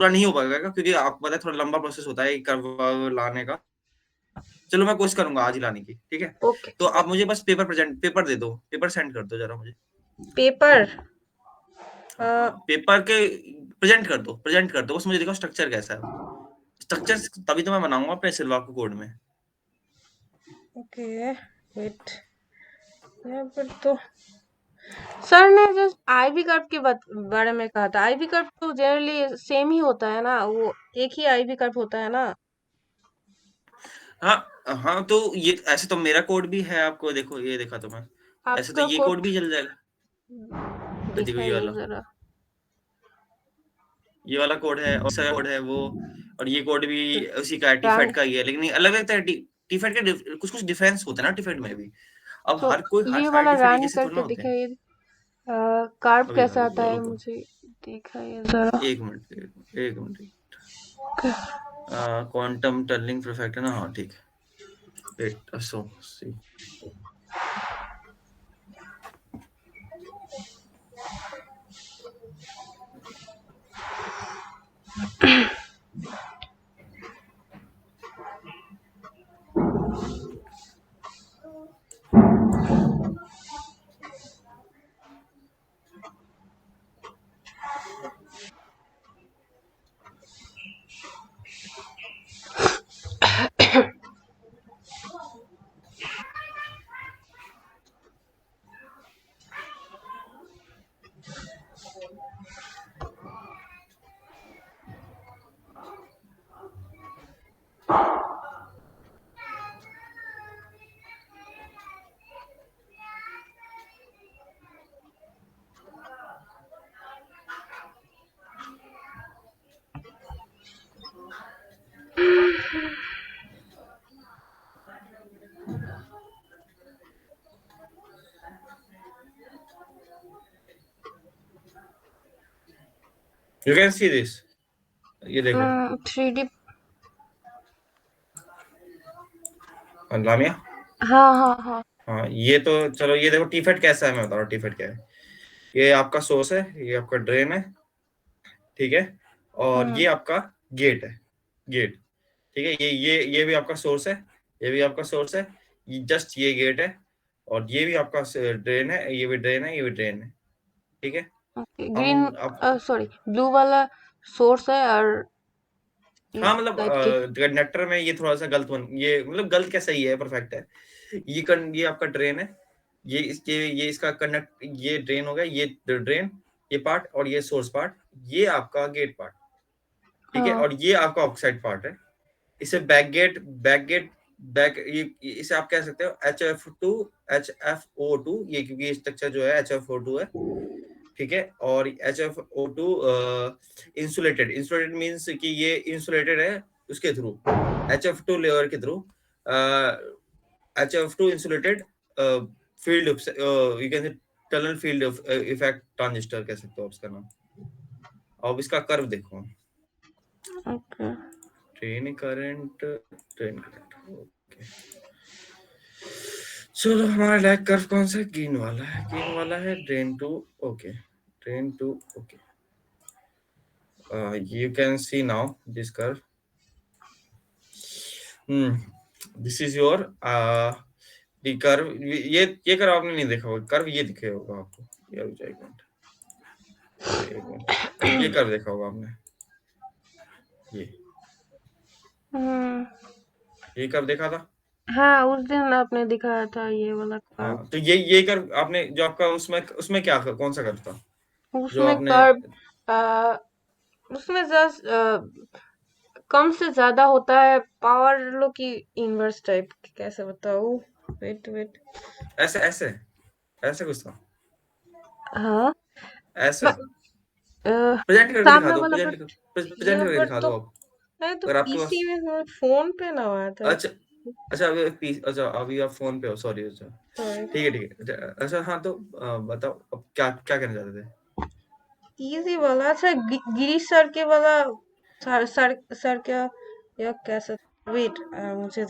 पूरा नहीं हो पाएगा क्योंकि आपको पता है थोड़ा लंबा प्रोसेस होता है कर्व लाने का। चलो मैं कोशिश करूंगा आज ही लाने की, ठीक है। ओके। तो आप मुझे बस पेपर दे दो, पेपर सेंड कर दो जरा मुझे। पेपर हाँ, पेपर के प्रेजेंट कर दो बस मुझे, दिखाओ स्ट्रक्चर कैसा है। स्ट्रक्चर तभी तो मैं बनाऊंगा अपने सिल्वाको कोड में। ओके वेट, यहाँ पर तो सर ने जस्ट आईवी कर्व के बारे में कहा था। आईवी कर्व तो जनरली सेम ही होता है ना, वो एक ही आईवी कर्व होता है ना। हाँ हाँ, तो ये ऐसे तो मेरा कोड भी है, आपको देखो ये देखा तो मैं, ऐसे तो आपका ये कोड कोड भी चल जाएगा। देखो दिखाइए जरा। ये वाला कोड है, और कोड है वो, और ये कोड भी उसी का है, टीफेड रंग का ही है, लेकिन अलग अलग तरह टीफेड के कुछ कुछ डिफरेंस होते हैं ना टीफेड में भी। अब तो हर कोई हर ये सारे वाला टीफेड एक रन जैसे थोड़ा ना करके होते हैं। दिखाइए। कार्व अभी कैसा आता है रुको, मुझे दिखाइए जरा। एक मिनट एक मिनट। क्वांटम टनलिंग परफेक्ट है ना, हाँ ठीक है। Wait so see, you can see this, ये देखो। 3D। लामिया, हाँ हाँ हाँ। हाँ ये तो चलो, ये देखो टीफेड कैसा है, मैं बता रहा हूँ टीफेड क्या है। ये आपका सोर्स है, ये आपका ड्रेन है, ठीक है। और हम्म। ये आपका गेट है, गेट, ठीक है। ये भी आपका सोर्स है, ये भी आपका सोर्स है, ये जस्ट ये गेट है। और ये भी आपका ड्रेन है, ये भी ड्रेन है, ये भी ड्रेन है, ठीक है। ओके ग्रीन, अब सॉरी ब्लू वाला सोर्स है और हाँ, इस मतलब साइड के। कंडक्टर में ये थोड़ा सा गलत बन, ये मतलब गलत क्या, सही है, परफेक्ट है। ये आपका ड्रेन है, ये इसका कंडक्ट, ये ड्रेन हो गया, ये ड्रेन, ये पार्ट, और ये सोर्स पार्ट, ये आपका गेट पार्ट, ठीक है। हाँ और ये आपका ऑक्साइड पार्ट है। इसे बैक गेट इसे आप कह सकते हो HF2 ये, क्योंकि स्ट्रक्चर जो है HFO2 है, ठीक है। और HFO2 इंसुलेटेड, इंसुलेटेड मीन्स कि ये इंसुलेटेड है उसके थ्रू, HF2 लेयर के through, HF2 insulated field, you can say tunnel field effect transistor कह सकते हो आप इसका नाम। अब इसका कर्व देखो, okay. Train current, train current, okay. चलो हमारा लैग कर्व कौन सा है, ग्रीन वाला है, ग्रीन वाला है drain two, okay, drain two, okay. You can see now this curve. This is your the curve. ये कर्व आपने नहीं देखा होगा, कर्व ये दिखे होगा आपको, ये रुक जाओ एक मिनट, एक मिनट, ये कर्व देखा होगा आपने, ये हम्म। ये कर्व देखा था। हाँ उस दिन आपने दिखाया था ये वाला कर्व। हाँ, तो ये कर्व आपने जो आपका उसमें उसमें क्या कौन सा कर्व था जो उसमें आपने। कर्व, आ, उसमें जस्ट कम से ज्यादा होता है, पावर लो की इनवर्स टाइप, कैसे बताऊँ। Wait wait. ऐसे ऐसे ऐसे कुछ था, हाँ ऐसे ब- अ, प्रेजेंट करके दिखा सामने दो, वाला प्रेजेंट बट प्रेजेंट यहाँ करके पर दिखा तो दो आप, मैं तो अगर आपके पीसी पास। में फोन पे ना आया था। अच्छा, अच्छा अच्छा अभी आप फोन पे हो, सॉरी, अच्छा सॉरी। ठीक है, ठीक है, अच्छा अच्छा, हाँ तो बताओ अब क्या क्या कहना चाहते थे। इजी वाला, अच्छा गिरीश सर के वाला, सर क्या, या कैसा। वेट, मुझे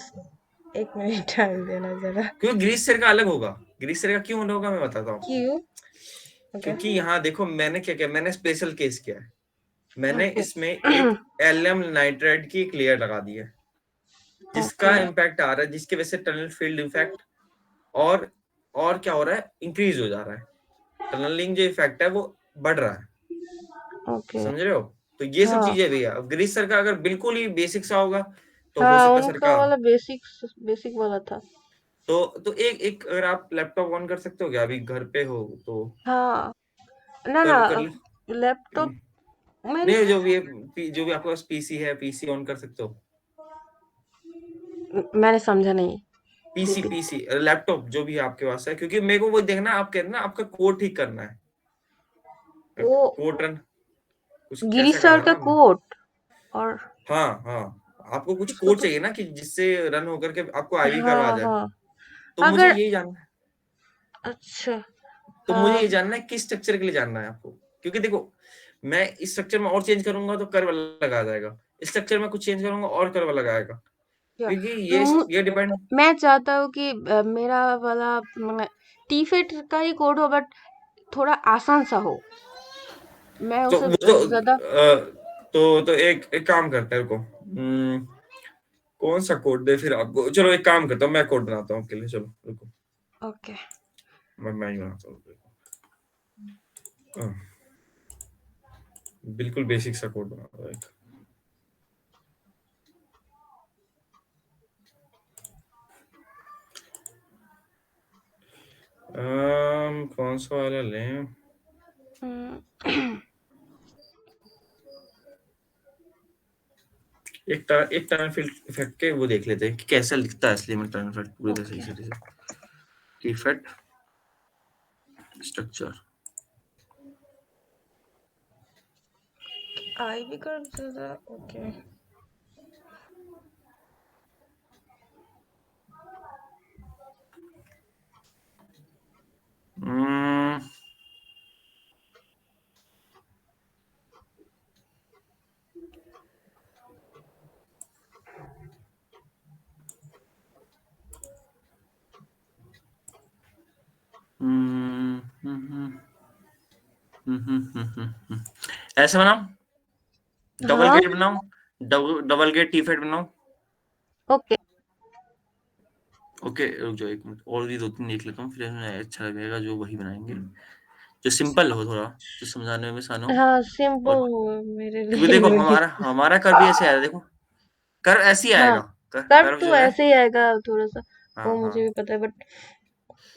एक मिनट टाइम देना जरा। क्योंकि ग्रीस सेर का अलग होगा, ग्रीस सेर का क्यों अलग होगा मैं बताता हूँ। क्यों। ओके। क्योंकि यहाँ देखो मैंने क्या किया, मैंने स्पेशल केस किया है, मैंने ओके। इसमें एक एलियम नाइट्राइड की एक लेयर लगा दी है, जिसका ओके। इम्पैक्ट आ रहा है, जिसकी वजह से टनल फील्ड इफेक्ट और क्या हो रहा है, इंक्रीज हो जा रहा है। टनलिंग जो इफेक्ट है वो बढ़ रहा है, ओके। समझ रहे हो? तो ये सब हाँ। चीजें भैया, अब गिरीश सर का अगर बिल्कुल ही बेसिक सा होगा तो हो हाँ, सकता है सर उनका का। वाला बेसिक बेसिक वाला था। तो एक एक अगर आप लैपटॉप ऑन कर सकते हो क्या, अभी घर पे हो तो हाँ। ना ना, कर लो। लैपटॉप मेरे नहीं, जो भी आपके पास पीसी है, पीसी ऑन कर सकते हो। मैंने समझा नहीं। PC repeat. पीसी लैपटॉप जो भी आपके पास है, क्योंकि मेरे को वो देखना, आप कहते हैं ना आपका कोड ठीक करना है, वो कोड रन कुछ गिरीश कैसा कहा सर था का ना आपने? कोट। और हाँ हाँ, आपको कुछ उसको कोड कुछ। चाहिए ना कि जिससे रन होकर के आपको आईवी कर्व आ हाँ जाए। हाँ। तो मुझे अगर यही जानना है, अच्छा। तो मुझे हाँ। ये जानना है किस स्ट्रक्चर के लिए जानना है आपको, क्योंकि देखो मैं इस स्ट्रक्चर में और चेंज करूंगा तो कर्व अलग आ जाएगा, इस स्ट्रक्चर में कुछ चेंज करूंगा और कर्व अलग आएगा, क्या क्योंकि मु- ये डिपेंड। मैं चाहता हूँ कि मेरा वाला टीफेट का ही कोड हो, बट थोड़ा आसान सा हो। मैं तो उसे वो तो ज्यादा। एक काम करते हैं, रुको। कौन सा कोड दे फिर आपको, चलो एक काम करता हूँ, मैं कोड बनाता हूँ आपके लिए, चलो रुको। ओके। मैं ही बनाता हूँ, हाँ, बिल्कुल बेसिक सा कोड बनाता हूँ एक। कौन सा वाला लें? एक टनल फील्ड इफेक्ट के वो देख लेते हैं कि कैसा दिखता है असली में टनल फील्ड पूरी तरह ओके। सही से इफेक्ट स्ट्रक्चर। आई भी कर ज्यादा। ओके। ऐसे बनाओ, डबल हाँ। गेट बनाओ, डबल गेट टी फेट बनाओ। ओके। ओके, रुक जाओ एक मिनट, और भी दो तीन देख लेता हूँ, फिर हमें अच्छा लगेगा जो वही बनाएंगे, जो सिंपल हो थोड़ा, जो समझाने में आसान हो। हाँ, और सिंपल मेरे क्योंकि लिए देखो भी। हमारा कर भी ऐसे आया, देखो कर ऐसे ही हाँ, आएगा, कर्व कर्व तो जो है। ऐसे ही आएगा थोड़ा सा। हाँ वो हाँ, मुझे भी पता है, बट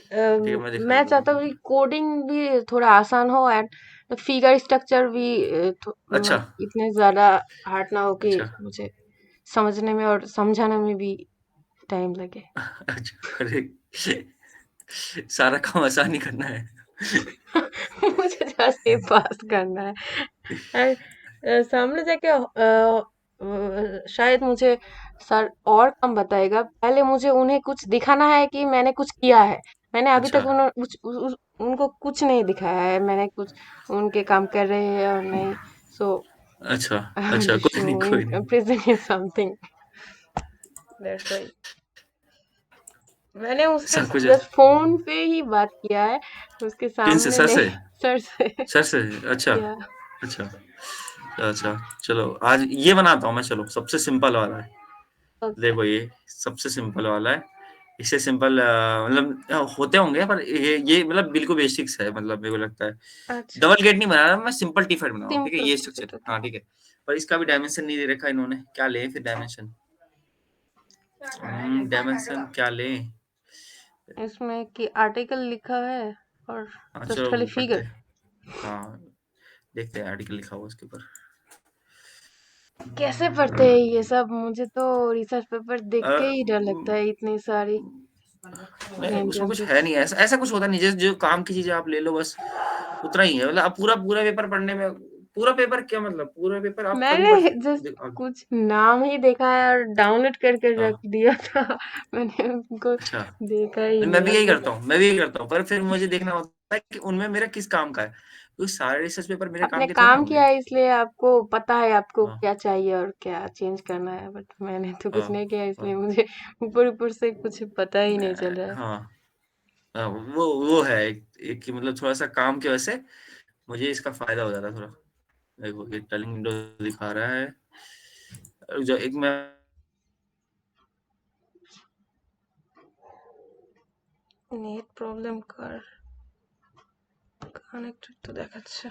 ठीक है, मैं दिखा मैं देता हूँ चाहता रुको। हूँ कि कोडिंग भी थोड़ा आसान हो, एंड फिगर स्ट्रक्चर भी अच्छा इतने ज्यादा हार्ड ना हो कि अच्छा मुझे समझने में और समझाने में भी टाइम लगे। अच्छा, अरे सारा काम आसान ही करना है। मुझे जस्ट ये पास करना है। एंड सामने जाके शायद मुझे सर और कम बताएगा। पहले मुझे उन्हें कुछ दिखाना है कि मैंने कुछ किया है। मैंने अभी अच्छा तक उनको कुछ नहीं दिखाया है, मैंने कुछ उनके काम कर रहे हैं और नहीं। सो अच्छा आई वांट अच्छा, टू कोई शो नहीं कोई इन नहीं। Present in something, that's why मैंने उससे सब कुछ बस फोन पे ही बात किया है, उसके किन से, सामने सर से? नहीं। सर से। सर से, अच्छा या। अच्छा अच्छा। चलो आज ये बनाता हूँ मैं, चलो सबसे सिंपल वाला है। ओके। देखो ये सबसे सिंपल वाला है, इससे सिंपल मतलब होते होंगे, पर ये मतलब बिल्कुल बेसिक्स है, मतलब मेरे को लगता है। अच्छा। डबल गेट नहीं बना रहा मैं, सिंपल टी फाइव बना रहा हूँ, ठीक है, सिंपल ये स्ट्रक्चर, टिकट। ओके। हाँ ठीक है। पर इसका भी डायमेंशन नहीं दे रखा इन्होंने, क्या लें फिर डायमेंशन? डायमेंशन क्या लें? इसमें कि आर्टिकल लिखा है और हाँ जस्ट चलो खाली वो पढ़ते फिगर। हैं, हाँ देखते हैं आर्टिकल लिखा हुआ उसके ऊपर। कैसे पढ़ते हैं ये सब? मुझे तो रिसर्च पेपर देख अ, के ही डर लगता है, इतनी सारी नहीं उसमें कुछ है एग्जाम्पल्स। नहीं, ऐसा ऐसा कुछ होता नहीं, जैसे जो काम की चीजें आप ले लो बस, उतना ही है, मतलब आप पूरा पूरा पेपर पढ़ने में, पूरा पेपर क्या मतलब, पूरा पेपर आप कभी पढ़ मैंने जस्ट कुछ नाम ही देखा है और डाउनलोड करके रख हाँ दिया था। मैंने उनको अच्छा, देखा ही मैं नहीं भी और यही फिर करता हूँ, मैं भी यही करता हूँ, पर फिर मुझे देखना होता है कि उनमें मेरा किस काम का है, क्योंकि सारे रिसर्च पेपर मेरे आपने काम के थोड़ी ना काम होंगे। किया है इसलिए आपको पता है आपको हाँ क्या चाहिए और क्या चेंज करना है, बट मैंने तो हाँ कुछ नहीं किया, हाँ इसलिए मुझे ऊपर ऊपर से कुछ पता ही नहीं चल रहा है। हाँ वो है एक कि मतलब थोड़ा सा काम की वजह से मुझे इसका फायदा हो जाता है थोड़ा। देखो ये टेलिंग विंडो दिखा रहा है। जो एक मैं নেট প্রবলেম কার কানেক্টেড তো দেখাচ্ছে।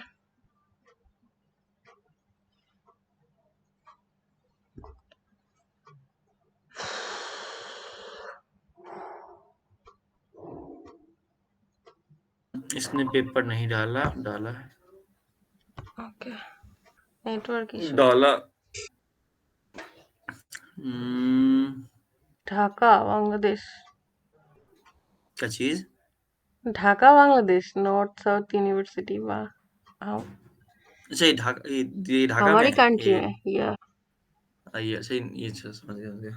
इसने पेपर नहीं डाला है ওকে, নেটওয়ার্ক ইস্যু। डाला। ঢাকা বাংলাদেশ। क्या चीज? Dhaka Bangladesh, north south university বা अच्छा ये ढाका ये ढाका में हमारी है कंट्री ये। में या ये अच्छा ये अच्छा समझ गया।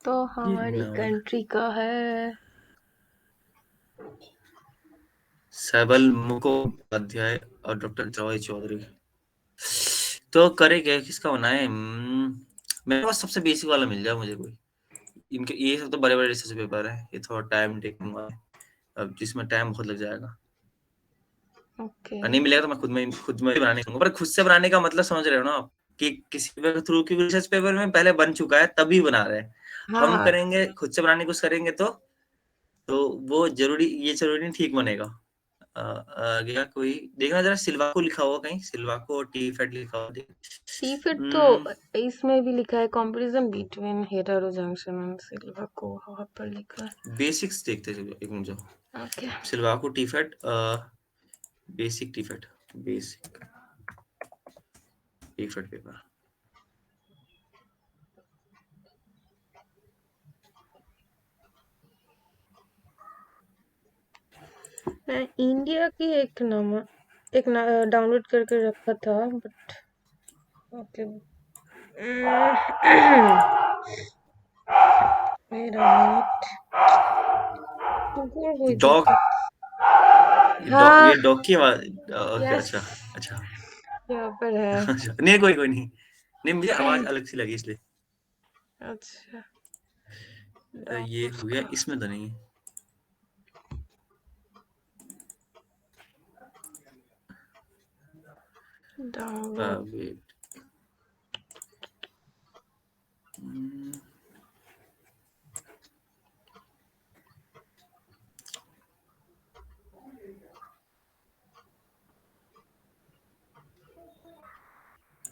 तो हमारी ये कंट्री का है। सैबल मुखोपाध्याय और डॉक्टर जवाई चौधरी। तो करे क्या, किसका बनाए? मेरे पास सबसे बेसिक वाला मिल जाए मुझे कोई। इनके ये सब तो बड़े बड़े रिसर्च पेपर है, ये थोड़ा टाइम टेकिंग वाला है, अब जिसमें टाइम बहुत लग जाएगा। ओके नहीं मिलेगा तो मैं खुद में बनाने पर खुद से बनाने का मतलब समझ रहे हो ना आप, कि किसी के थ्रू की रिसर्च पेपर में पहले बन चुका है तभी बना रहे हैं। हाँ हम हाँ करेंगे खुद से बनाने कुछ करेंगे तो वो जरूरी नहीं ठीक बनेगा। गया कोई देखना जरा, सिल्वाको लिखा हुआ कहीं, सिल्वाको टी फैट लिखा हुआ देख। टी फिर तो इसमें भी लिखा है comparison between hetero junction and Silvaco वहां पर लिखा है। बेसिक्स देखते चलो एक minute, okay Silvaco T FET basic T FET paper. मैं इंडिया की एक डाउनलोड करके रखा था बट ओके मेरा मिनट कोई डॉग दिक्कत। हाँ ये डॉग की आवाज। ओके यस अच्छा अच्छा। यहाँ पर है। अच्छा नहीं कोई नहीं, नहीं मुझे आवाज अलग सी लगी इसलिए। अच्छा ये डाउनलोड्स हो गया, का इसमें तो नहीं। Download wait.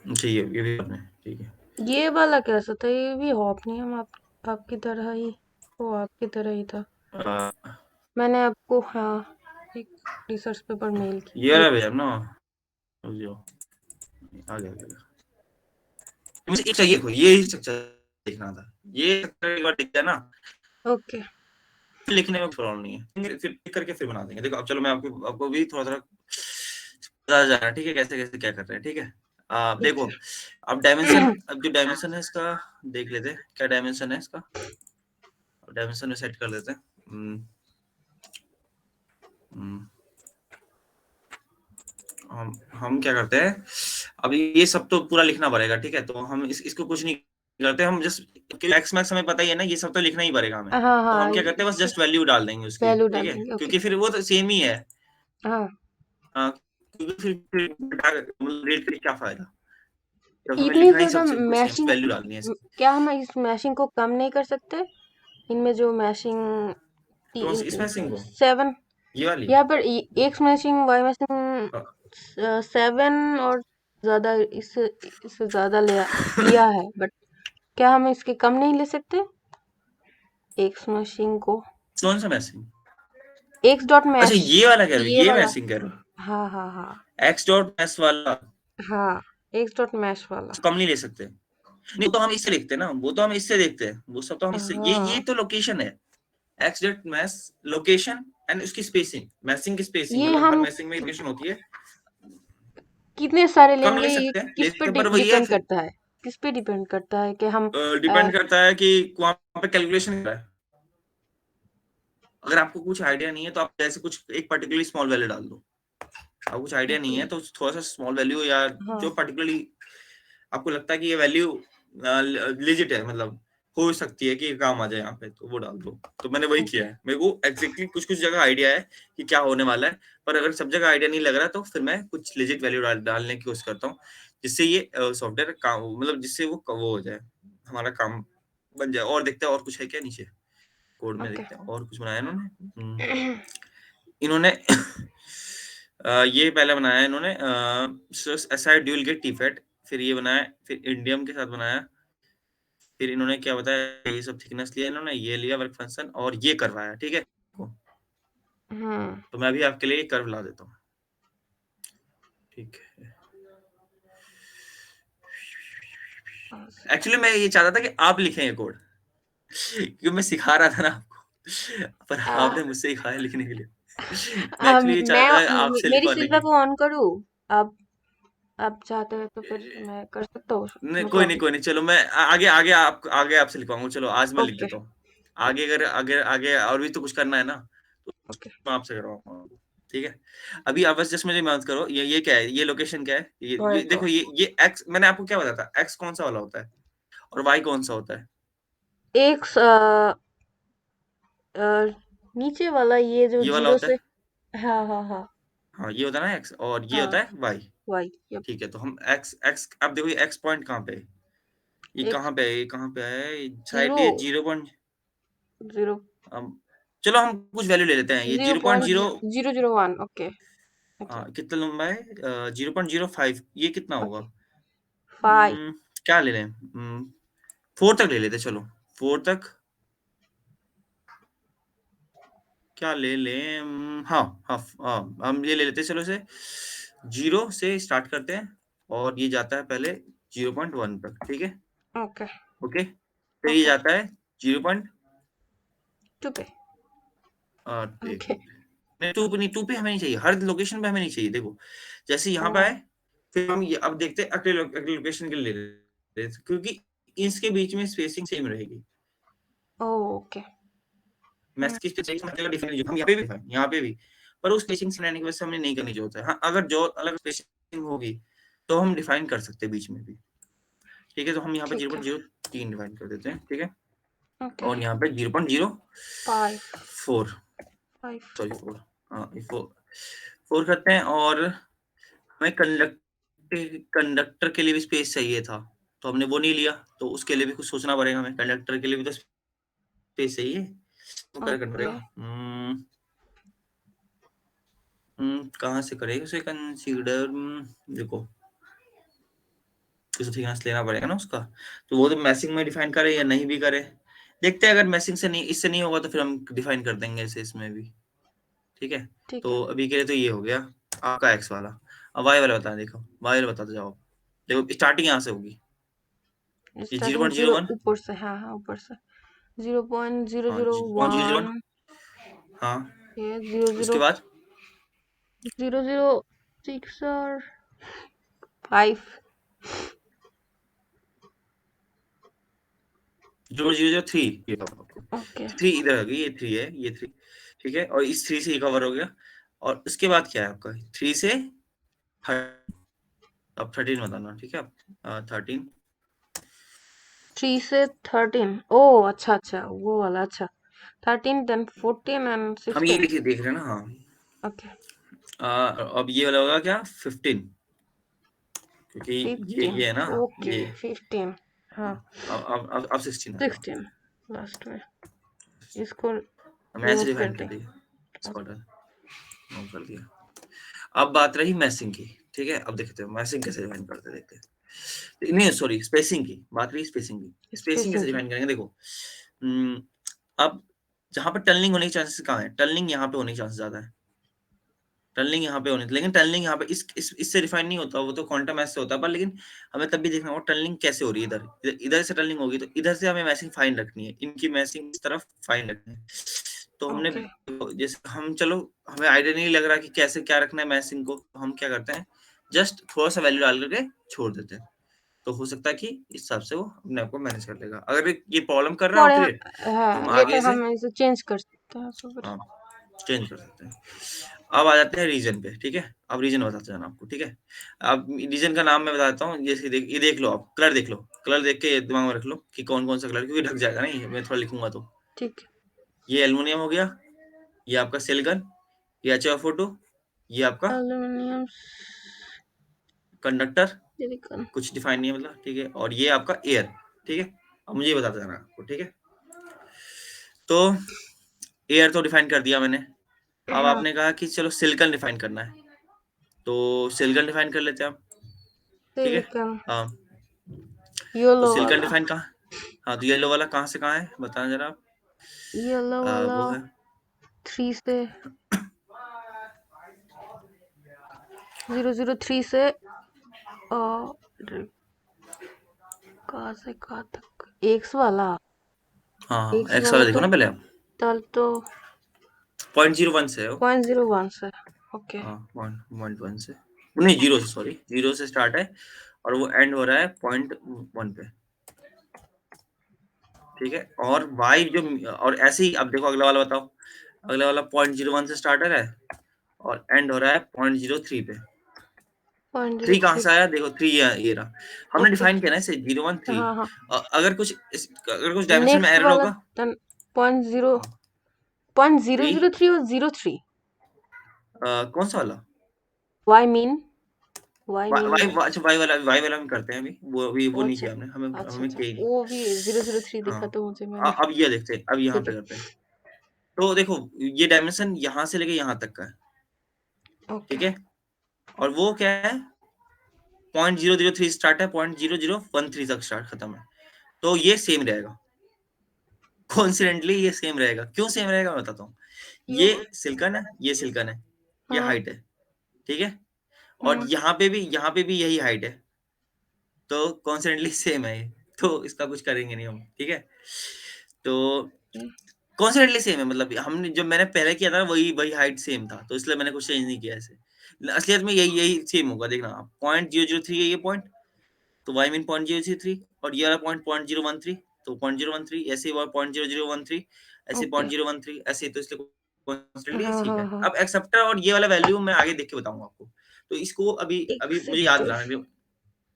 अच्छा ये भी आपने, ठीक है। ये वाला कैसा था? ये भी हॉपनियम आपकी तरह ही, वो आपकी तरह ही था। अ, मैंने आपको हाँ एक रिसर्च पेपर मेल ये किया। वाला भैया ना, जो आ गया। मुझे एक चाहिए कोई, ये स्ट्रक्चर देखना था, ये स्ट्रक्चर एक बार दिख गया ना, ओके फिर लिखने में प्रॉब्लम नहीं है, फिर टिक करके फिर बना देंगे। देखो अब चलो मैं आपको भी थोड़ा थोड़ा बता जा रहा है, ठीक है, कैसे कैसे क्या कर रहे हैं, ठीक है। ठीक देखो है। अब डायमेंशन, अब जो डायमेंशन है इसका देख लेते हैं, क्या डायमेंशन है इसका, डायमेंशन में सेट कर देते हैं। हम क्या करते हैं, अभी ये सब तो पूरा लिखना पड़ेगा, ठीक है, तो हम इसको कुछ नहीं करते, हम जस्ट मैक्स हमें पता ही है ना, ये सब तो लिखना ही पड़ेगा हमें। हाँ तो हाँ हम क्या करते हैं, बस जस्ट वैल्यू डाल देंगे उसकी, वैल्यू ठीक डाल है, देंगे ओके। क्योंकि फिर वो तो सेम ही है। हाँ क्योंकि फिर रेट का क्या फायदा, जब हमें इतनी लिखना ही ज्यादा सबसे कुछ नहीं, मैशिंग, वैल्यू डालनी है। क्या हम इस मैशिंग को कम नहीं कर सकते? इनमें जो मैशिंग कौन सी स्मैशिंग को? 7 ये वाली? यहाँ पर एक मैशिंग वाई मैशिंग 7 और ज्यादा इससे ज्यादा लिया है बट क्या हम इसके कम नहीं ले सकते? एक्स मैशिंग को कौन सा मैशिंग? एक्स डॉट अच्छा मैश, ये वाला कह रहे हो, ये ये वाला। मैशिंग कह रहे हो, हाँ हाँ हाँ एक्स डॉट मैश वाला हाँ एक्स डॉट मैश वाला। कम नहीं ले सकते। नहीं तो हम इससे लिखते हैं ना, वो तो हम इससे देखते हैं, वो सब तो हम इससे, ये हाँ तो लोकेशन है, x dot mesh location and उसकी स्पेसिंग, मैशिंग की स्पेसिंग, ये मतलब हर हम मैशिंग में लोकेशन होती है। कितने सारे कम लेंगे ले ये सकते हैं, ले किस पे सकते हैं, पर वही है डिपेंड फिर करता है? किस पे डिपेंड करता है कि हम डिपेंड करता है कि वहां पे कैलकुलेशन है। अगर आपको कुछ आइडिया नहीं है तो आप जैसे कुछ एक पर्टिकुलरली स्मॉल वैल्यू डाल दो, आपको कुछ आइडिया नहीं है तो थोड़ा सा स्मॉल वैल्यू, या हाँ जो पर्टिकुलरली आपको लगता है कि ये वैल्यू लेजिट है, मतलब हो सकती है कि काम आ जाए यहाँ पे, तो वो डाल दो। तो मैंने वही किया ओके है। मेरे को एग्जैक्टली कुछ कुछ जगह आइडिया है कि क्या होने वाला है, पर अगर सब जगह आइडिया नहीं लग रहा तो फिर मैं कुछ लेजिट वैल्यू डालने की कोशिश करता हूँ, जिससे ये सॉफ्टवेयर काम, मतलब जिससे वो हो जाए, हमारा काम बन जाए। और देखते हैं और कुछ है क्या नीचे कोड में, ओके देखते हैं और कुछ बनाया इन्होंने। इन्होंने ये पहले बनाया इन्होंने एसआई ड्यूल गेट टीफेट, फिर ये बनाया, फिर इंडियम के साथ बनाया, फिर इन्होंने क्या बताया, ये सब थिकनेस लिया इन्होंने, ये लिया वर्क फंक्शन और ये करवाया, ठीक है। तो मैं अभी आपके लिए कर्व ला देता हूँ, ठीक है। एक्चुअली मैं ये चाहता था कि आप लिखें ये कोड, क्योंकि मैं सिखा रहा था ना आपको, पर आपने मुझसे ही कहा है लिखने के लिए। मैं एक्चुअली ये मैं चाहता था आपसे मेरी लिखवाने सिल्वा की। को ऑन करूँ? अब आप चाहते हो तो फिर मैं कर सकता हूँ, नहीं, नो कोई नहीं, प्रॉब्लम। कोई नहीं, चलो मैं आगे आगे आगे आपसे लिखवाऊंगा। चलो आज मैं लिख ओके देता हूँ। आगे अगर आगे आगे और भी तो कुछ करना है ना, तो ओके मैं आपसे करवाऊंगा, ठीक है। अभी आप बस जस्ट मुझे मदद करो, ये क्या है, ये लोकेशन क्या है, ये राइट। देखो, ये एक्स, मैंने आपको क्या बताया था, एक्स कौन सा वाला होता है और वाई कौन सा होता है। एक अ, नीचे वाला ये जो ये वाला जीरो होता से, है, हाँ हाँ हाँ हाँ ये होता है ना एक्स, और ये हाँ, होता है वाई। Y, yup. ठीक है, तो हम एक्स एक्स, अब देखो ये एक्स पॉइंट कहाँ पे है, ये एक कहाँ पे है, ये कहाँ पे है, शायद जीरो ये 0 जीरो चलो हम कुछ वैल्यू ले लेते हैं, ये zero zero point point zero zero zero one. Okay okay कितना लंबा है, 0.05, ये कितना होगा। ओके। फाइव। क्या ले लें, 4 तक ले लेते, चलो 4 तक क्या ले लें, हाँ हाँ हाँ, हम ये ले लेते हैं, चलो इसे 0 से स्टार्ट करते हैं और ये जाता है पहले 0.1 तक, ठीक है। ओके ओके, फिर ये ओके। जाता है 0. टू पे। एक ओके मिनट, नहीं 2 पे नहीं, 2 पे हमें नहीं चाहिए, हर लोकेशन पे हमें नहीं चाहिए। देखो जैसे यहाँ पे ओ आए, फिर हम ये अब देखते हैं अगले अगले लोकेशन के लिए ले लेते हैं, क्योंकि इसके बीच में स्पेसिंग सेम रहेगी। ओके। मैथ की स्पेसिंग हर जगह डिफरेंट, हम यहाँ पे भी, पर उस स्पेसिंग से रहने की वजह से हमने नहीं करनी जरूरत है। हाँ, अगर जो अलग स्पेसिंग होगी तो हम डिफाइन कर सकते हैं बीच में भी, ठीक है। तो हम यहाँ पे ठीक है। 0.03 डिफाइन कर देते हैं, ठीक है। ओके। और यहाँ पे 5 0.04, 5। सॉरी 4, हाँ ये 4 करते हैं। और हमें कंडक्टर के लिए भी स्पेस चाहिए था, तो हमने वो नहीं लिया, तो उसके लिए भी कुछ सोचना पड़ेगा हमें, कंडक्टर के लिए भी तो स्पेस चाहिए, तो क्या करना ओके। पड़ेगा। कहाँ से करेगा उसे कंसीडर, देखो कुछ थिकनेस लेना पड़ेगा ना उसका, तो वो तो मैसिंग में डिफाइन करे या नहीं भी करे, देखते हैं। अगर मैसिंग से नहीं, इससे नहीं होगा तो फिर हम डिफाइन कर देंगे इसे इसमें भी, ठीक है। ठीक है। तो अभी के लिए तो ये हो गया आपका एक्स वाला। अब वाई वाला बता, देखो वाई वाला बताते जाओ। देखो स्टार्टिंग यहाँ से होगी, ये zero starting point zero zero one ऊपर से, हाँ हाँ ऊपर से। जीरो पॉइंट जीरो हाँ जीरो 0.001, वन हाँ है। जीरो उसके जीरो बाद जीरो जीरो सिक्स और 5। 0.003, ये ओके। 3 इधर आ गई, ये 3 है, ये 3, ठीक है। और इस 3 से ये कवर हो गया, और उसके बाद क्या है आपका 3 से अब 13 बताना, ठीक है। 13, 3 से 13। ओ अच्छा अच्छा, वो वाला, अच्छा। 13 देन 14 एंड हम ये 16। देख रहे हैं ना, हाँ। ओके। अब ये वाला होगा क्या 15, क्योंकि 15। ये है ना, ओके ये 15। हाँ। अब 16 आ जाओ। 16 लास्ट में। इसको मैच रिमूव कर डिफाइन कर दें। दिया, इसको ऑन कर दिया। अब बात रही मैसिंग की, ठीक है। अब देखते हैं मैसिंग कैसे डिफाइन करते हैं, देखते हैं। नहीं सॉरी, स्पेसिंग की बात रही, स्पेसिंग की, स्पेसिंग कैसे स्पेसिंग की। डिफाइन करेंगे, देखो अब जहां पर टनलिंग होने के चांसेस कहाँ है, टनलिंग यहाँ पे होने के चांसेस ज्यादा है, टनलिंग यहाँ पे होने, लेकिन टनलिंग यहाँ पे इससे डिफाइन नहीं होता, वो तो क्वांटम एस से होता है, पर लेकिन हमें तब भी देखना होगा टनलिंग कैसे हो रही है। इधर इधर से टनलिंग होगी तो इधर से हमें मैसिंग फाइन रखनी है, इनकी मैसिंग इस तरफ फाइन रखनी है। तो हमने, ओके। जैसे हम, चलो हमें आइडिया नहीं लग रहा कि कैसे क्या रखना है मैसिंग को, तो हम क्या करते हैं, जस्ट थोड़ा सा वैल्यू डाल करके छोड़ देते हैं, तो हो सकता है कि इस हिसाब से वो अपने आप को मैनेज कर लेगा। अगर ये प्रॉब्लम कर रहा है थोड़े ऑक्यूरेट, तो हाँ, हम ये आगे तो से, हम इसे चेंज कर सकते हैं, सो फिर। हाँ चेंज कर सकते हैं। अब आ जाते हैं रीजन पे, ठीक है। अब रीजन बताते हैं आपको, ठीक है। अब रीजन का नाम मैं बताता हूँ, जैसे ये देख लो, आप कलर देख लो, कलर देख के दिमाग में रख लो कि कौन कौन सा कलर, क्योंकि ढक जाएगा नहीं, मैं थोड़ा लिखूंगा तो। ठीक है। ये एल्युमिनियम हो गया, ये आपका सिलिकॉन, ये HFO2, ये आपका एल्युमिनियम, कंडक्टर, सिलिकॉन। कुछ डिफाइन नहीं है मतलब, ठीक है। और ये आपका एयर, ठीक है। अब मुझे ये बताते जाना आपको, ठीक है। तो एयर तो डिफाइन कर दिया मैंने। अब हाँ, आपने कहा कि चलो सिलिकॉन डिफाइन करना है, तो सिलिकॉन डिफाइन कर लेते हैं आप, ठीक है। सिलिकॉन हाँ, तो येलो सिलिकॉन वाला, डिफाइन कहाँ, हाँ तो येलो वाला कहाँ से कहाँ है बताना जरा आप। येलो वाला वो है 3 से 003 से कहाँ से कहाँ तक, एक्स वाला, हाँ, एक्स एक्स वाला वाला देखो तो ना पहले आप, तल तो 0.01 से है वो। 0.01 से। ओके। हाँ, 1 से, नहीं 0 से, सॉरी 0 से स्टार्ट है और वो एंड हो रहा है 0.1 पे, ठीक है। और वाई जो, और ऐसे ही अब देखो अगला वाला बताओ, अगला वाला 0.01 से स्टार्टर है और एंड हो रहा है 0.03 पे। 3 कहाँ 0.03। से आया, देखो 3 ये रहा, हमने ओके। डिफाइन किया ना इसे 013। हाँ हाँ। अगर कुछ डायमेंशन में नेक्स्ट एरर वाला होगा, 0.0, हाँ, 3 0.003 और 03। कौन सा वाला, y mean, y mean y, में। अच्छा वाई वाला हम करते हैं अभी, वो अभी वो नहीं अच्छा किया हमने, हमें अच्छा हमें अच्छा, किया ही नहीं। वो भी 003 हाँ, दिखा तो मुझे, मैंने। अब ये देखते हैं, अब यहाँ ठीक पे है। करते हैं। तो देखो ये डायमेंशन यहाँ से लेके यहाँ तक का है, ओके। ठीक है। और वो क्या है, 0.003 स्टार्ट है, 0.0013 तक स्टार्ट खत्म है, तो ये सेम रहेगा, कॉन्सिडेंटली ये सेम रहेगा। क्यों सेम रहेगा मैं बताता हूँ। क्यों? ये सिलिकॉन है, ये सिलिकॉन है, ये हाँ। हाइट है, ठीक है। और हाँ। यहाँ पे भी यही हाइट है, तो कॉन्सिडेंटली सेम है ये, तो इसका कुछ करेंगे नहीं हम, ठीक है। तो कॉन्सिडेंटली सेम है, मतलब हमने जो मैंने पहले किया था वही वही हाइट सेम था, तो इसलिए मैंने कुछ चेंज नहीं किया ऐसे। असलियत में यही यही सेम होगा, देखना आप 0.003 है ये पॉइंट, तो वाई मीन 0.003, और ये वाला पॉइंट 0.013, तो 0.013 ऐसे ही 0.0013, ऐसे ओके। 0.013 ऐसे, तो इसलिए कॉन्स्टेंटली हाँ ठीक हाँ है। हाँ। अब एक्सेप्टर और ये वाला वैल्यू मैं आगे देख के बताऊंगा आपको, तो इसको अभी अभी मुझे याद एक्सेप्टर। दिलाना,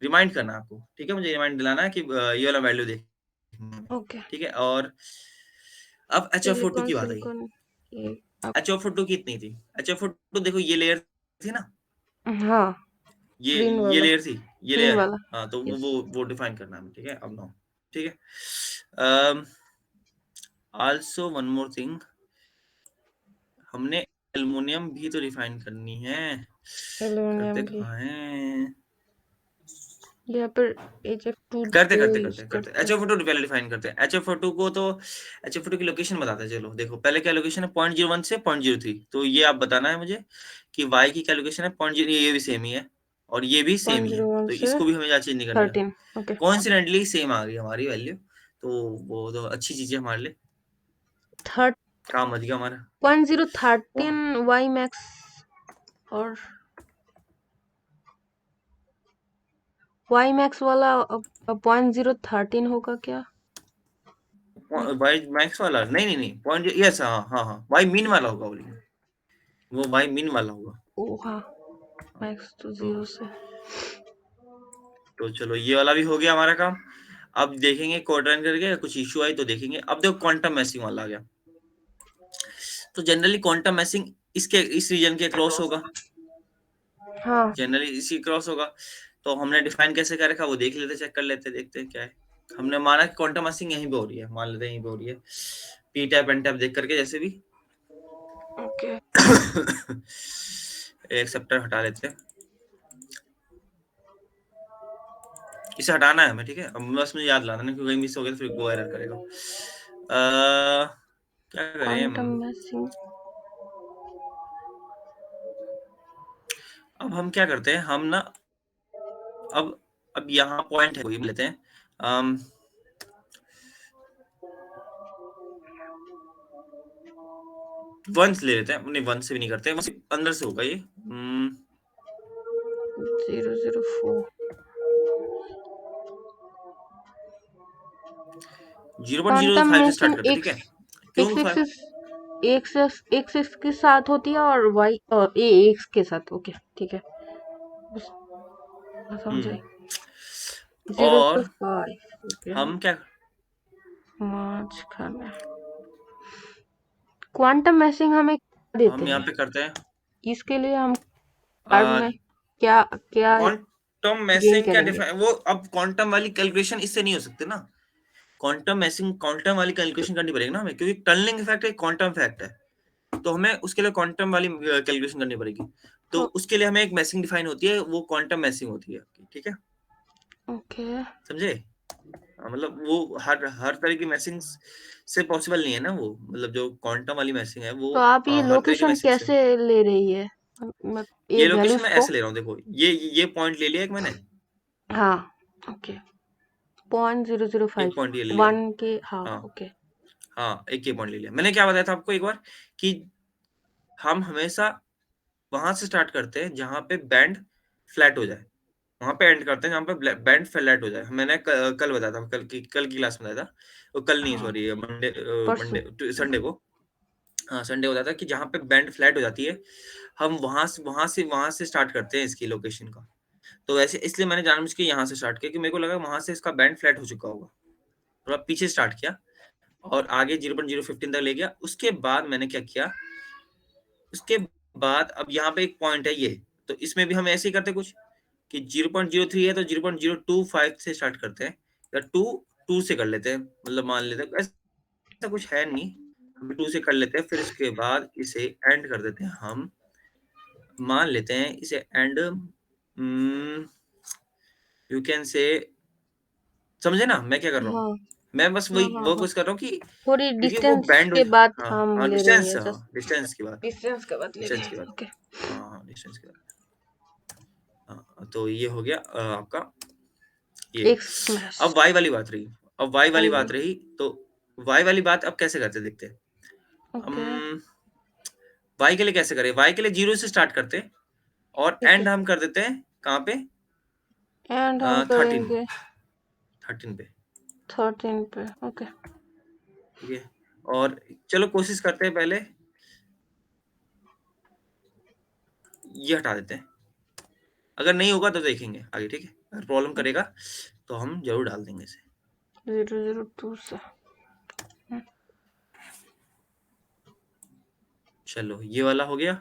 रिमाइंड करना आपको, ठीक है। मुझे रिमाइंड दिलाना है कि ये वाला वैल्यू देख, ओके। ठीक है। और अब HFO2 सिलिकॉन की बात आई। सिलिकॉन ये HFO2 कितनी थी, HFO2 देखो ये लेयर थी ना, हाँ, ग्रीन ये वाला, लेयर थी, ये ग्रीन लेयर, वाला। हाँ तो यस। वो डिफाइन करना है, ठीक है। अब नाउ, ठीक है। आल्सो वन मोर थिंग, हमने एल्युमिनियम भी तो डिफाइन करनी है, करते एल्युमिनियम भी कहाँ हैं, यहाँ पर HF2 करते दो करते यूज करते करते करते हैं। HFO2 पहले डिफाइन करते हैं। HFO2 को तो, HFO2 की लोकेशन बताते हैं, चलो देखो पहले क्या लोकेशन है, 0.01 से 0.03, तो ये आप बताना है मुझे कि y की क्या लोकेशन है, 0.0, ये भी सेम ही है और ये भी सेम पॉइंट ही है, जीरो वन तो से इसको भी हमें ज्यादा चेंज नहीं करनी है। 13। ओके। कोइंसिडेंटली सेम आ गई हमारी वैल्यू, तो वो तो अच्छी चीज है हमारे लिए, थर्ड काम बढ़ गया हमारा। 0.013 वाई मैक्स, और वाई मैक्स वाला 0.013 होगा क्या? वाई मैक्स वाला, नहीं नहीं नहीं, पॉइंट, यस, हाँ हाँ हाँ, वाई मीन वाला होगा, वो वाई मीन वाला होगा। ओ हाँ, हाँ, मैक्स तो तो 0 से। चलो ये वाला भी हो गया हमारा काम। अब देखेंगे क्वाड्रेंट करके कुछ इशू आई तो देखेंगे। अब देखो क्वांटम मैसिंग वाला आ गया, तो जनरली क्वांटम मैसिंग इसके इस रीजन के क्रॉस होगा, हाँ। जनरली इसी क्रॉस होगा। तो हमने डिफाइन कैसे कर रखा वो देख लेते, चेक कर लेते, देखते हैं क्या है। हमने माना कि क्वांटम मैसिंग यहीं पे हो रही है, मान लेते हैं यहीं पे हो रही है, पी टैप एन टैप देख करके जैसे भी। ओके। एक्सेप्टर हटा लेते हैं, इसे हटाना है हमें, ठीक है। अब बस मुझे याद लाना ना, क्योंकि कहीं मिस हो गया तो फिर वो एरर करेगा। क्या करें क्वांटम मैसिंग। अब हम क्या करते हैं, हम ना, अब यहाँ पॉइंट है कोई भी लेते हैं, अम, वन से ले लेते हैं, नहीं वन से भी नहीं करते, बस अंदर से होगा ये, 004। 0.05 क्वांटम से स्टार्ट मैचिंग करते हैं, ठीक एक्स, है। क्यों x five, axis x x के साथ होती है और वाई और ए एक्स के साथ। ओके ठीक है, बस मैं समझ गई। 0 to और 5 ओके। हम क्या, मार्च खाना क्वांटम मैशिंग हमें क्या देते हम यहाँ हैं? पे करते हैं इसके लिए हम कार्ड में क्या क्या क्वांटम गेन मैसिंग क्या करेंगे? डिफाइन, वो अब क्वांटम वाली कैलकुलेशन इससे नहीं हो सकती ना। क्वांटम मैसिंग, क्वांटम वाली कैलकुलेशन करनी पड़ेगी ना हमें, क्योंकि टनलिंग इफेक्ट एक क्वांटम इफेक्ट है, तो हमें उसके लिए क्वांटम वाली कैलकुलेशन करनी पड़ेगी। तो उसके लिए हमें एक मैसिंग डिफाइन होती है, वो क्वांटम मैसिंग होती है। ठीक है, ओके समझे? मतलब वो हर तरह की मैसिंग से पॉसिबल नहीं है ना वो, मतलब जो क्वांटम वाली मैसिंग है वो तो आप ये हर तरह की लोकेशन मैसिंग से। कैसे ले रही है? ये ये लोकेशन वैल्यूज मैं को। ऐसे ले रहा हूँ, देखो ये पॉइंट ले लिया एक मैंने, हाँ ओके। 0.005 एक पॉइंट ये ले लिया। 1 के। हाँ हाँ ओके। हाँ, एक ये पॉइंट ले लिया। मैंने क्या बताया था आपको एक बार, कि हम हमेशा वहां से स्टार्ट करते हैं जहां पे बैंड फ्लैट हो जाए, वहां पे एंड करते हैं जहां पे बैंड फ्लैट हो जाए। मैंने कल बताया था, कल की क्लास में बताया था, वो कल नहीं हाँ सॉरी, मंडे, परसों। मंडे संडे को। हाँ संडे होता था कि जहां पे बैंड फ्लैट हो जाती है, हम वहां से स्टार्ट करते हैं इसकी लोकेशन का। तो वैसे इसलिए मैंने जानबूझ के यहाँ से स्टार्ट किया, कि मेरे को लगा वहां से इसका बैंड फ्लैट हो चुका होगा, थोड़ा पीछे स्टार्ट किया और आगे 0.015 तक ले गया। उसके बाद मैंने क्या किया, उसके बाद अब यहाँ पे एक पॉइंट है ये, तो इसमें भी हम ऐसे ही करते कुछ, कि 0.03 है तो 0.025 से स्टार्ट करते हैं, या टू से कर लेते हैं, मतलब मान लेते हैं ऐसा कुछ है नहीं, हम 2 से कर लेते हैं। फिर इसके बाद इसे एंड कर देते हैं हम, मान लेते हैं इसे एंड, यू कैन से, समझे ना मैं क्या कर रहा हूँ? हाँ मैं बस हाँ वही हाँ वो हाँ। कुछ कर रहा हूँ कि, थोड़ी क्योंकि वो डिस्टेंस बैंड, के बाद हाँ हम हाँ ले रही डिस्टेंस, है हाँ जस्ट। डिस्टेंस की बात, डिस्टेंस के बाद ले रही डिस्टेंस की है। बात, ओके। हाँ हाँ डिस्टेंस की बात। हाँ तो ये हो गया आपका ये। एक स्मैश। अब वाई वाली बात रही, अब वाई वाली वही बात वही। रही, तो वाई वाली बात अब कैसे करते देखते हैं। ओके वाई के लिए कैसे करें, वाई के लिए 0 से स्टार्ट करते हैं और ठीक है। एंड हम कर देते हैं कहाँ पे, एंड हम 13, करेंगे 13 पे। 13 पे। ओके। ठीक है, और चलो कोशिश करते हैं पहले ये हटा देते हैं, अगर नहीं होगा तो देखेंगे आगे। ठीक है, अगर प्रॉब्लम करेगा तो हम जरूर डाल देंगे इसे। 002 से। चलो ये वाला हो गया।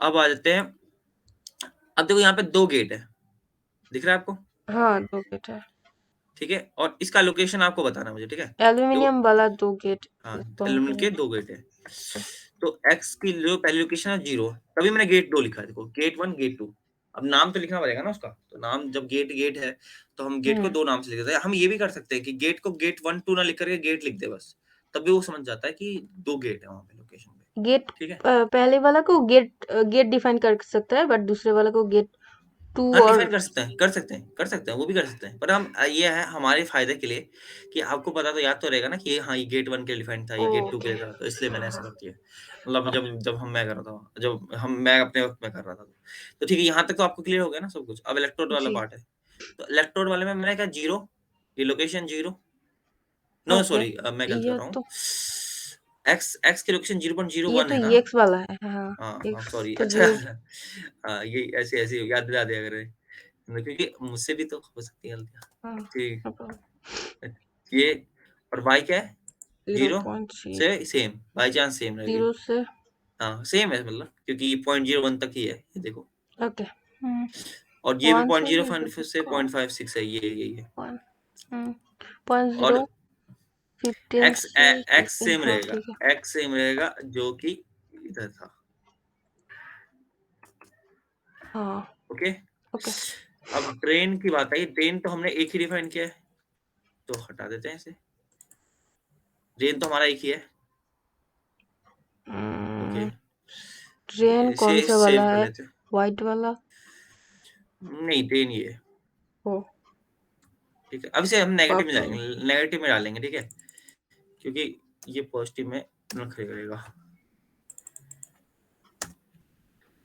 अब आ जाते हैं, अब देखो यहाँ पे 2 गेट है, दिख रहा है आपको? हाँ 2 गेट है। ठीक है, और इसका लोकेशन आपको बताना है मुझे, ठीक है? तो एल्यूमिनियम वाला 2 गेट हाँ, पॉइंट एल्यूमिनियम के करेंगे। 2 गेट है। तो एक्स की जो पहली लोकेशन है 0, तभी मैंने गेट 2 लिखा है, देखो गेट 1 गेट 2। अब नाम तो लिखना पड़ेगा ना उसका, तो नाम जब गेट गेट है तो हम गेट को हम्म 2 नाम से लिख देते हैं। हम ये भी कर सकते हैं कि गेट को गेट 1 2 ना लिख करके गेट लिख दे बस, तब भी वो समझ जाता है कि 2 गेट है वहां पे लोकेशन पे। गेट ठीक है, पहले वाला को गेट डिफाइन कर सकता है, बट दूसरे वाला को गेट 2 हाँ और। डिफाइन कर सकते हैं, कर सकते हैं, कर सकते हैं, वो भी कर सकते हैं, पर हम ये है हमारे फायदे के लिए कि आपको पता तो याद तो रहेगा ना कि ये, हाँ ये गेट 1 के लिए डिफाइन था, ये गेट 2 के ओके। लिए था, तो इसलिए मैंने ऐसा कर दिया। मतलब जब जब हम मैं कर रहा था, जब हम मैं अपने वक्त में कर रहा था, तो ठीक है, यहाँ तक तो आपको क्लियर हो गया ना सब कुछ। अब इलेक्ट्रोड वाला जी पार्ट है, तो इलेक्ट्रोड वाले में मैंने कहा 0, ये लोकेशन 0, नो ओके। सॉरी मैं गलत कर ये रहा हूँ, तो एक्स एक्स की लोकेशन ये 0.01 तो है ना। एक्स वाला है। हाँ हाँ हाँ एक्स सॉरी, तो अच्छा 0। हाँ ये ऐसे ऐसे याद दिला दिया करें, क्योंकि मुझसे भी तो हो सकती है गलतियाँ। हाँ ठीक, नो प्रॉब्लम। ये और वाई क्या है, जीरो 0 पॉइंट थ्री से सेम, बाई चांस सेम रहेगी। 0 से। हाँ सेम है, मतलब क्योंकि ये 0.01 तक ही है, ये देखो। ओके। और ये भी 1 पॉइंट से जीरो ये फाइव से इसका 0.56 है, ये यही है। 1। 0.0 और 15 एक्स से एक्स 15। सेम हाँ रहेगा, ठीक है। एक्स सेम रहेगा जो कि इधर था। हाँ ओके, ओके। अब ड्रेन की बात आई, ड्रेन तो हमने एक ही डिफाइन किया है, तो हटा देते हैं इसे, ड्रेन तो हमारा एक ही है। ओके, ट्रेन इसे कौन सा सेम वाला कर है? लेते हैं। वाइट वाला। नहीं ड्रेन ये है। ओ ठीक है, अब इसे हम नेगेटिव में पर्पल। जाएंगे, नेगेटिव में डालेंगे, ठीक है, क्योंकि ये पॉजिटिव में रखे करेगा,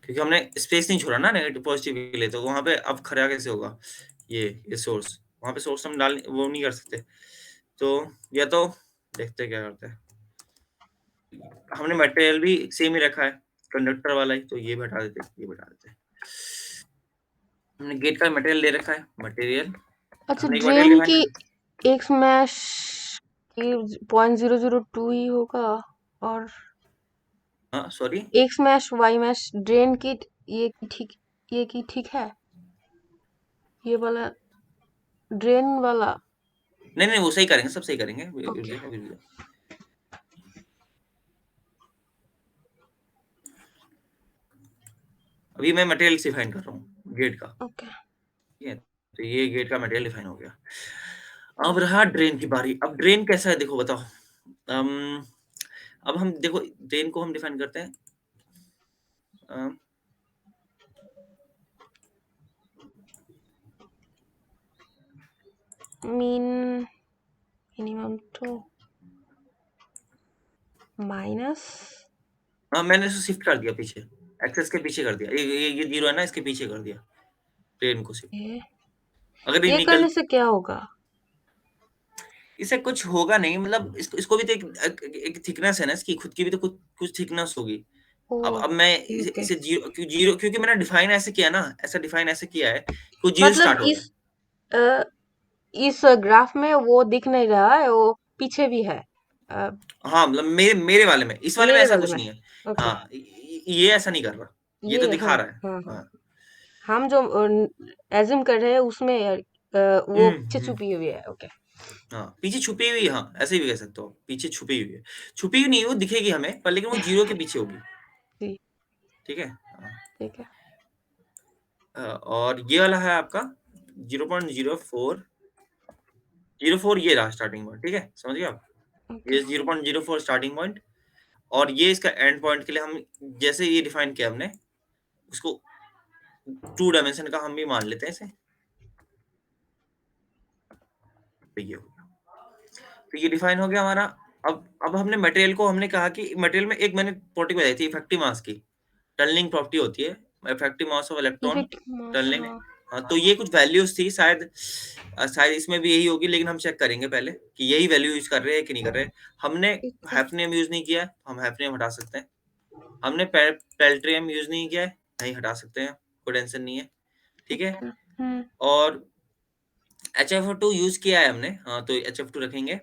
क्योंकि हमने स्पेस नहीं छोड़ा ना नेगेटिव पॉजिटिव के लिए, तो वहां पे अब खरा कैसे होगा, ये सोर्स, वहां पे सोर्स हम डाल वो नहीं कर सकते, तो या तो देखते हैं क्या करते हैं। हमने मटेरियल भी सेम ही रखा है, कंडक्टर वाला ही, तो ये भी हटा देते हैं, ये भी हटा देते हैं। हमने गेट का मटेरियल दे रखा है, मटेरियल अच्छा, हमने एक मटेरियल ड्रेन डिफाइन की कर। एक स्मैश की 0.002 ही होगा, और हाँ सॉरी, एक स्मैश वाई मैश ड्रेन की ये की ठीक, ये की ठीक है, ये वाला ड्रेन वाला। नहीं नहीं वो सही करेंगे, सब सही करेंगे, अभी रुक ओके जाओ, अभी रुक जाओ। अभी मैं मटेरियल डिफाइन कर रहा हूँ गेट का, ओके। ठीक है, तो ये गेट का मटेरियल डिफाइन हो गया। अब रहा ड्रेन की बारी। अब ड्रेन कैसा है देखो बताओ। अम, अब हम देखो ड्रेन को हम डिफाइन करते हैं, अम, मीन मिनिमम तो माइनस। मैंने इसको शिफ्ट कर दिया पीछे, एक्सेस के पीछे कर दिया, ये जीरो है ना, इसके पीछे कर दिया ड्रेन को शिफ्ट। अगर ये ये निकल, करने से क्या होगा? इससे कुछ होगा नहीं, मतलब इसको भी तो एक थिकनेस है ना, इसकी खुद की भी तो कुछ थिकनेस होगी। ओ, अब मैं ओके। इसे जीरो क्योंकि मैंने डिफाइन ऐसे किया ना, ऐसा डिफाइन ऐसे किया है कि जीरो मतलब स्टार्ट हो गया। अ, इस ग्राफ में वो दिख नहीं रहा है, वो पीछे भी है। अ, हाँ मतलब मेरे मेरे वाले में, इस वाले में मेरे ऐसा वाले कुछ में। नहीं है। ओके। हाँ ये ऐसा नहीं कर रहा, ये तो ये हाँ, दिखा रहा है। हाँ, हाँ। हाँ हम जो एज्यूम कर रहे हैं उसमें वो पीछे हम्म। छुपी हुई है। ओके। हाँ पीछे छुपी हुई, हाँ ऐसे भी कह सकते हो, पीछे छुपी हुई है, छुपी हुई नहीं वो दिखेगी हमें पर, लेकिन वो जीरो के पीछे होगी, जी, ठीक है। हाँ, ठीक है। और ये वाला है आपका 0.04, 04 ये रहा स्टार्टिंग पॉइंट, ठीक है, समझ गए आप। ओके। ये 0.04 स्टार्टिंग पॉइंट, और ये इसका एंड पॉइंट के लिए हम जैसे ये डिफाइन किया हमने, उसको 2 डायमेंशन का हम भी मान लेते हैं इसे, तो ये हो गया। तो ये डिफाइन हो गया हमारा। अब हमने मटेरियल को हमने कहा कि मटेरियल में एक मैंने प्रॉपर्टी बताई थी इफेक्टिव मास की, टनलिंग प्रॉपर्टी होती है, effective mass of electron effective mass, tunnelling. हाँ। हाँ तो ये कुछ वैल्यूज थी शायद, शायद इसमें भी यही होगी, लेकिन हम चेक करेंगे पहले कि यही वैल्यू यूज कर रहे हैं कि नहीं कर रहे। हमने ठीक है। हैफनियम यूज नहीं किया है, हम हैफनियम हटा सकते हैं। हमने पेल्ट्रियम यूज नहीं किया है, नहीं हटा सकते हैं, कोई टेंशन नहीं है, ठीक है। ओके। हम्म। और HFO2 यूज किया है हमने, हाँ तो HF2 रखेंगे।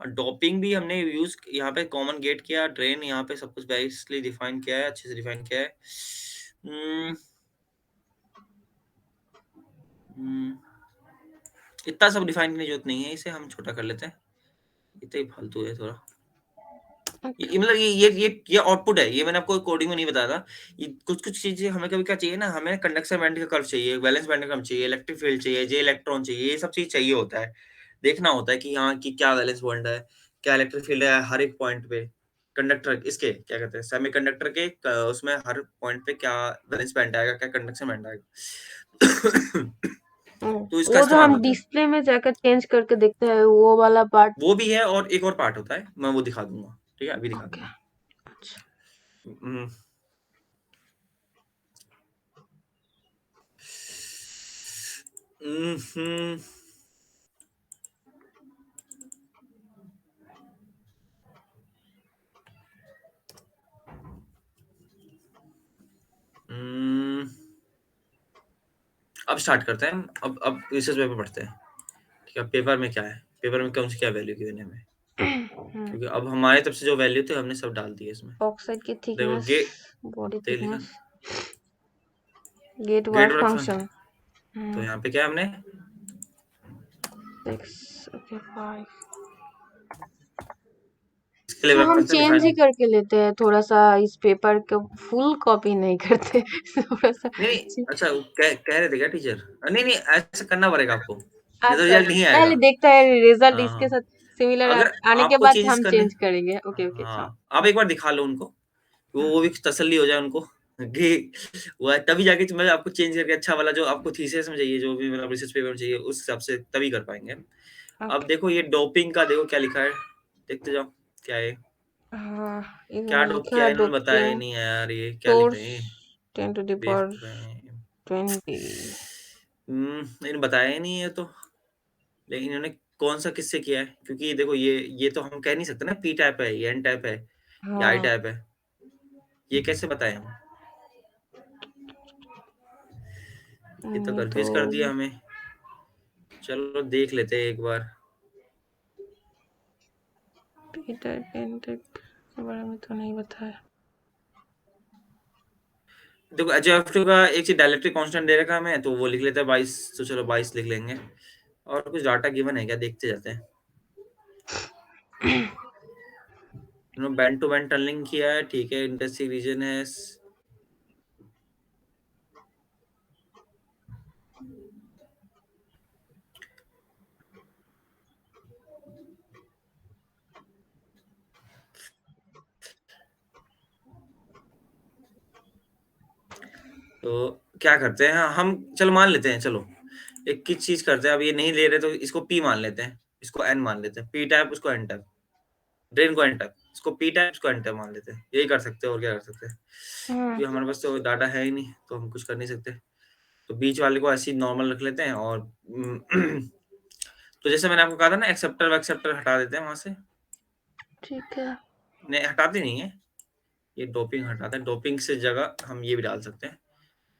और डॉपिंग भी हमने यूज यहाँ पे कॉमन गेट किया, ड्रेन यहाँ पे सब कुछ बेसिकली डिफाइन किया है, अच्छे से डिफाइन किया है। हम्म, हम्म, इतना सब डिफाइन करने की जरूरत नहीं है, इसे हम छोटा कर लेते हैं, इतना ही फालतू है थोड़ा। ओके। ये मतलब ये आउटपुट है, ये मैंने आपको कोडिंग में नहीं बताया था। ये कुछ कुछ चीजें हमें कभी क्या चाहिए ना, हमें कंडक्शन बैंड का कर्व चाहिए, वैलेंस बैंड का कर्व चाहिए, इलेक्ट्रिक फील्ड चाहिए, जे इलेक्ट्रॉन चाहिए, ये सब चीज चाहिए होता है। देखना होता है कि हाँ कि क्या वैलेंस बॉन्ड है, क्या इलेक्ट्रिक फील्ड है हर एक पॉइंट पे, कंडक्टर इसके क्या कहते हैं सेमीकंडक्टर के उसमें हर पॉइंट पे क्या वैलेंस बैंड आएगा, क्या कंडक्शन बैंड आएगा। तो इसका वो जो इस्तेमाल हम होता है, डिस्प्ले में जाकर चेंज करके देखते हैं, वो वाला पार्ट। वो भी है और एक और पार्ट होता है, मैं वो दिखा दूंगा, ठीक है, अभी दिखा ओके। दूंगा। अच्छा। हम्म, हम्म, हम्म, अब स्टार्ट करते हैं, अब रिसर्च पेपर पढ़ते हैं, ठीक है। पेपर में क्या है, पेपर में कौन सी क्या वैल्यू गिवन है हमें, क्योंकि अब हमारे तरफ से जो वैल्यू थे हमने सब डाल दिए इसमें। ऑक्साइड की देखो थिकनेस, गे बॉडी ते लिखा thickness, gate gate work work function, function. तो यहाँ पे क्या हमने 6, ओके, 5। इसके लिए तो वर्क हम फंक्शन चेंज डिफाइन। ही करके लेते हैं थोड़ा सा, इस पेपर को फुल कॉपी नहीं करते। थोड़ा सा नहीं नहीं, अच्छा वो कह रहे थे क्या टीचर, नहीं नहीं ऐसा करना पड़ेगा आपको, नहीं तो अच्छा, रिजल्ट नहीं आएगा। पहले देखते हैं रिजल्ट हाँ इसके हाँ, साथ सिमिलर अगर आने के आपको बाद चेंजेस हम करने, चेंज करेंगे। ओके, ओके, हाँ। हाँ आप एक बार दिखा लो उनको, वो भी तसल्ली हो जाए उनको कि वो है, तभी जाके मैं आपको चेंज करके अच्छा वाला जो आपको थीसिस में चाहिए, जो भी मतलब रिसर्च पेपर में चाहिए, उस हिसाब से तभी कर पाएंगे। अब ओके। देखो ये डोपिंग का देखो क्या लिखा है, देखते जाओ क्या है, हाँ, क्या इन्होंने डोप लिखा किया है है, इन्होंने बताया ही डोपिंग नहीं है यार, ये क्या लिख सोर्स रहे हैं, 10 टू द पावर बेवकूफ हैं। 20। इन्होंने बताया ही नहीं है तो, लेकिन इन्होंने कौन सा किससे किया है, क्योंकि ये देखो ये तो हम कह नहीं सकते ना पी टाइप है ये एन टाइप है, ये आई हाँ टैप है, ये कैसे बताएं हम? ये तो ये तो कंफ्यूज कर दिया हमें। चलो देख लेते हैं एक बार। पीटर पेंटर के बारे में तो नहीं बताया। देखो HF2 का एक चीज डायलेक्ट्रिक कांस्टेंट दे रखा है हमें, तो वो लिख लेते हैं 22, तो चलो 22 लिख लेंगे। और कुछ डाटा गिवन है क्या, देखते जाते हैं। बैंड टू बैंड टनलिंग किया है, ठीक है, इंटरेस्टिंग रीजन है। तो क्या करते हैं हम, चलो मान लेते हैं, चलो एक किस चीज करते हैं, अब ये नहीं ले रहे तो इसको पी मान लेते हैं, इसको एन मान लेते हैं, पी टाइप उसको एन टाइप, ड्रेन को एन टाइप, इसको पी टाइप इसको एन टाइप मान लेते हैं। यही कर सकते हैं, और क्या कर सकते हैं, क्योंकि हमारे पास तो डाटा है ही नहीं, तो हम कुछ कर नहीं सकते। तो बीच वाले को ऐसे ही नॉर्मल रख लेते हैं, और तो जैसे मैंने आपको कहा था ना, एक्सेप्टर वैक्सेप्टर हटा देते हैं वहां से। ठीक है। नहीं, हटाते नहीं है, ये डोपिंग हटाते हैं, डोपिंग से जगह हम ये भी डाल सकते हैं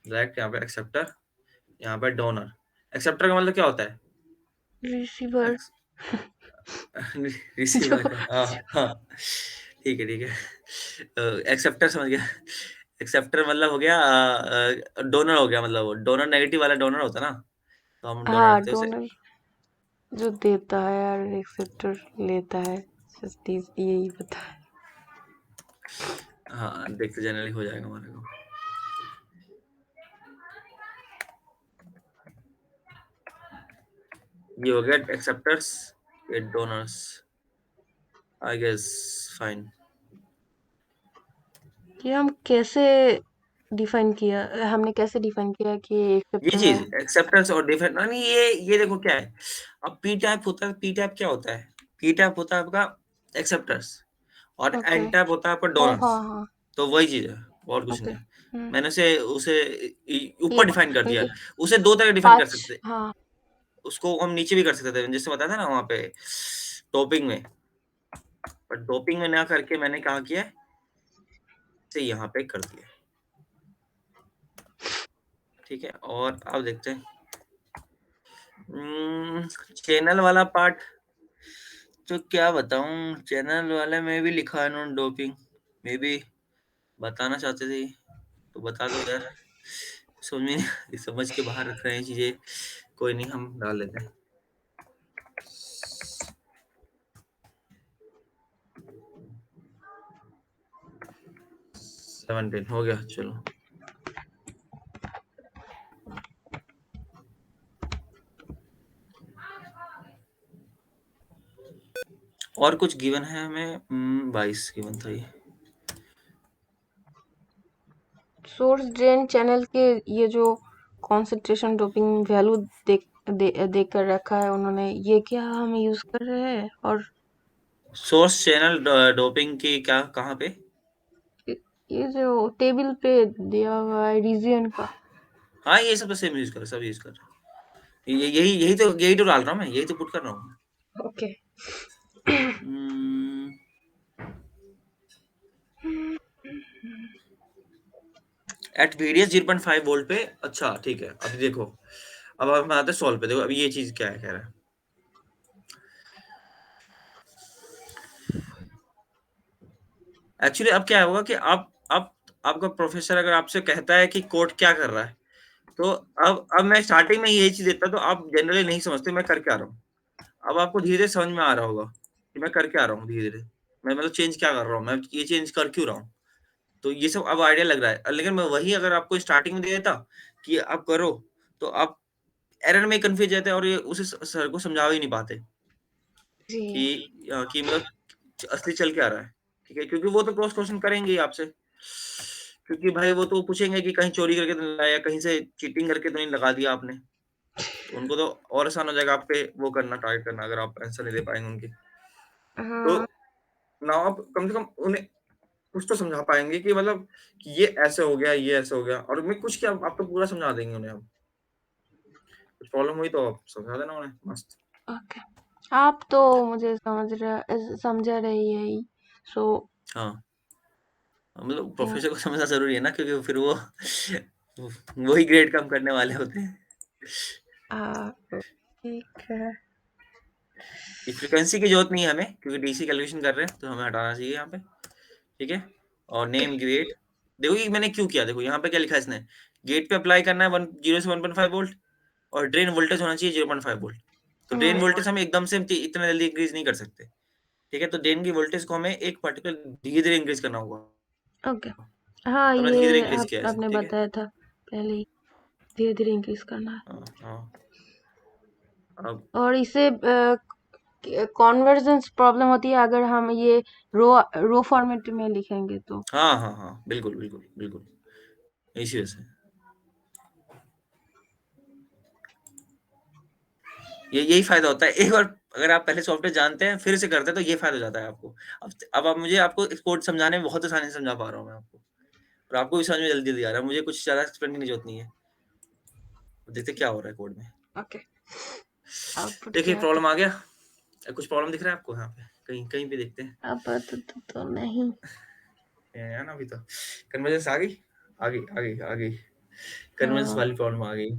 डायरेक्ट यहाँ पे एक्सेप्टर, यहाँ पे डोनर। एक्सेप्टर का मतलब क्या होता है? रिसीवर जो रिसीवर का, हाँ हाँ, ठीक है ठीक है, एक्सेप्टर समझ गया। एक्सेप्टर मतलब हो गया, डोनर हो गया, मतलब वो डोनर नेगेटिव वाला डोनर होता है ना, तो हम डोनर हाँ रखते हैं उसे। डोनर जो देता है और एक्सेप्टर लेता है। सस्ती यही पता है। हाँ देखते जनरली हो जाएगा हमारे को। ये हो गया एक्सेप्टर्स, ये डोनर्स, आई गेस फाइन। ये हम कैसे डिफाइन किया, हमने कैसे डिफाइन किया कि ये एक्सेप्टर है। चीज एक्सेप्टेंस और डिफरेंट नहीं, ये देखो क्या है। अब पी टाइप होता है, पी टाइप क्या होता है? पी टाइप होता है आपका एक्सेप्टर्स, और ओके। एन टाइप होता है आपका ओ डोनर्स। हाँ हाँ। तो वही चीज है, और कुछ ओके। नहीं है। मैंने उसे ऊपर एक डिफाइन कर दिया। एक उसे दो तरह डिफाइन कर 5 सकते थे, हाँ। उसको हम नीचे भी कर सकते थे, जैसे बताया था ना वहां पे टॉपिंग में। पर टॉपिंग में ना करके मैंने कहा किया, इसे यहाँ पे कर दिया, ठीक है। और अब देखते हैं चैनल वाला पार्ट। तो क्या बताऊं, चैनल वाले में भी लिखा है नॉन डोपिंग, मे भी बताना चाहते थे, तो बता दो यार। समझ में समझ के बाहर रख रहे हैं चीजें, कोई नहीं, हम डाल लेते हैं। 17 हो गया, चलो। और कुछ गिवन है हमें, 22 गिवन था ये। सोर्स ड्रेन चैनल के ये जो कॉन्सेंट्रेशन डोपिंग वैल्यू देख कर रखा है उन्होंने, ये क्या हम यूज कर रहे हैं। और सोर्स चैनल डोपिंग की क्या, कहाँ पे? ये जो टेबल पे दिया हुआ है रीजन का। हाँ ये सब तो सेम यूज कर रहे, सब यूज कर रहे हैं। यही तो डाल रहा हूँ मैं, यही तो पुट कर रहा हूँ। ओके। एट VDS 0.5 वोल्ट पे, अच्छा ठीक है। अभी देखो, अब हम आते हैं सॉल्व पे, देखो अभी ये चीज क्या है, कह रहा है एक्चुअली। अब क्या होगा कि आप आपका प्रोफेसर अगर आपसे कहता है कि कोड क्या कर रहा है, तो अब मैं स्टार्टिंग में यही चीज देता, तो आप जनरली नहीं समझते मैं कर क्या रहा हूँ। अब आपको धीरे धीरे समझ में आ रहा होगा कि मैं कर क्या रहा हूँ, धीरे धीरे मैं मतलब चेंज क्या कर रहा हूँ, मैं ये चेंज कर क्यों रहा हूँ। तो ये सब अब आइडिया लग रहा है, लेकिन मैं वही अगर आपको स्टार्टिंग में दे देता कि आप करो, तो आप एरर में कंफ्यूज जाते हैं, और ये उसे सर को समझा ही नहीं पाते जी। कि मतलब असली चल क्या रहा है, ठीक है। क्योंकि वो तो क्रॉस क्वेश्चन करेंगे ही आपसे, क्योंकि भाई वो तो पूछेंगे कि कहीं चोरी करके तो नहीं लाया, कहीं से चीटिंग करके तो नहीं लगा दिया आपने। तो उनको तो और आसान हो जाएगा आप पे वो करना, टारगेट करना, अगर आप आंसर नहीं दे पाएंगे उनके। तो हाँ ना आप कम से कम उन्हें कुछ तो समझा पाएंगे कि मतलब कि ये ऐसे हो गया, ये ऐसे हो गया, और मैं कुछ क्या, आप तो पूरा समझा देंगे उन्हें। अब कुछ प्रॉब्लम हुई तो आप समझा देना उन्हें, मस्त। ओके। आप तो मुझे समझा रही है ही। सो हाँ मतलब या प्रोफेसर को समझना ज़रूरी है ना, क्योंकि फिर वो वही ग्रेड कम करने वाले होते हैं। ठीक है। ये फ्रीक्वेंसी की ज़रूरत नहीं है हमें, क्योंकि डीसी कैलकुलेशन कर रहे हैं, तो हमें हटाना चाहिए यहाँ पे, ठीक है? और ओके। नेम गेट, देखो ये मैंने क्यों किया, देखो यहाँ पे क्या लिखा है इसने, गेट पे अप्लाई करना है 0 से 1.5 वोल्ट और ड्रेन वोल्टेज होना चाहिए 0.5 वोल्ट। तो ड्रेन वोल्टेज हम एकदम से इतना जल्दी इंक्रीज़ नहीं कर सकते, ठीक है? तो ड्रेन की वोल्टेज को हमें एक पर्टिकुलर धीरे-धीरे इंक्रीज़ करना होगा। ओके। हाँ, तो हमने धीरे-धीरे ये इंक्रीज़ किया है इसे, आपने ठीक है? बताया था पहले ही, धीरे-धीरे इंक्रीज़ करना है। हाँ, हाँ। अब और इसे कन्वर्जेंस प्रॉब्लम होती है अगर हम ये रो रो फॉर्मेट में लिखेंगे तो। हाँ, हाँ, हाँ, बिल्कुल, बिल्कुल, बिल्कुल, इसी वजह से। ये यही फ़ायदा होता है, एक बार अगर आप पहले सॉफ्टवेयर जानते हैं, फिर से करते हैं, तो ये फ़ायदा हो जाता है आपको। अब आप मुझे आपको इस कोड समझाने में बहुत आसानी से समझा पा रहा हूँ मैं आपको, और आपको भी समझ में जल्दी-जल्दी आ रहा है, मुझे कुछ ज़्यादा एक्सप्लेन करने की ज़रूरत नहीं है। देखते हैं क्या हो रहा है कोड में। ओके। आउटपुट देखिए क्या आता प्रॉब्लम आ गया, कुछ प्रॉब्लम दिख रहा है आपको यहाँ पे? कहीं कहीं पे देखते हैं। है? आपातत तो नहीं। ये है ना अभी तो। कन्वर्जेंस आ गई? आ गई, आ गई, आ गई। कन्वर्जेंस हाँ। वाली प्रॉब्लम आ गई।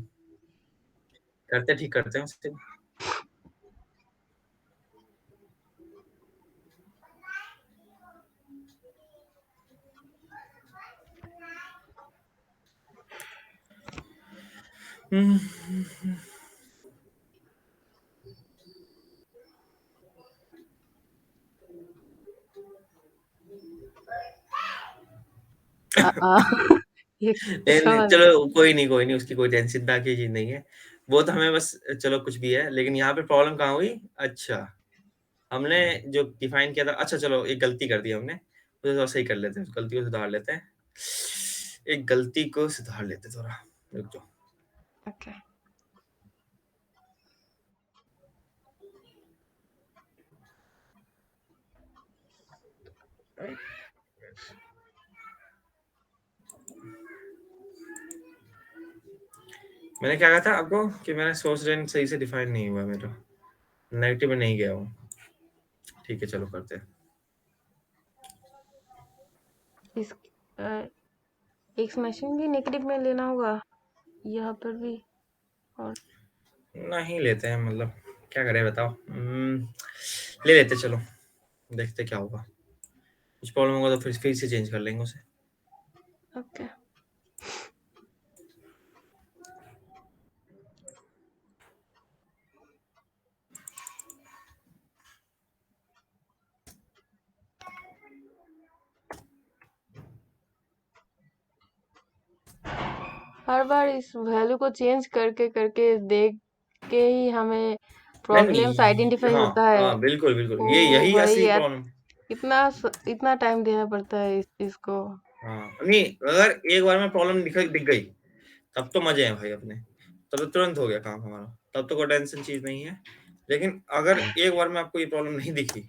करते हैं, ठीक करते हैं उससे। हुँ, ये नहीं, समझ चलो कोई नहीं, उसकी कोई टेंशन की चीज़ नहीं है। वो तो हमें बस चलो कुछ भी है, लेकिन यहाँ पे प्रॉब्लम कहाँ हुई? अच्छा, हमने जो डिफाइन किया था, अच्छा चलो एक गलती कर दी हमने, उसे थोड़ा सही कर लेते हैं, उस गलती को सुधार लेते हैं। एक गलती को सुधार लेते हैं थोड़ा, रुक जाओ। ओके। मैंने क्या कहा था आपको कि मेरा सोर्स ड्रेन सही से डिफाइन नहीं हुआ मेरा, नेगेटिव में नहीं गया हूँ। ठीक है, चलो करते हैं। इस एक मशीन भी नेगेटिव में लेना होगा यहाँ पर भी। और नहीं लेते हैं, मतलब क्या करें बताओ? ले लेते चलो, देखते क्या होगा। कुछ प्रॉब्लम होगा तो फिर से चेंज कर लेंगे उसे। ओके। हर बार इस वैल्यू को चेंज करके करके देख के ही हमें नहीं, प्रॉब्लम्स नहीं, आइडेंटिफाई हाँ, होता है। हाँ, बिल्कुल, बिल्कुल। ओ ये यही भाई असली यार, प्रॉब्लम। इतना टाइम देना पड़ता है इस चीज को। हाँ, नहीं अगर एक बार में प्रॉब्लम दिख गई, तब तो मज़े हैं भाई अपने। तब तो तुरंत हो गया काम हमारा, तब तो कोई टेंशन चीज़ नहीं है। लेकिन अगर एक बार में आपको ये प्रॉब्लम नहीं दिखी,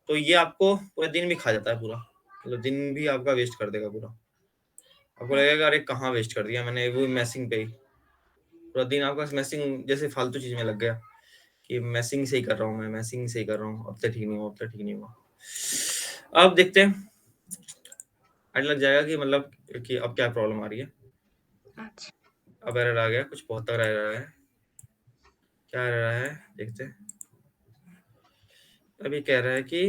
तो ये आपको पूरा दिन भी खा जाता है पूरा। मतलब दिन भी आपका वेस्ट कर देगा पूरा। आपको लगेगा अरे कहाँ वेस्ट कर दिया मैंने, वो मैसिंग पे ही। पूरा दिन आपका मैसिंग जैसे फालतू चीज़ में लग गया कि मैसिंग सही कर रहा हूँ मैं, मैसिंग सही कर रहा हूँ, अब तक ठीक नहीं हुआ, अब तक ठीक नहीं हुआ। अब देखते हैं, आज लग जाएगा कि मतलब कि अब क्या प्रॉब्लम आ रही है। अच्छा। अब एरर आ गया, कुछ बहुत तगड़ा एरर है। क्या एरर है देखते हैं। अभी कह रहा है कि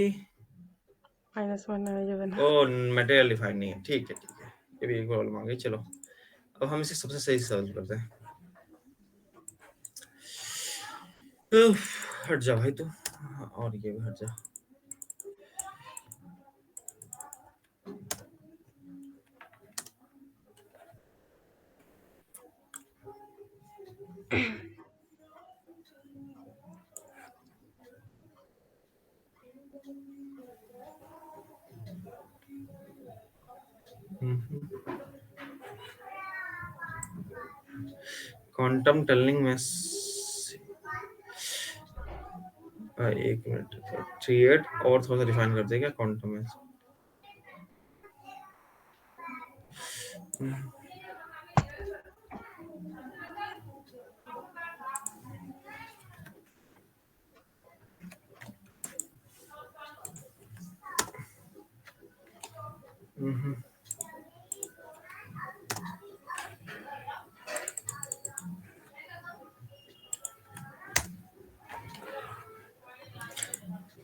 -1 जो बना। ओ मटेरियल डिफाइंड नहीं है। ठीक है, ठीक है। ये भी एक प्रॉब्लम आ गई। चलो अब हम इसे सबसे सही सॉल्व करते हैं। उफ, हट जा भाई तू। और ये भी हट जा। क्वांटम टनलिंग में एक मिनट, 38 और थोड़ा सा डिफाइन कर देगा क्वांटम में।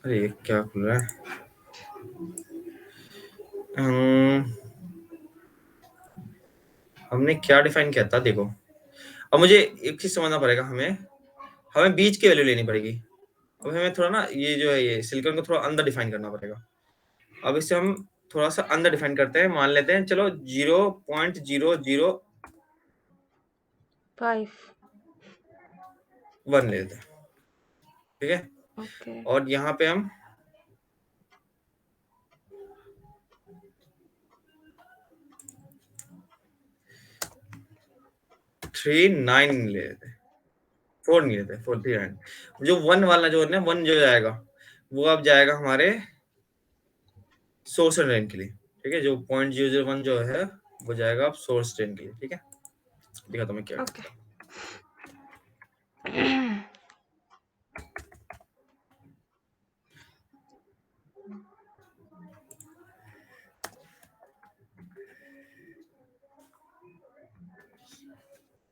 अरे ये क्या खुल रहा है? हम- हमने क्या डिफाइन किया था देखो। अब मुझे एक चीज समझना पड़ेगा, हमें हमें बीच की वैल्यू लेनी पड़ेगी। अब हमें थोड़ा ना ये जो है ये सिलिकॉन को थोड़ा अंदर डिफाइन करना पड़ेगा। अब इसे हम थोड़ा सा अंदर डिफाइन करते हैं, मान लेते हैं चलो 0.001 5 ले लेते हैं, ठीक है। ओके और यहाँ पे हम 3.9 ले लेते हैं, 4 नहीं लेते, 4.39। जो 1 वाला जो है ना, 1 जो जाएगा वो अब जाएगा हमारे सोर्स ड्रेन के लिए, ठीक है। जो 0.001 जो है वो जाएगा अब सोर्स ड्रेन के लिए, ठीक है। देखा तो मैं क्या ओके करता हूँ।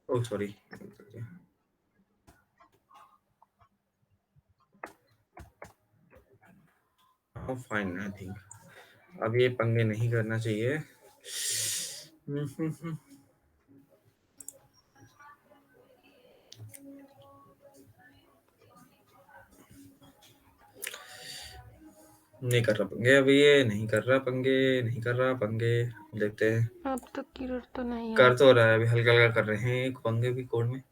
ओह सॉरी, हाँ फाइन, आई थिंक अब ये पंगे नहीं करना चाहिए। नहीं कर रहा पंगे, अभी ये नहीं कर रहा पंगे, नहीं कर रहा पंगे। देखते हैं, अब तो किरर तो नहीं कर है। तो रहा है, अभी हल्का हल्का कर रहे हैं पंगे भी कोड में।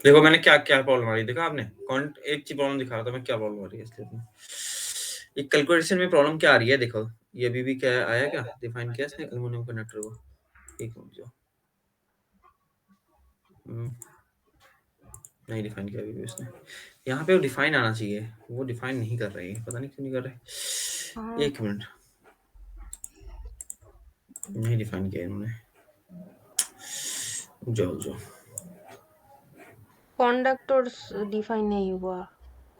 देखो मैंने क्या क्या प्रॉब्लम आ रही है, देखा आपने? कौन एक चीज प्रॉब्लम दिखा रहा था मैं, क्या प्रॉब्लम आ रही है इसलिए ये कैलकुलेशन में प्रॉब्लम क्या आ रही है देखो। ये अभी भी क्या आया, क्या डिफाइन किया इसने एल्युमिनियम कंडक्टर को? एक मिनट जो नहीं डिफाइन किया अभी भी उसने। यहाँ पे वो डिफाइन आना चाहिए, वो डिफाइन नहीं कर रही है, पता नहीं क्यों नहीं कर रहे। हाँ एक मिनट, नहीं डिफाइन किया इन्होंने। जो जो कंडक्टर्स डिफाइन नहीं हुआ,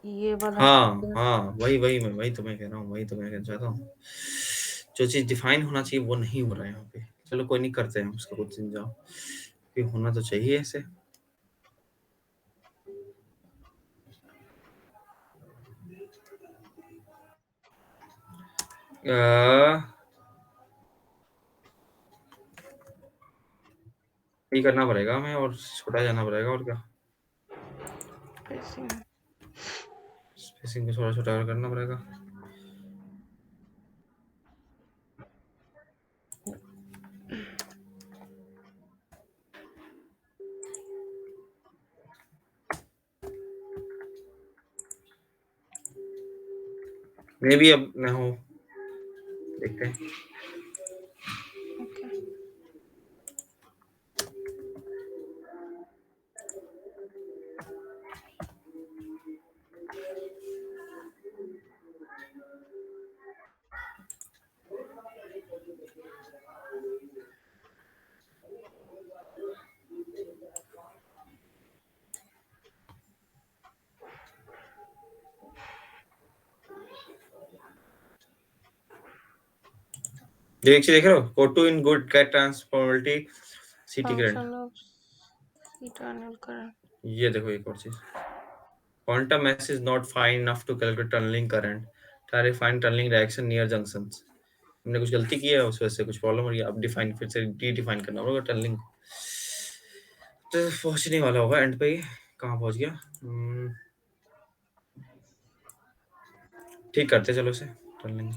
ये वाला हाँ हाँ, वही वही मैं वही तो मैं कह रहा हूँ, वही तो मैं कहना चाहता हूँ। जो चीज डिफाइन होना चाहिए वो नहीं हो रहा है यहाँ पे। चलो कोई नहीं, करते हैं उसका कुछ दिन जाओ, कि होना तो चाहिए ऐसे। ये करना पड़ेगा हमें, और छोटा जाना पड़ेगा, और क्या स्पेसिंग। स्पेसिंग को थोड़ा छोटा और करना पड़ेगा। मे भी अब मैं हूँ, देखते हैं। ओके ये एक चीज देख रहे हो, कोटू इन गुड कैट ट्रांसफॉर्मेबिलिटी सीटी current. Function of eternal current. ये देखो एक और चीज, quantum mass is not fine enough to calculate tunneling current, try to find tunneling reaction near junctions। हमने कुछ गलती की है, उस वजह से कुछ प्रॉब्लम हो रही है। अब डिफाइन फिर से डी डिफाइन करना होगा टनलिंग को, तो पहुंचने वाला होगा एंड पे। कहाँ पहुंच गया? ठीक करते चलो इसे, टनलिंग।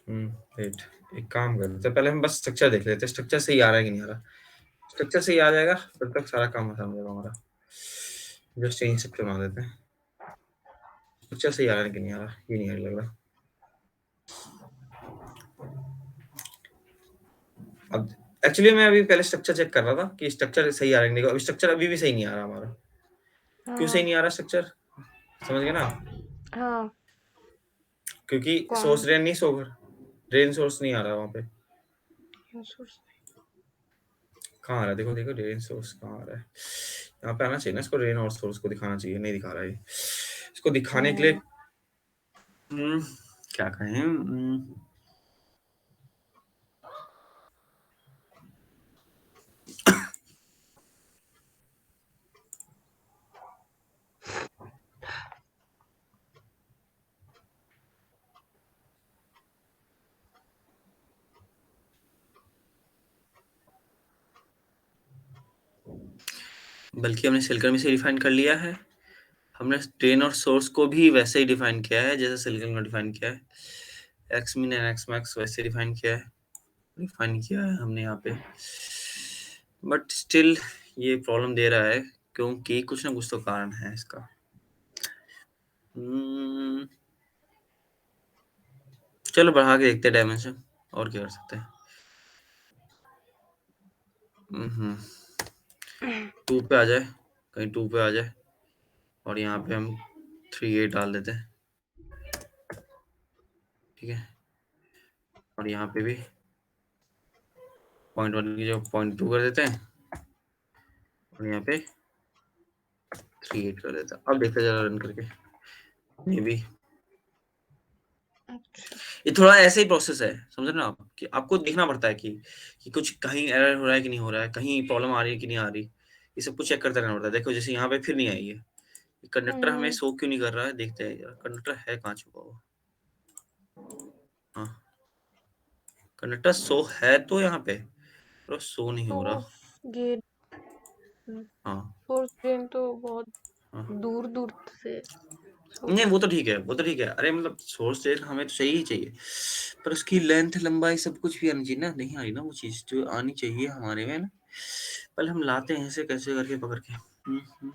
वेट, एक काम करते हैं, पहले हम बस स्ट्रक्चर देख लेते हैं, स्ट्रक्चर सही आ रहा है कि नहीं आ रहा। स्ट्रक्चर सही आ जाएगा फिर तक सारा काम आसान हो जाएगा हमारा। जस्ट चेंज स्ट्रक्चर बना देते हैं। स्ट्रक्चर सही आ रहा है कि नहीं आ रहा, ये नहीं लग रहा। अब एक्चुअली मैं अभी पहले स्ट्रक्चर चेक कर रहा था कि स्ट्रक्चर सही आ रहा है कि नहीं। अभी स्ट्रक्चर अभी भी सही नहीं आ रहा हमारा। क्यों सही हाँ नहीं आ रहा स्ट्रक्चर, समझ गए ना? हाँ क्योंकि कौन सोर्स ड्रेन नहीं, ड्रेन सोर्स नहीं आ रहा वहां पे। source? कहाँ आ रहा है, देखो देखो ड्रेन सोर्स कहाँ आ रहा है। यहाँ पे आना चाहिए ना इसको, ड्रेन और सोर्स को दिखाना चाहिए, नहीं दिखा रहा है ये। इसको दिखाने के लिए हम्म, क्या कहें, बल्कि हमने सिलिकॉन में से डिफाइन कर लिया है। हमने ड्रेन और सोर्स को भी वैसे ही डिफाइन किया है जैसे सिलिकॉन में डिफाइन किया है। एक्स मिन एंड एक्स मैक्स वैसे डिफाइन किया है हमने यहाँ पे। बट स्टिल ये प्रॉब्लम दे रहा है क्योंकि कुछ ना कुछ तो कारण है इसका। चलो बढ़ा के देखते हैं डायमेंशन, और क्या कर सकते हैं। 2 पे आ जाए, कहीं 2 पे आ जाए, और यहाँ पे हम 3 8 डाल देते हैं, ठीक है। और यहाँ पे भी 0.1 की जगह 0.2 कर देते हैं, और यहाँ पे 3 8 कर देते हैं। अब देखते हैं जरा रन करके, मे बी अच्छा ये थोड़ा ऐसे ही प्रोसेस है, समझ रहे हो आप, कि आपको देखना पड़ता है कि कुछ कहीं एरर हो रहा है कि नहीं हो रहा है, कहीं प्रॉब्लम आ रही है कि नहीं आ रही। ये सब कुछ चेक करते रहना पड़ता है। देखो जैसे यहाँ पे फिर नहीं आई है, कंडक्टर हमें शो क्यों नहीं कर रहा है, देखते हैं यार कंडक्टर है कहाँ छुपा हुआ। हाँ कंडक्टर शो है तो यहाँ पे, पर शो नहीं हो रहा। गेट हाँ सोर्स ड्रेन तो बहुत हाँ, दूर दूर से नहीं होगा। वो तो ठीक है, वो तो ठीक है। अरे मतलब सोर्स ड्रेन हमें तो चाहिए ही चाहिए, पर उसकी लेंथ लंबाई सब कुछ भी आनी चाहिए ना, नहीं आई ना वो चीज जो आनी चाहिए हमारे में ना। पहले हम लाते हैं ऐसे कैसे करके पकड़ के। हम्म।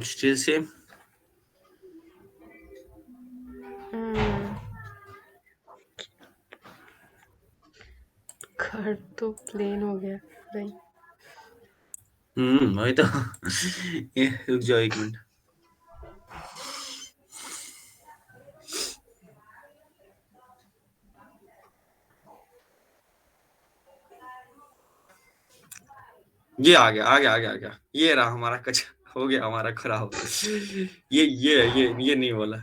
Still same. घर तो प्लेन हो गया नहीं। वही तो ये रुक जाओ 1 मिनट। ये आ गया आ गया आ गया आ गया, ये रहा हमारा कचरा, हो गया हमारा खराब। ये नहीं बोला,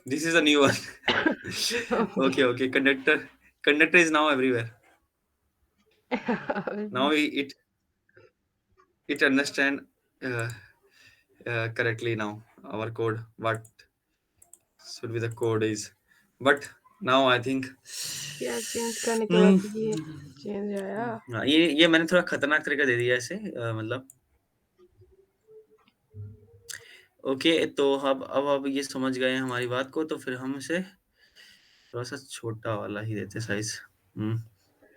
this is a new one. Okay okay, conductor is now everywhere. Now it understand uh, correctly now our code, what should be the code is, but now I think क्या चेंज करने के हम्म, बाद ये चेंज आया? हाँ, ये मैंने थोड़ा खतरनाक तरीका दे दिया ऐसे, मतलब ओके। तो अब ये समझ गए हमारी बात को, तो फिर हम इसे थोड़ा सा छोटा वाला ही देते साइज।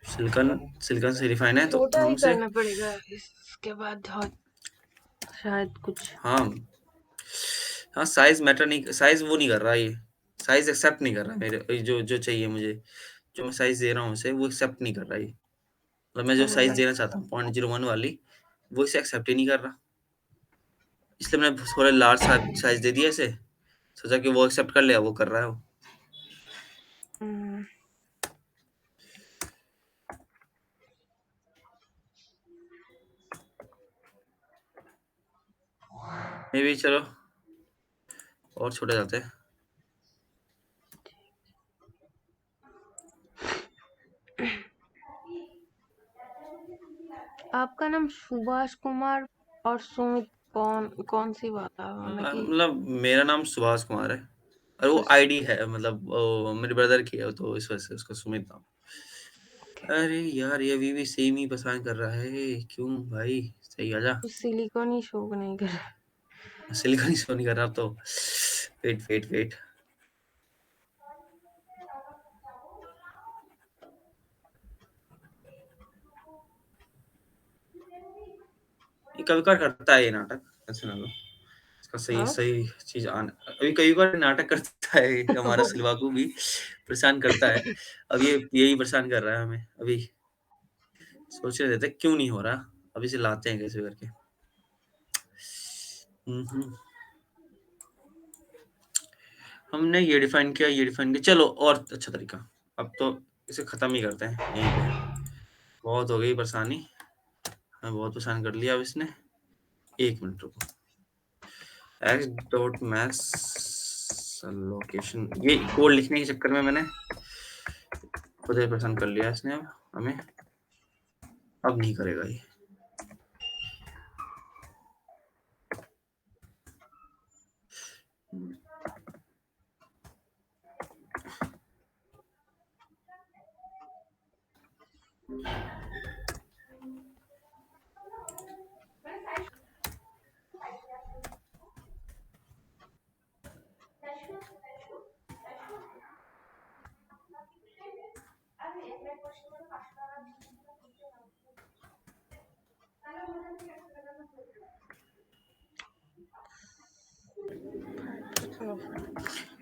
सिलिकॉन सिलिकॉन से रिफाइन है तो छोटा हम ही से, करना पड़ेगा इसके बाद शायद कुछ। हाँ हाँ साइज मैटर नहीं, साइज वो नहीं कर रहा ये, साइज एक्सेप्ट नहीं कर रहा मेरे जो जो चाहिए मुझे, जो मैं साइज दे रहा हूँ उसे वो एक्सेप्ट नहीं कर रहा ये। मतलब मैं जो साइज देना चाहता हूँ 0.01 वाली, वो इसे एक्सेप्ट ही नहीं कर रहा, इसलिए मैंने थोड़ा लार्ज साइज दे दिया इसे, सोचा कि वो एक्सेप्ट कर लिया, वो कर रहा है वो। हम्म, मे भी चलो और छोटे जाते हैं। आपका नाम सुभाष कुमार और सुमित कौन कौन सी बात है, मतलब कि मतलब मेरा नाम सुभाष कुमार है और वो बस। आईडी है, मतलब मेरे ब्रदर की है, तो इस वजह से उसका सुमित नाम। अरे यार ये अभी भी सेम ही परेशान कर रहा है, क्यों भाई, सही आजा। तो सिलिकॉन ही शो नहीं कर रहा। सिलिकॉन शो नहीं कर रहा अब तो, वेट वेट वेट, ये कभी कभार करता है ये नाटक, ऐसे ना लो, इसका सही हाँ। सही चीज आना, अभी कई बार नाटक करता है हमारा सिलवाकू भी परेशान करता है, अब ये यही परेशान कर रहा है हमें अभी, सोच रहे थे क्यों नहीं हो रहा, अभी से लाते हैं कैसे करके। हम्म, हमने ये डिफाइन किया, ये डिफाइन किया, चलो और अच्छा तरीका, अब तो इसे खत्म ही करते हैं यहीं पे, बहुत हो गई परेशानी, हमें बहुत परेशान कर लिया अब इसने। एक मिनट रुको, एक्स डॉट मैथ्स लोकेशन, ये कोड लिखने के चक्कर में मैंने खुद ही परेशान कर लिया इसने, अब हमें अब नहीं करेगा ये।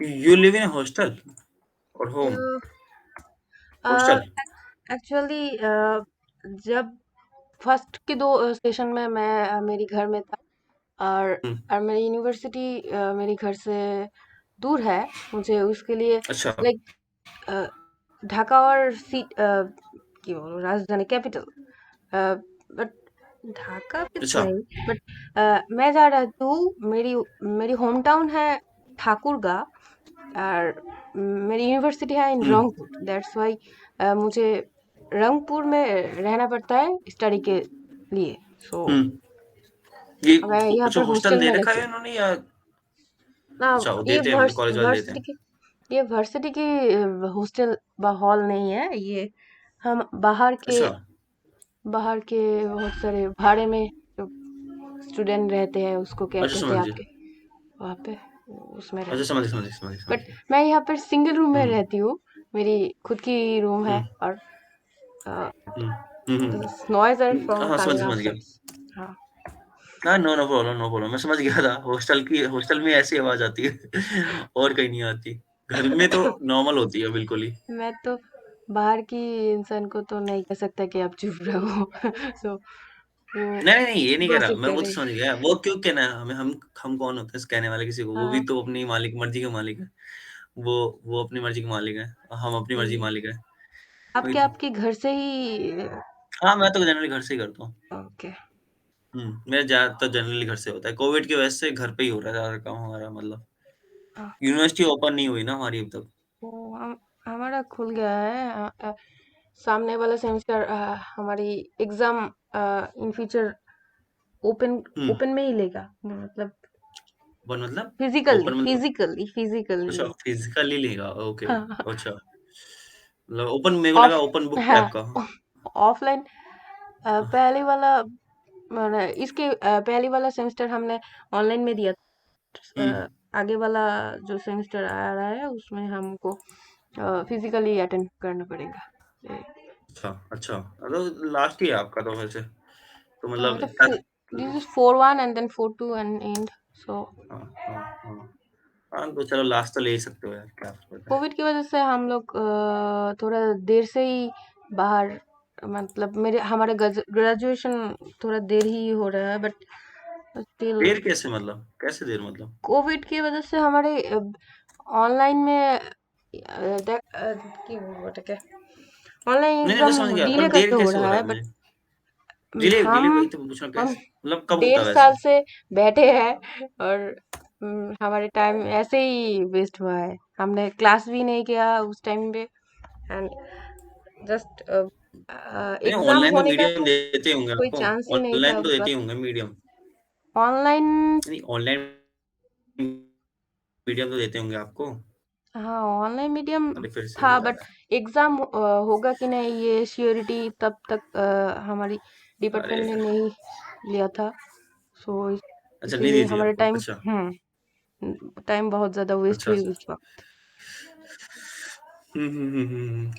यू लिव इन हॉस्टल और होम? हॉस्टल। एक्चुअली जब फर्स्ट के दो स्टेशन में मैं मेरी घर में था, और मेरी यूनिवर्सिटी मेरी घर से दूर है, मुझे उसके लिए अच्छा लाइक ढाका और राजधानी कैपिटल, बट ढाका पे तो अच्छा। नहीं, बट मैं जहाँ रहती हूँ, मेरी मेरी होम टाउन है ठाकुरगा, और मेरी यूनिवर्सिटी है इन हम्म रंगपुर, दैट्स वाई मुझे रंगपुर में रहना पड़ता है स्टडी के लिए। सो हम्म ये मैं यहाँ अच्छा पर हॉस्टल हॉस्टल दे में रखा रहती है हूँ इन्होंने या? ना। अच्छा वो ये देते हैं, मतलब कॉलेज वाले देते वर्सिटी हैं। की ये वर्सिटी की हॉस्टल हॉल नहीं है ये, हम अच्छा बाहर के बहुत सारे भाड़े में जो स्टूडेंट रहते हैं, उसको क्या अच्छा कहते हैं समझिए, आपके वहाँ पे, उसमें अच्छा रहते हैं। समझ बट गया। मैं यहाँ पर सिंगल रूम में हम्म रहती हूँ, मेरी खुद की रूम है, हम्म और hmm hmm noise are from हाँ कमिंग समझ गया। आउटसाइड। हाँ। हाँ no no problem, no problem, मैं समझ गया था, हॉस्टल में ऐसी आवाज आती है और कहीं नहीं आती, घर में तो नॉर्मल होती है बिल्कुल ही। मैं तो बाहर की इंसान को तो नहीं कह सकता कि आप चुप रहो। सो वो नहीं ये नहीं कह रहा गॉसिप मैं, वो तो करें। समझ गया, वो क्यों कहना है हमें, हम कौन होते हैं कहने वाले किसी को, वो भी हाँ। तो अपनी मालिक मर्जी के मालिक है, वो वो अपनी मर्जी के मालिक है, हम अपनी मर्जी के हम्म, मालिक है, वही आपके तो। आपके घर से ही। हाँ मैं तो जनरली घर से ही करता हूँ। ओके। मेरा ज्यादातर जनरली घर से होता है, कोविड की वजह से घर पे ही हो रहा है ज्यादा काम हमारा, मतलब हाँ, यूनिवर्सिटी ओपन नहीं हुई ना हमारी अब तक। वो हमारा खुल गया है। सामने वाला सेमेस्टर हमारी exam in future open hmm open में ही लेगा, मतलब वन मतलब फिजिकली ओपन मतलब, फिजिकली फिजिकली अच्छा ले। फिजिकली लेगा, ओके। हाँ। अच्छा मतलब ओपन, मेरे को ऑफ लगा ओपन बुक हाँ, टाइप का। ऑफलाइन पहले वाला, मैंने इसके पहले वाला सेमेस्टर हमने ऑनलाइन में दिया था। हम्म आगे वाला जो सेमेस्टर आ रहा है उसमें हमको फिजिकली अटेंड करना पड़ेगा। अच्छा अच्छा, तो लास्ट ही है आपका तो वैसे, तो मतलब मतलब इतना। This is 4-1 and then 4-2 and and. So हाँ हाँ हाँ हाँ, तो चलो लास्ट तो ले ही सकते हो यार, क्या फर्क पड़ता है। कोविड की वजह से हम लोग थोड़ा देर से ही बाहर मतलब हमारे ग्रेजुएशन थोड़ा देर ही हो रहा है, बट स्टिल देर कैसे, मतलब कैसे देर, मतलब? कोविड की वजह से हमारे ऑनलाइन में की बोलते क्या, ऑनलाइन नहीं नहीं, मैं एग्जाम समझ गया, डिले पर देर करके हो कैसे हो रहा रहा है, है बट मुझे? डिले डिले हम वही तो पूछना, हम कैसे मतलब, कब होता डेढ़ है साल वैसे? से बैठे हैं, और हमारे टाइम ऐसे ही वेस्ट हुआ है। हमने क्लास भी नहीं किया उस टाइम पे, एंड जस्ट नहीं, एग्जाम ऑनलाइन तो होने का मीडियम तो देते होंगे कोई आपको। चांस ही नहीं था ऑनलाइन तो उस देते वक्त। ही होंगे मीडियम। ऑनलाइन, नहीं, ऑनलाइन मीडियम तो देते होंगे आपको। हाँ ऑनलाइन मीडियम अरे फिर से था, वही आ बट रहा एग्जाम होगा कि नहीं ये श्योरिटी तब तक हमारी है। अरे, डिपार्टमेंट ने नहीं लिया था। सो अच्छा, नहीं इसीलिए दी थी हमारे आपको, टाइम, अच्छा। टाइम बहुत ज्यादा वेस्ट अच्छा हुई अच्छा। उस वक्त।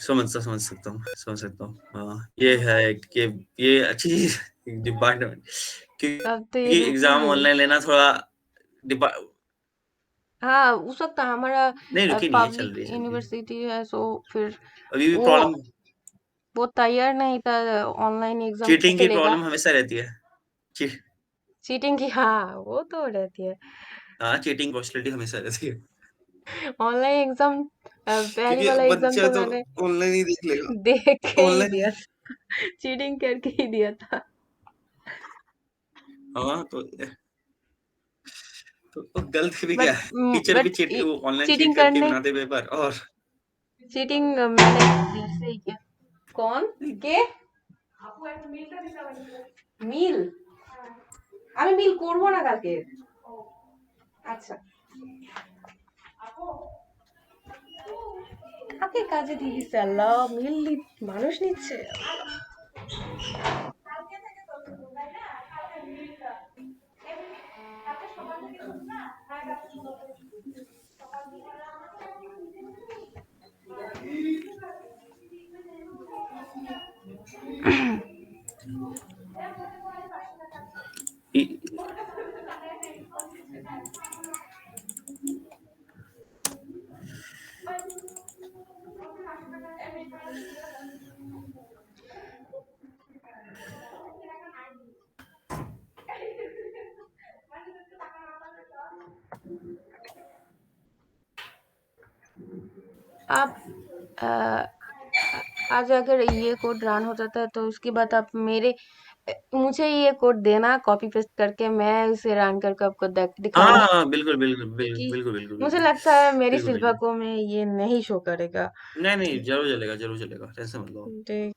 समझ सकता हूँ, समझ सकता हूँ, हाँ, ये है कि ये अच्छी चीज डिपार्टमेंट, अब तो ये क्योंकि रुकी एग्जाम नहीं है। ऑनलाइन लेना थोड़ा डिपा हाँ उस वक्त हमारा नहीं, रुकी नहीं है, चल पब्लिक रही है, चल रही है। यूनिवर्सिटी है, सो फिर अभी भी वो प्रॉब्लम, वो तैयार नहीं था, ऑनलाइन एग्जाम चीटिंग कैसे की लेगा। प्रॉब्लम हमेशा रहती है। ची, चीटिंग की, हाँ वो तो रहती है। हाँ, चीटिंग पॉसिबिलिटी हमेशा रहती है, ऑनलाइन एग्जाम, पहली क्योंकि वाला एग्जाम बच्चा तो तो मैंने ऑनलाइन ही देख लेगा। देख के ही ऑनलाइन, दिया था, चीटिंग करके ही दिया था। हाँ तो गलत भी क्या बट है, टीचर भी बट चीट, वो ऑनलाइन चीट चीटिंग करके करने, बनाते पेपर, और चीटिंग मैंने दिल से ही किया। कौन के মিল, আমি মিল করব না কালকে। আচ্ছা, কাকে কাজে দিয়ে দিচ্ছে আল্লাহ, মানুষ নিচ্ছে। आप आज अगर ये कोड रन हो जाता है तो उसके बाद आप मुझे ये कोड देना कॉपी पेस्ट करके, मैं इसे रन करके आपको दिखाऊंगी। हाँ, बिल्कुल बिल्कुल क्योंकि बिल्कुल बिल्कुल मुझे बिल्कुल लगता है मेरी बिल्कुल बिल्कुल। सिल्वा में ये नहीं शो करेगा। नहीं नहीं, जरूर चलेगा, जरूर चलेगा, टेंशन मत लो। देख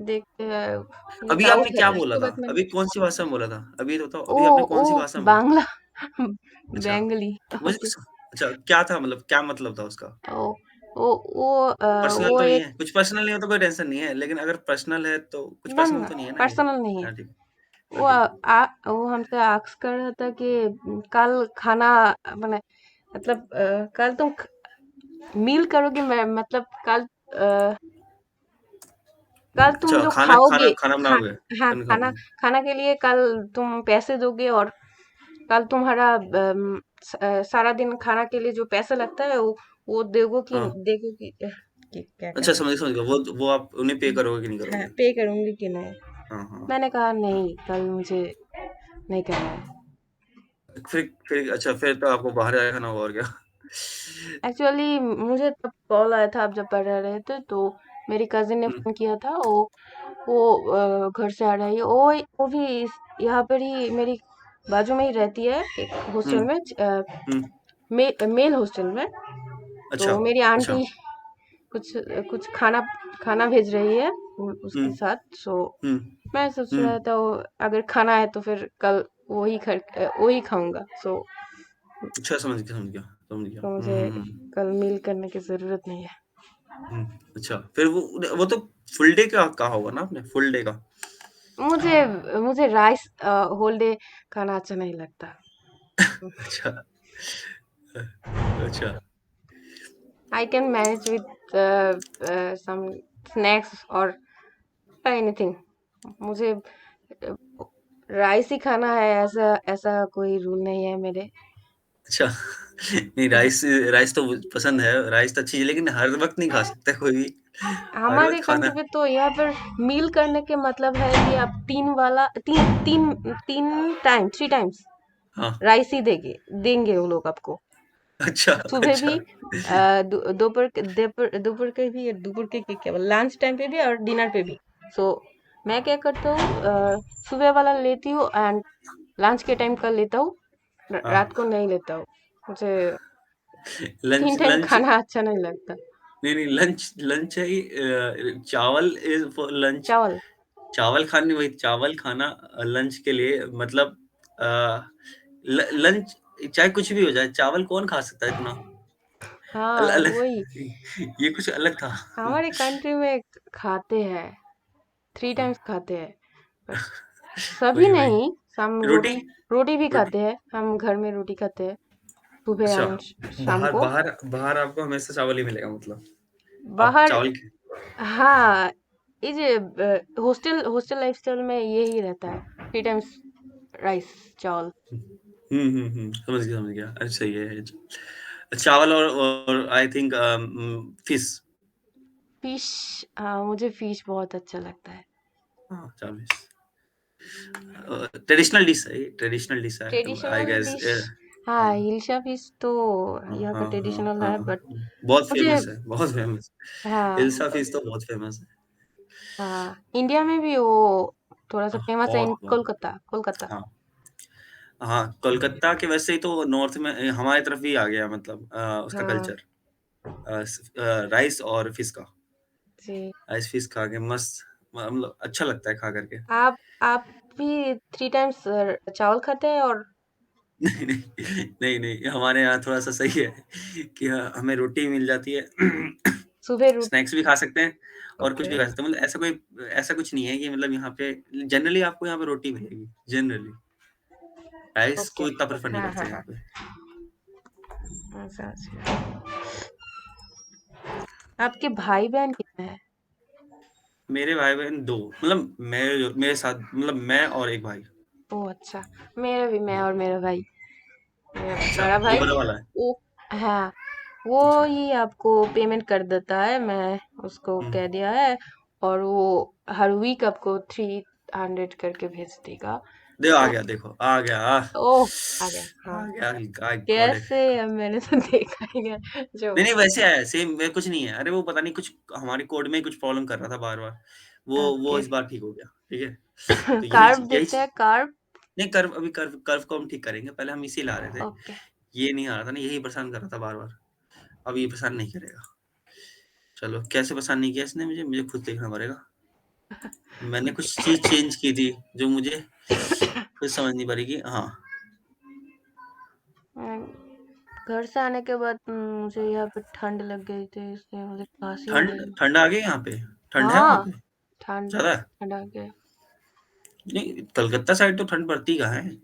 देखते हैं, मुझे अभी आपने डाउट है क्या बोला उसके था? बाद मैंने अभी कौन सी भाषा में बोला था? अभी तो बताओ, ओ अभी आपने ओ कौन सी भाषा में बोला? बांग्ला अच्छा, बेंगली। मुझे ओके। अच्छा, क्या था, मतलब क्या मतलब था उसका? ओ ओ वो पर्सनल वो तो नहीं एक, है, कुछ पर्सनल नहीं हो तो कोई टेंशन नहीं है, लेकिन अगर पर्सनल है तो कुछ ना पर्सनल ना तो नहीं है ना ये? पर्सनल नहीं है। हाँ, ठीक। हाँ, वो ठीक। वो हमसे आस्क कर रहा था कि कल खाना बने, मतलब कल तुम मील करोगे, मैं मतलब कल तुम अच्छा, जो खाना खाना खाओगे, खाना खा, बनाओगे? हाँ खाना खाना, खाओगे? खाना के लिए कल तुम पैसे दोगे, और कल तुम्हारा सारा दिन खाना के लिए जो पैसा लगता है वो हाँ। देगो कि क्या अच्छा, कहते समझ गया, वो आप उन्हें पे हैं, करोगे कि नहीं हाँ करोगे? पे करूंगी कि नहीं। हाँ हाँ मैंने कहा हाँ। नहीं, कल मुझे नहीं करना है। फिर अच्छा, फिर तो आपको बाहर जाके खाना होगा, और क्या? एक्चुअली मुझे तब कॉल आया था, आप जब पढ़ रहे थे तो मेरी कजिन ने हम्म फोन किया था। वो घर से आ रही है, वो भी यहाँ पर ही मेरी बाजू में ही रहती है, एक हॉस्टल हम्म में, हम्म। मेल हॉस्टल में। अच्छा तो मेरी अच्छा। आंटी कुछ कुछ खाना खाना भेज रही है उसके हम्म साथ। सो हम्म मैं सोच हम्म। रहा था अगर खाना है तो फिर कल वही खाऊंगा। सो अच्छा, समझ गया, समझ गया, समझ गया। तो मुझे कल मील करने की जरूरत नहीं है। अच्छा, फिर वो तो फुल डे का होगा ना, आपने फुल डे का? मुझे मुझे राइस होल डे खाना अच्छा नहीं लगता। अच्छा अच्छा। I can manage with some snacks और एनीथिंग। मुझे राइस ही खाना है, ऐसा ऐसा कोई रूल नहीं है मेरे। अच्छा, नहीं, राइस राइस तो पसंद है, राइस तो अच्छी है, लेकिन हर वक्त नहीं खा सकता कोई भी। हर हमारे रोज खाना। कंट्री में तो यहाँ पर मील करने के मतलब है कि आप तीन तीन तीन टाइम 3 टाइम्स हाँ। राइस ही देंगे वो लोग आपको। अच्छा। सुबह भी अच्छा। दोपहर के भी, दोपहर के क्या लंच टाइम पे भी और डिनर पे भी। सो मैं क्या करता हूँ, सुबह वाला लेती हूँ एंड लंच के टाइम का लेता हूँ, रात हाँ। को नहीं लेता हूँ। मुझे तीन लंच टाइम लंच खाना अच्छा नहीं लगता। नहीं नहीं, लंच लंच है ही, चावल इज फॉर लंच। चावल। चावल खाने, वही चावल खाना लंच के लिए, मतलब लंच चाहे कुछ भी हो जाए, चावल कौन खा सकता है इतना हाँ अलग। वही, ये कुछ अलग था। हमारे कंट्री में खाते हैं, 3 टाइम्स खाते हैं, बट सभी वही वही। नहीं। हम रोटी। रोटी, रोटी भी रोटी। खाते हैं, हम घर में रोटी खाते हैं सुबह अच्छा। एंड शाम बाहर को। बाहर बाहर आपको हमेशा चावल ही मिलेगा, मतलब आप बाहर, चावल। हाँ, ये जो हॉस्टल लाइफस्टाइल में यही रहता है, 3 टाइम्स राइस चावल। समझ गया। अच्छा सही है। चावल और आई थिंक फिश। फिश, हाँ मुझे फिश बहुत अच्छा लगता है। हाँ, चावल ट्रेडिशनल डिश है, ट्रेडिशनल डिश है आई ट्रेडिशनल गेस। डिश, हाँ हिल्सा फिश तो हाँ यहाँ का हाँ हाँ ट्रेडिशनल हाँ है, हाँ। बट बहुत मुझे, फेमस है, बहुत फेमस। हाँ हिल्सा फिश तो बहुत फेमस है। हाँ, इंडिया में भी वो थोड़ा सा फेमस है, इन बहुत बहुत। कोलकाता कोलकाता। हाँ हाँ, कोलकाता के वैसे ही तो नॉर्थ में हमारी तरफ भी आ गया, मतलब उसका हाँ कल्चर, राइस और फिश का। जी। राइस फिश खा के मस्त, मतलब अच्छा लगता है खा करके। आप भी 3 टाइम्स चावल खाते हैं और नहीं नहीं नहीं नहीं, हमारे यहाँ थोड़ा सा सही है कि हमें रोटी मिल जाती है। सुबह रूट। स्नैक्स भी खा सकते हैं और कुछ ओके। भी खा सकते हैं, मतलब ऐसा कुछ नहीं है कि मतलब यहाँ पे जनरली आपको यहाँ पे रोटी मिलेगी जनरली। Rice okay. को इतना प्रेफर नहीं हाँ हाँ करते हाँ। यहाँ पे। अच्छा अच्छा। आपके भाई बहन कितने हैं? मेरे भाई बहन दो, मतलब मेरे साथ, मतलब मैं और एक भाई। ओह अच्छा, मेरा भी, मैं और मेरा भाई, मेरा अच्छा, बड़ा वो भाई। बड़ा वाला है। वो, हाँ, वो अच्छा। ही आपको पेमेंट कर देता है, मैं उसको हम्म। कह दिया है, और वो हर वीक आपको 300 करके भेज देगा। देखो आ तो गया, देखो आ गया, ओह, आ गया, हाँ। आ गया। I got it. कैसे, अब मैंने तो देखा ही नहीं जो। नहीं नहीं, वैसे है सेम, कुछ नहीं है। अरे वो पता नहीं, कुछ हमारे कोड में ही कुछ प्रॉब्लम कर रहा था बार बार। वो ओके। इस बार ठीक हो गया, ठीक है। तो यही कार्ब यही देते हैं, कार्ब। नहीं, कर्व अभी कर्व कर्व को हम ठीक करेंगे, पहले हम इसी ला रहे थे। ओके। ये नहीं आ रहा था ना, यही परेशान कर रहा था बार बार। अब ये परेशान नहीं करेगा। चलो, कैसे परेशान नहीं किया इसने मुझे, मुझे खुद देखना पड़ेगा। मैंने ओके। कुछ चीज चेंज की थी जो मुझे खुद समझ नहीं पड़ी कि हाँ। घर से आने के बाद मुझे यहाँ पे ठंड लग गई थी, इसलिए मुझे खांसी हो ठंड गई। ठंड आ गई यहाँ पे। ठंड है वहां हाँ, पे ठंड, ज्यादा है? ठंड आ गया। नहीं, कलकत्ता साइड तो ठंड पड़ती कहाँ है।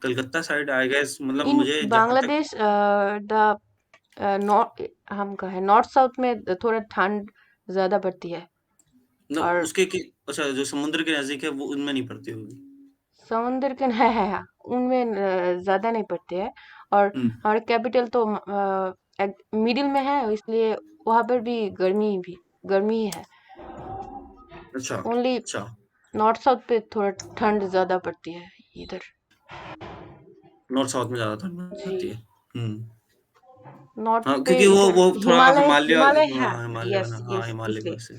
कलकत्ता साइड आई गेस, मतलब इन मुझे जहां तक। बांग्लादेश, द नॉर्थ, हम कहे नॉर्थ साउथ में थोड़ा ठंड ज्यादा पड़ती है। मतलब और उसके अच्छा, जो समुद्र के नजदीक है वो उनमें नहीं पड़ती होगी। समुद्र के है, हाँ, उनमें ज्यादा नहीं पड़ते हैं। और हम्म। हमारे कैपिटल तो मिडिल में है, इसलिए वहां पर भी गर्मी ही है। अच्छा ओनली अच्छा। नॉर्थ साउथ पे थोड़ा ठंड ज्यादा पड़ती है इधर। नॉर्थ साउथ में ज्यादा ठंड पड़ती है। जी, हम्म। नॉर्थ हाँ, पे क्योंकि इधर वो थोड़ा हिमालय, हिमालय, हिमालय है। हाँ हिमालय यस वाला, हाँ यस, हिमालय इसलिए। पर से।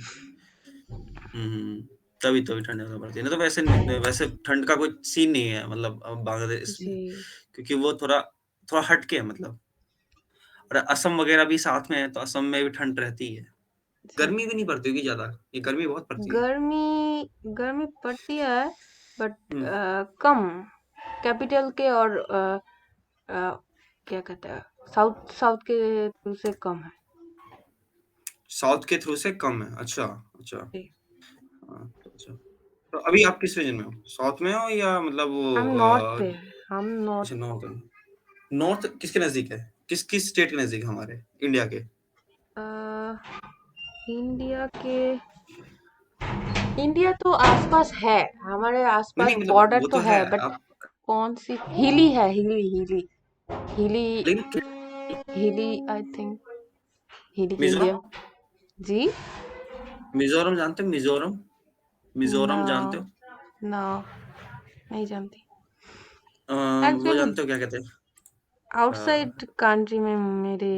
तभी तभी ठंड ज्यादा पड़ती है, नहीं तो वैसे ठंड का कोई सीन नहीं है, मतलब बांग्लादेश में। जी क्योंकि वो थोड़ा थोड़ा हटके है, मतलब। और असम वगैरह भी साथ में है, तो असम में भी ठंड रहती है। जी। गर्मी भी नहीं पड़ती होगी ज्यादा, ये गर्मी बहुत पड़ती है। गर्मी पड़ती है, बट हम्म। कम, कैपिटल के और क्या कहते हैं, साउथ साउथ के से कम है। साउथ के थ्रू से कम है, अच्छा। अच्छा। जी। हाँ, तो अच्छा। तो अभी आप किस रीजन में हो, साउथ में हो या मतलब वो हम नॉर्थ पे है, हम नॉर्थ। अच्छा, नॉर्थ में। नॉर्थ किसके नजदीक है, किस किस स्टेट के नजदीक है हमारे, इंडिया के? इंडिया के, इंडिया तो आसपास है, हमारे आसपास नहीं मतलब बॉर्डर वो तो तो है, है बट आप। कौन सी, हिली है, हिली हिली, हिली, लेकिन हिली, आई थिंक हिली मिजोरम। इंडिया। जी मिजोरम जानते हो? मिजोरम, ना मिजोरम जानते हो? ना नहीं जानती वो एक्चुअली। जानते हो क्या कहते हैं? आउटसाइड कंट्री में मेरे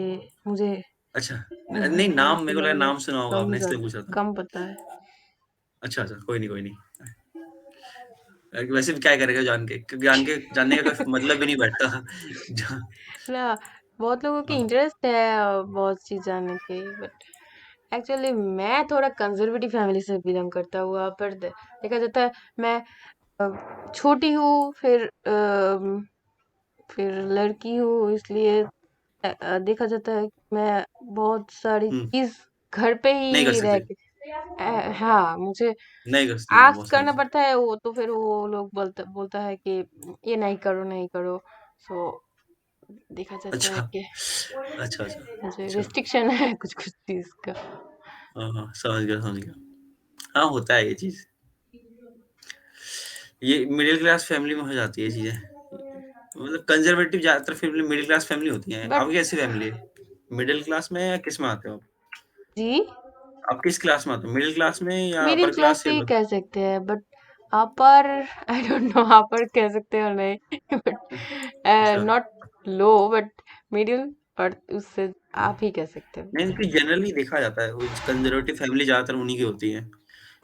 मुझे अच्छा, नहीं नाम ऐसी मेरे को लगा नाम लैंग्वेज सुना होगा कम आपने, इसलिए पूछा था। कम पता है। अच्छा अच्छा, कोई नहीं कोई नहीं। वैसे भी क्या करेगा जान के, क्योंकि जान के जानने का कोई मतलब भी नहीं बैठता। जा- ना बहुत लोगों की हाँ, इंटरेस्ट है बहुत चीज जानने के, बट एक्चुअली मैं थोड़ा कंजर्वेटिव फैमिली से बिलोंग करता हुआ, पर देखा जाता है मैं छोटी हूँ, फिर लड़की हूँ, इसलिए देखा जाता है कि मैं बहुत सारी हम्म, चीज घर पे नहीं कर ही रह सकते, के हाँ मुझे नहीं कर सकते, मैं आस्क बहुत समझ करना गया। पड़ता है, वो तो फिर वो लोग बोलता है कि ये नहीं करो नहीं करो। सो देखा जाता है अच्छा कि अच्छा अच्छा मुझे अच्छा। रिस्ट्रिक्शन है कुछ कुछ चीज का। हाँ हाँ, समझ गया समझ गया। हाँ, होता है ये चीज, ये मिडिल क्लास फैमिली में हो जाती है चीजें। मतलब कंजर्वेटिव ज्यादातर फैमिली मिडिल क्लास फैमिली होती हैं। बट आपकी कैसी फैमिली है? मिडिल क्लास में या किस में आते हो जी आप किस क्लास में आते हो, मिडिल क्लास में या मिडिल अपर क्लास क्लास या भी लो? कह सकते हैं, but upper I don't know upper कह सकते हैं और नहीं बट अच्छा, नॉट लो, बट मिडिल, और उससे आप ही कह सकते हो। नहीं इनकी जनरली देखा जाता है, वो कंजर्वेटिव फैमिली ज्यादातर उन्हीं की होती है,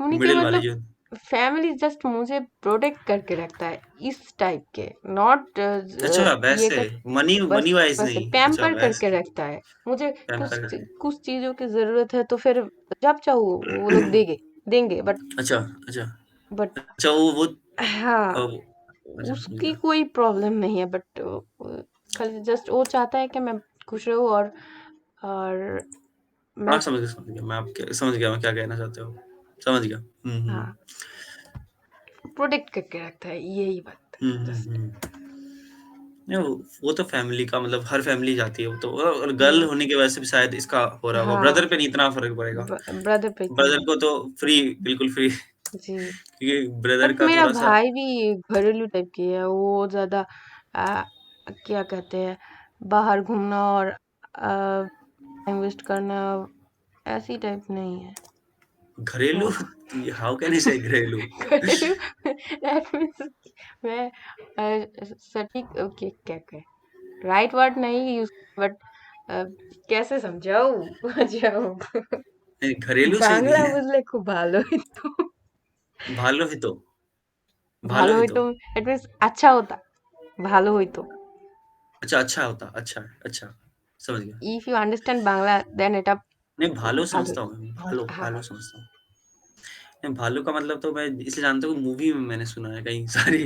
उन्हीं के मिडिल वाली मतलब जो। फैमिली जस्ट मुझे प्रोटेक्ट करके रखता है इस टाइप के, नॉट अच्छा ये वैसे, कर मनी बस मनी वाइज बस नहीं, अच्छा पैम्पर करके वैसे रखता है मुझे। पैम्पर करके। कुछ चीजों की जरूरत है तो फिर जब चाहो वो लोग देंगे, अच्छा अच्छा बट अच्छा, वो हाँ अच्छा समझ उसकी गया। कोई प्रॉब्लम नहीं है, बट खाली जस्ट वो चाहता है कि मैं खुश रहूं, और हाँ मैं समझ गया मैं, समझ गया मैं क्या कहना चाहते हो, समझ गया। हाँ प्रोटेक्ट करके रखता है, यही बात हम्म है हम्म जस्ट। हम्म। नहीं वो तो फैमिली का मतलब हर फैमिली जाती है वो तो, और गर्ल हम्म, होने की वजह से भी शायद इसका हो रहा होगा, हाँ ब्रदर पे नहीं इतना फर्क पड़ेगा। ब्रदर पे इतना ब्रदर नहीं। को तो फ्री, बिल्कुल फ्री, जी क्योंकि ब्रदर बट का मेरा थोड़ा सा। भाई भी घरेलू टाइप की है, वो ज्यादा आ, क्या कहते हैं, बाहर घूमना और टाइम वेस्ट करना ऐसी टाइप नहीं है घरेलू, वो। हाउ कैन आई से घरेलू? घरेलू दैट मीन्स मैं सटीक ओके क्या क्या राइट वर्ड नहीं यूज, बट कैसे समझाऊं जाओ नहीं, घरेलू सही नहीं बांग्ला है। बुझले खूब ভালো হইতো। भालो ही तो, ভালো भालो ही হইতো तो। इट मीन्स अच्छा होता, ভালো হইতো। अच्छा अच्छा होता, अच्छा अच्छा, समझ गया। If you understand Bangla then it नहीं भालो ভালো समझता हूँ मैं, भालो हाँ भालो समझता हूँ। नहीं, भालू का मतलब तो मैं इसलिए जानता हूँ, मूवी में मैंने सुना है कहीं सारी।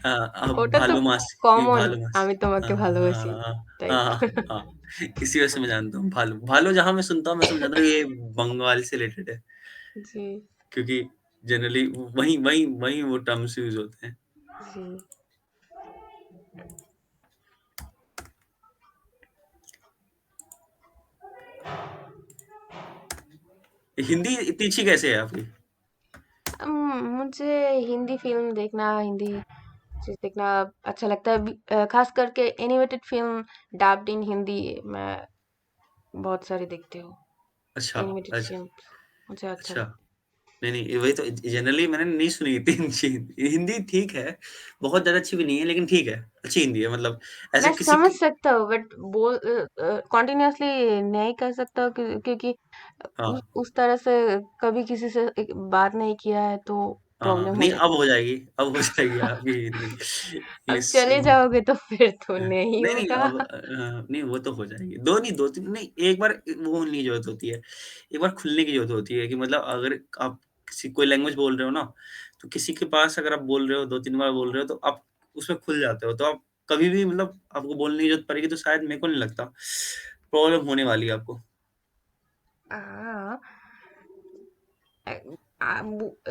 अब ওটা তো भालू मास, ये কমন, भालू मास। আমি তোমাকে हाँ ভালোবাসি हाँ टाइप। हाँ हाँ हाँ, इसी वजह से मैं जानता हूँ भालू, भालू जहाँ मैं सुनता हूँ मैं समझ जाता हूँ ये बंगाल से रिलेटेड है, जी क्योंकि जनरली वही वही वही वो टर्म्स यूज होते हैं। जी हिंदी इतनी अच्छी कैसे है आपकी? मुझे हिंदी फिल्म देखना, हिंदी चीज देखना अच्छा लगता है, खास करके एनिमेटेड फिल्म डब्ड इन हिंदी मैं बहुत सारी देखती हूँ। अच्छा एनिमेटेड अच्छा फिल्म मुझे अच्छा अच्छा। लगता नहीं नहीं, वही तो जनरली मैंने नहीं सुनी इतनी अच्छी हिंदी, ठीक है, बहुत ज्यादा अच्छी भी नहीं है, लेकिन ठीक है, अच्छी हिंदी है मतलब, है। ऐसे मैं किसी समझ की। सकता हूँ बट बोल कॉन्टिन्यूअसली नहीं कर सकता हूँ, क्योंकि हाँ उस तरह से कभी किसी से बात नहीं किया है तो हाँ, प्रॉब्लम हो नहीं अब जाती हो जाएगी, अब हो जाएगी आपकी हिंदी। है। अब इस चले जाओगे तो फिर तो नहीं नहीं नहीं, होगा। अब नहीं वो तो हो जाएगी, दो नहीं दो तीन नहीं, एक बार वो होने की जरूरत होती है, एक बार खुलने की जरूरत होती है, कि मतलब अगर आप किसी कोई लैंग्वेज बोल रहे हो ना, तो किसी के पास अगर आप बोल रहे हो, दो तीन बार बोल रहे हो, तो आप उसमें खुल जाते हो, तो आप कभी भी मतलब आपको बोलने की जरूरत पड़ेगी तो शायद मेरे को नहीं लगता प्रॉब्लम होने वाली है आपको। हाँ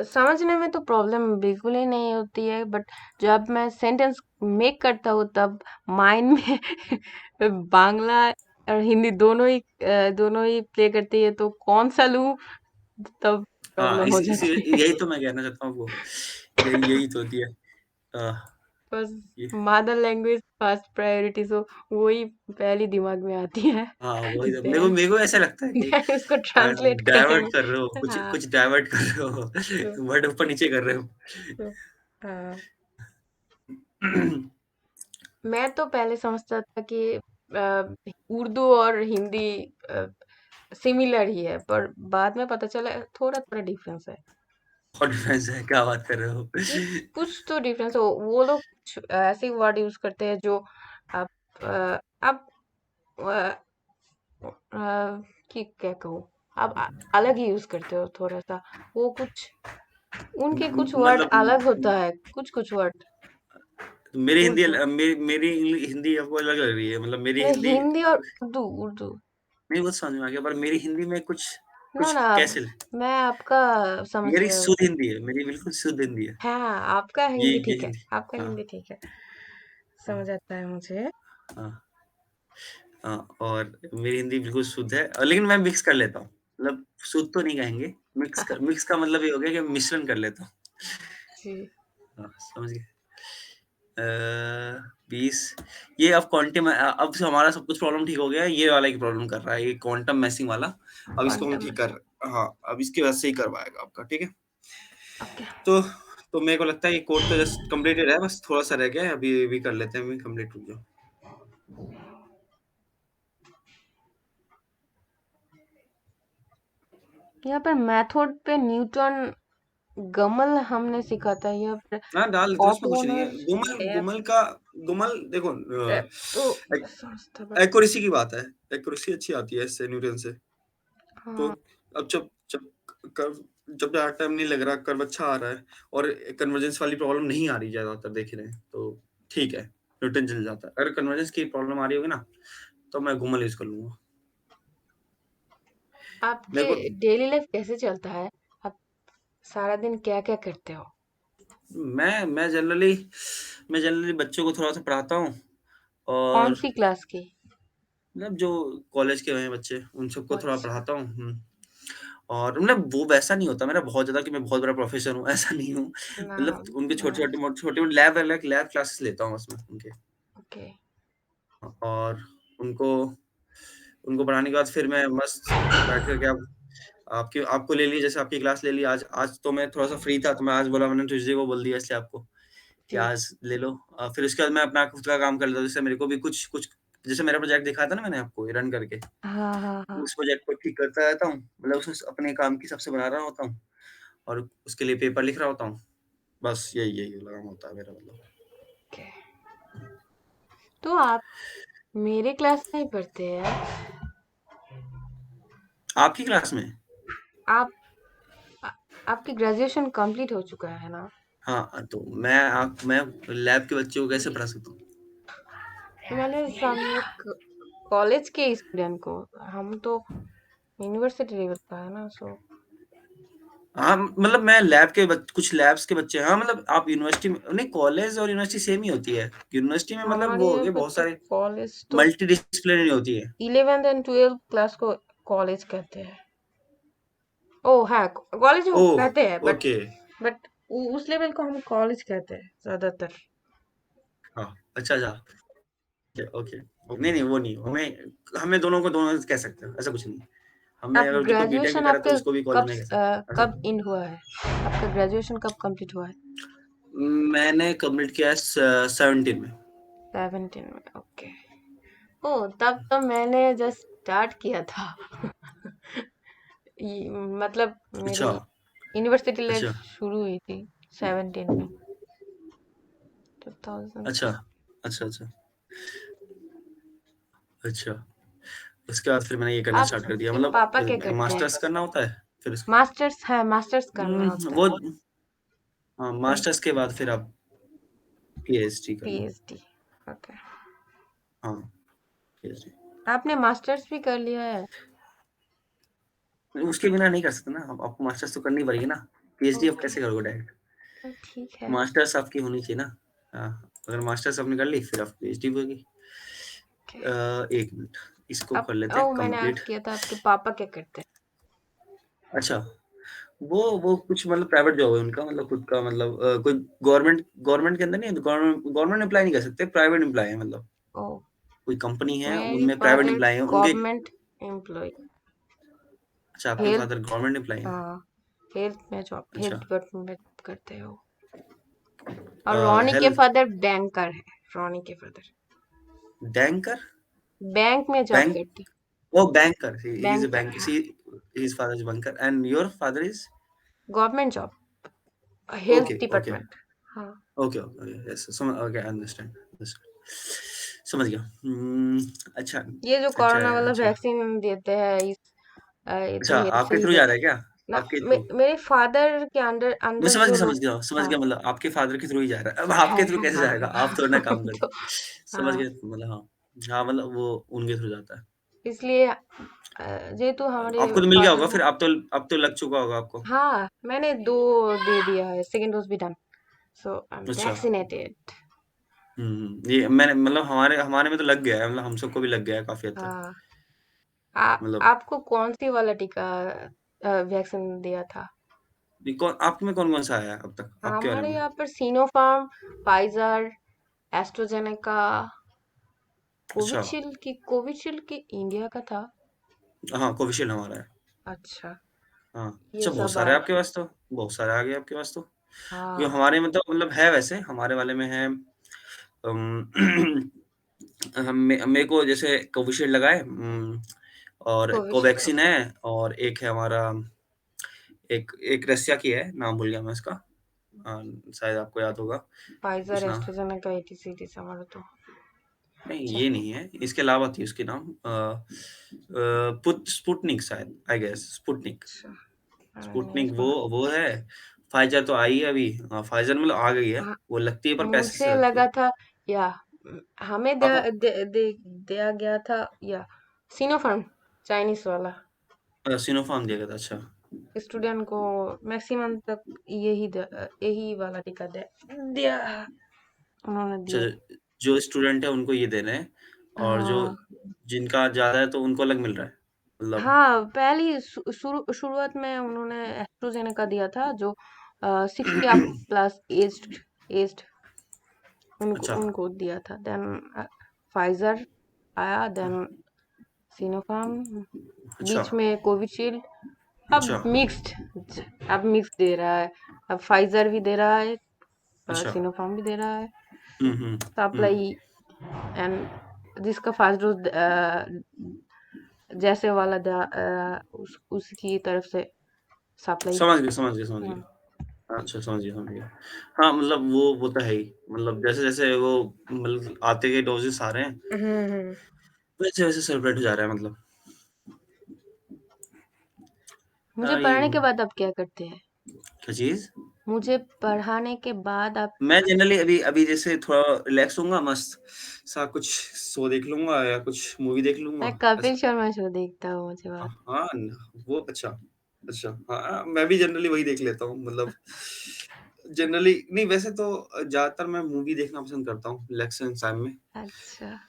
समझने में तो प्रॉब्लम बिल्कुल ही नहीं होती है, बट जब मैं सेंटेंस मेक करता हूँ तब माइंड में बांग्ला और हिंदी दोनों ही प्ले करती है, तो कौन सा लूँ तब हाँ प्रॉब्लम हो इसी जाती है। यही तो मैं कहना चाहता हूँ आपको, यही यही तो होती है। बस ये मदर लैंग्वेज फर्स्ट प्रायोरिटी, सो वही पहली दिमाग में आती है। हाँ वही तो देन मेरे को ऐसा लगता है कि देन उसको ट्रांसलेट करने डाइवर्ट में। कर रहे हो, कुछ हाँ। कुछ डाइवर्ट कर रहे तो, हो, वर्ड ऊपर नीचे कर रहे हो। तो हाँ, मैं तो पहले समझता था कि उर्दू और हिंदी सिमिलर ही है, पर बाद में पता चला थोड़ा थोड़ा डिफरेंस है। बहुत डिफरेंस है, क्या बात कर रहे हो। ये कुछ तो डिफरेंस हो, वो लोग कुछ ऐसे वर्ड यूज करते हैं जो आप आप कि क्या कहूँ, आप अलग ही यूज करते हो थोड़ा सा। वो कुछ उनके कुछ वर्ड मतलब अलग होता है, कुछ कुछ वर्ड मेरी हिंदी उर्दू। मेरी हिंदी आपको अलग लग रही है, मतलब मेरी नहीं, हिंदी हिंदी और उर्दू उर्दू। नहीं वो समझ में आ गया, पर मेरी हिंदी में कुछ ना कुछ ना, कैसे, मैं आपका समझ मेरी रहा हूँ। शुद्ध हिंदी है, मेरी बिल्कुल शुद्ध हिंदी है। हाँ, आपका हिंदी ये ठीक है, हिंदी। आपका हाँ हिंदी ठीक है, हाँ समझ आता है मुझे। हाँ हाँ, और मेरी हिंदी बिल्कुल शुद्ध है, लेकिन मैं मिक्स कर लेता हूँ, मतलब शुद्ध तो नहीं कहेंगे, मिक्स का मतलब ये हो गया कि मिश्रण कर लेता हूँ। जी। हाँ समझ गए। 20 ये अब क्वांटम, अब से हमारा सब कुछ प्रॉब्लम ठीक हो गया है, ये वाला एक प्रॉब्लम कर रहा है, ये क्वांटम मैसिंग वाला। अब इसको हम क्वांटम ठीक में। कर, हाँ अब इसके वजह से ही करवाएगा आपका, ठीक है। ओके। तो मेरे को लगता है ये कोड तो जस्ट कंप्लीटेड है, बस थोड़ा सा रह गया है, अभी भी कर लेते हैं, अभी कंप्लीट रुक जाओ। यहाँ पर मेथड पे न्यूटन गमल हमने सीखा था, यहाँ पर हाँ डाल देते हैं, उसमें कुछ नहीं है। ऑटोनस गुमल देखो, तो समझता, बट एक्यूरेसी की बात है, एक्यूरेसी अच्छी आती है इससे, न्यूटन से। तो हाँ। अब जब जब कर्व जब ज्यादा टाइम नहीं लग रहा, कर्व अच्छा आ रहा है, और कन्वर्जेंस वाली प्रॉब्लम नहीं आ रही ज्यादातर देख रहे हैं, तो ठीक है, न्यूटन चल जाता है। अगर कन्वर्जेंस की प्रॉब्लम आ रही होगी ना, तो मैं गुमल यूज कर लूंगा। आपके मेरे को डेली लाइफ कैसे चलता है? आप सारा दिन क्या क्या करते हो? मैं मैं जनरली मैं जनरली बच्चों को थोड़ा सा पढ़ाता हूँ, कौन और सी क्लास की? मतलब जो कॉलेज के हैं बच्चे, उन सबको थोड़ा अच्छा। पढ़ाता हूँ। और मतलब वो वैसा नहीं होता मेरा बहुत ज्यादा कि मैं बहुत बड़ा प्रोफेसर हूँ, ऐसा नहीं हूँ। ना। मतलब उनके छोटे मैं। छोटे छोटे लैब क्लासेस लेता हूँ उसमें उनके। ओके। और उनको उनको पढ़ाने के बाद फिर मैं मस्त बैठ करके, अब आपकी आपको ले ली, जैसे आपकी क्लास ले ली आज। आज तो मैं थोड़ा सा फ्री था, तो मैं आज बोला, मैंने ट्यूसडे को बोल दिया इसलिए आपको कि जी। आज ले लो। फिर उसके बाद मैं अपना खुद का काम कर लेता हूँ, जैसे मेरे को भी कुछ कुछ, जैसे मेरा प्रोजेक्ट दिखाया था ना मैंने आपको रन करके, हाँ हाँ हाँ। उस प्रोजेक्ट को ठीक करता रहता हूँ, मतलब उसमें अपने काम की सबसे बना रहा होता हूँ, और उसके लिए पेपर लिख रहा होता हूँ। बस यही यही लगाम होता है मेरा, मतलब। ओके। तो आप मेरे क्लास में ही पढ़ते हैं? आपकी क्लास में? आप आ- आपकी ग्रेजुएशन कंप्लीट हो चुका है ना? हाँ, तो मैं लैब के बच्चों को कैसे पढ़ा सकता हूँ? तो मैंने सामने कॉलेज के स्टूडेंट को, हम तो यूनिवर्सिटी लेवल का है ना, सो हाँ, मतलब मैं कुछ लैब्स के बच्चे, हाँ मतलब आप यूनिवर्सिटी में नहीं, कॉलेज और यूनिवर्सिटी सेम ही होती है। यूनिवर्सिटी में मतलब हमारे वो हो यहाँ गए पे बहुत तो सारे कॉलेज तो मल्टी डिसिप्लिनरी होती है। 11th एंड 12th क्लास को कॉलेज कहते हैं। ओ हाँ, कॉलेज वो ओह! कहते हैं, बट ओके। बट उस लेवल को हम कॉलेज कहते हैं ज्यादातर। हाँ, अच्छा। Okay, okay. नहीं, नहीं वो नहीं, हमें हमें दोनों को दोनों कह सकते हैं, ऐसा कुछ नहीं। हमने आप अगर जो कोई बीटेक भी ग्रेजुएशन करा तो आपके उसको भी कॉलेज में कह सकते हैं, ऐसा कब इन हुआ है? आपका ग्रेजुएशन कब कंप्लीट हुआ है? मैंने कंप्लीट किया है 17 में। 17 में, ओके। ओ, तब तो मैंने जस्ट स्टार्ट किया था। मतलब मेरी अच्छा, यूनिवर्सिटी लाइफ अच्छा, शुरू हुई थी 17 में, 2000 अच्छा, से। अच्छा। अच्छा, उसके बाद फिर मैंने ये करना स्टार्ट कर दिया, आपके मतलब पापा क्या करते हैं? मास्टर्स करना होता है, फिर उसके मास्टर्स है, मास्टर्स करना होता वो है। हाँ, मास्टर्स के बाद फिर आप पीएचडी करना। पीएचडी। ओके। हाँ, पीएचडी। आपने मास्टर्स भी कर लिया है? उसके बिना नहीं कर सकते ना, आपको मास्टर्स तो करनी पड़ेगी ना। पीएचडी आप ओके, कैसे करोगे डायरेक्ट? तो ठीक है। मास्टर्स आपकी होनी चाहिए ना। हाँ, अगर मास्टर्स आपने कर ली, फिर आप पीएचडी होगी। ओके। 1 मिनट, इसको आप कर लेते हैं ओ, मैंने कंप्लीट। आज किया था, आपके पापा क्या करते हैं? अच्छा, वो कुछ मतलब प्राइवेट जॉब है उनका, मतलब खुद का, मतलब कोई गवर्नमेंट गवर्नमेंट के अंदर नहीं है, तो गवर्नमेंट एम्प्लॉय नहीं कह सकते, प्राइवेट एम्प्लॉय है, मतलब ओह, कोई कंपनी है मेरी उनमें प्राइवेट फादर एम्प्लॉय है उनके। गवर्नमेंट एम्प्लॉय, अच्छा, आपके हेल्थ, फादर गवर्नमेंट एम्प्लॉय है। हाँ, हेल्थ में जॉब, हेल्थ अच्छा। डिपार्टमेंट में करते हो। और रोनी के हेल्थ फादर बैंकर है, रोनी के फादर बैंकर, बैंक में जॉब बैंक, करते, oh banker, he is a banker, bank, हाँ, see his father is banker and your father is. Government job, health okay okay department, हाँ। ओके ओके, यस समझ, okay understand, समझ गया। अच्छा ये जो अच्छा कोरोना वाला अच्छा वैक्सीन देते हैं ये तो अच्छा, हेल्थ से आपके ही थ्रू जा देते रहा है क्या? ना। आपके थ्रू? मेरे फादर के अंडर मैं अंडर जो लोग, समझ हाँ, गया, मतलब आपके फादर के थ्रू ही जा रहा है, अब आपके है, थ्रू कैसे हाँ, जाएगा, आप थोड़ा ना काम तो करते। समझ हाँ, गए, मतलब हाँ, हाँ मतलब वो उनके थ्रू जाता है। इसलिए जेहेतु हमारे आपको तो मिल गया फादर होगा को, फिर, अब तो लग चुका होगा आपको। हाँ, मैंने 2 दे दिया है, सेकंड डोज भी डन, सो आई एम अच्छा। वैक्सीनेटेड। ये मैंने मतलब हमारे हमारे में तो लग गया है, मतलब हम सबको भी लग गया है काफी हद तक, हाँ, मतलब। आपको कौन सी वाला टीका वैक्सीन दिया था? कौन आप में कौन कौन सा आया है अब तक आपके बारे हमारे में? यहाँ पर सिनोफार्म, फाइजर, एस्ट्राजेनेका, अच्छा। कोविशील्ड की इंडिया का था। हाँ, कोविशील्ड हमारा है। अच्छा, हाँ, ये अच्छा बहुत सब सारे आया। आपके पास तो, बहुत सारे आ गए आपके पास तो, क्योंकि हाँ, हमारे में तो मतलब है, वैसे हमारे वाले में है। अम, मेरे को जैसे कोविशील्ड लगा है, और कोविशील्ड, कोवैक्सीन ओके। है, और एक है हमारा, एक एक रसिया की है, नाम भूल गया मैं इसका, शायद आपको याद होगा फाइजर, कुछ नाम। एस्ट्राजेनेका, एटीसीटी हमारा तो। नहीं अच्छा, ये नहीं है, इसके अलावा थी उसकी नाम, स्पुतनिक शायद, आई गेस स्पुतनिक। अच्छा, मेरे स्पुतनिक को, वो है। फाइजर तो आई है अभी, फाइजर मतलब आ गई है, हाँ, वो लगती है पर पैसे से मुझे लगती लगा है। था, या हमें आप दिया गया था, या सिनोफार्म, चाइनीस वाला। सिनोफार्म दिया गया था, अच्छा। स्टूडेंट को मैक्सिमम तक यही वाला टीका दिया, उन्होंने अच्छा, दिया। जो स्टूडेंट है उनको ये दे रहे हैं, और जो हाँ, जिनका ज्यादा है तो उनको अलग मिल रहा है, मतलब। हाँ, पहली शुरुआत में उन्होंने एस्ट्राजेनेका दिया था, जो 60 अप प्लस एज्ड उनको अच्छा उनको दिया था। देन फाइजर आया, देन सिनोफार्म, अच्छा बीच में कोविशील्ड, अच्छा अब मिक्स्ड दे रहा है। अब फाइजर भी दे रहा है, अच्छा। सिनोफार्म भी दे रहा है, हम्म। सप्लाई, एंड जिसका फास्ट डोज जैसे वाला उसकी तरफ से सप्लाई। समझ हम्म, गया, अच्छा समझ गया। हाँ मतलब वो तो है ही, मतलब जैसे जैसे वो मतलब आते गए डोजेस आ रहे हैं, हम्म। वैसे वैसे सेलिब्रेट हो जा रहा है, मतलब। मुझे ये पढ़ने के बाद आप क्या करते हैं? क्या चीज? मुझे पढ़ाने के बाद आप, मैं जनरली अभी अभी जैसे थोड़ा रिलैक्स होऊंगा, मस्त सा कुछ शो देख लूंगा या कुछ मूवी देख लूंगा मैं कपिल ऐसा। शर्मा शो देखता हूँ, मुझे हाँ बात। हाँ, वो अच्छा, अच्छा हाँ, मैं भी जनरली वही देख लेता हूँ, मतलब जनरली नहीं, वैसे तो ज्यादातर मैं मूवी देखना पसंद करता हूँ रिलैक्सेशन टाइम में। अच्छा,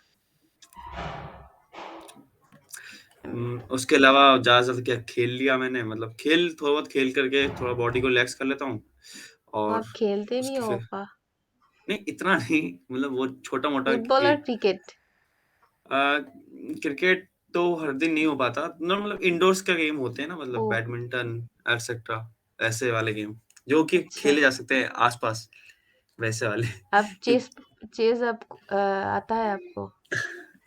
उसके अलावा ज्यादा से ज्यादा क्या खेल लिया मैंने, मतलब खेल थोड़ा बहुत खेल करके थोड़ा बॉडी को रिलैक्स कर लेता हूँ, और आप खेलते भी उसके हो फिर, पा, नहीं इतना नहीं, मतलब वो छोटा मोटा फुटबॉल और क्रिकेट? क्रिकेट तो हर दिन नहीं हो पाता ना, मतलब इंडोर्स का गेम होते हैं ना, ओ, मतलब बैडमिंटन एक्सेट्रा, ऐसे वाले गेम जो कि अच्छा, खेले जा सकते हैं आसपास, वैसे वाले। आप चेस चेस आप आता है आपको?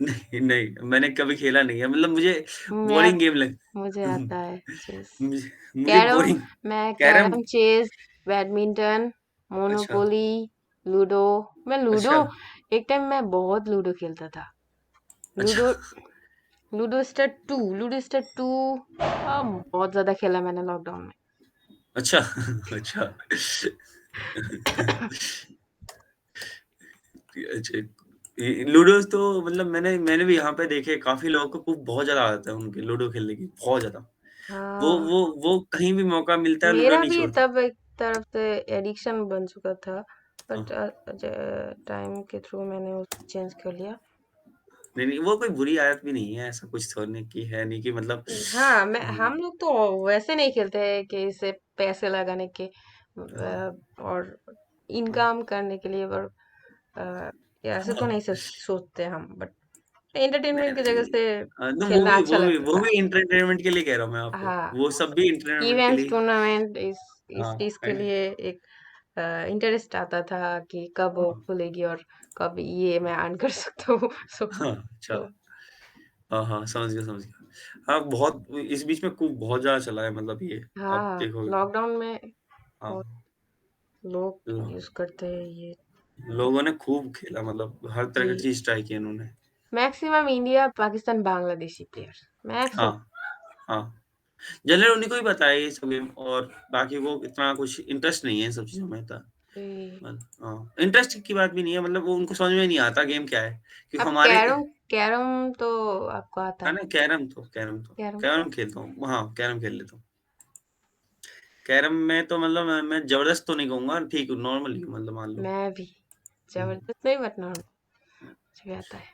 नहीं नहीं, मैंने कभी खेला नहीं है, मतलब मुझे मैं बोरिंग गेम लग। मुझे आता है चेस, मुझे कैरम, बोरिंग। मैं कैरम। कैरम, चेस, बैडमिंटन, अच्छा मोनोपोली, लूडो। मैं लूडो, अच्छा एक टाइम मैं बहुत लूडो खेलता था। अच्छा लूडो, लूडो स्टार 2 बहुत ज्यादा खेला मैंने लॉकडाउन में। अच्छा अच्छा अच्छा। लूडो तो मतलब मैंने भी यहाँ पे देखे, काफी लोगों को खूब बहुत ज्यादा आदत है उनके लूडो खेलने की, बहुत ज्यादा। हाँ, वो कहीं भी मौका मिलता है लूडो मेरा नहीं भी छोड़ते। तब एक तरफ से एडिक्शन बन चुका था, हाँ, बट टाइम के थ्रू मैंने उसको चेंज कर लिया। नहीं, नहीं, वो कोई बुरी आदत भी नहीं है, ऐसा कुछ थोड़ी की है नहीं कि मतलब हाँ, हुँ, हम लोग तो वैसे नहीं खेलते हैं कि इससे पैसे लगाने के हाँ, और हाँ, इनकम करने के लिए, पर अ, ऐसे तो हाँ। नहीं सोचते हम, बट नहीं, एंटरटेनमेंट की जगह नहीं, से तो वो खेलना भी अच्छा वो भी वो लगता भी एंटरटेनमेंट के लिए कह रहा हूँ मैं है। आपको। हाँ, वो सब भी एंटरटेनमेंट के इवेंट्स लिए टूर्नामेंट इस हाँ, चीज के लिए एक इंटरेस्ट आता था कि कब वो हाँ, खुलेगी और कब ये मैं अर्न कर सकता हूँ। सो हाँ, अच्छा। तो हाँ, हाँ, समझ गया, समझ गया। हाँ, बहुत इस बीच में खूब बहुत ज़्यादा चला है मतलब ये, आप हाँ, देखोगे तो। लॉकडाउन में हाँ, बहुत लोग ल यूज करते हैं ये। लोगों ने खूब खेला मतलब हर तरह की जी, चीज़ ट्राई की इन्होंने। Maximum India Pakistan Bangladeshi player, हाँ, मैक्सिमम। हाँ। जनरल उन्हीं को ही पता है ये सब गेम और बाकी को इतना कुछ इंटरेस्ट नहीं है इन सब चीज़ों में इतना। हाँ, इंटरेस्ट की बात भी नहीं है मतलब वो उनको समझ में नहीं आता गेम क्या है। क्योंकि अब हमारे कैरम कैरम तो आपको आता है है? ना कैरम कैरम खेलता हूँ। हाँ, कैरम खेल लेता हूँ। कैरम में तो मतलब मैं ज़बरदस्त तो नहीं कहूँगा, ठीक नॉर्मल ही हूँ मतलब मान लो। मैं भी हुँ, जबरदस्त नहीं, बट नॉर्मल मुझे भी आता है।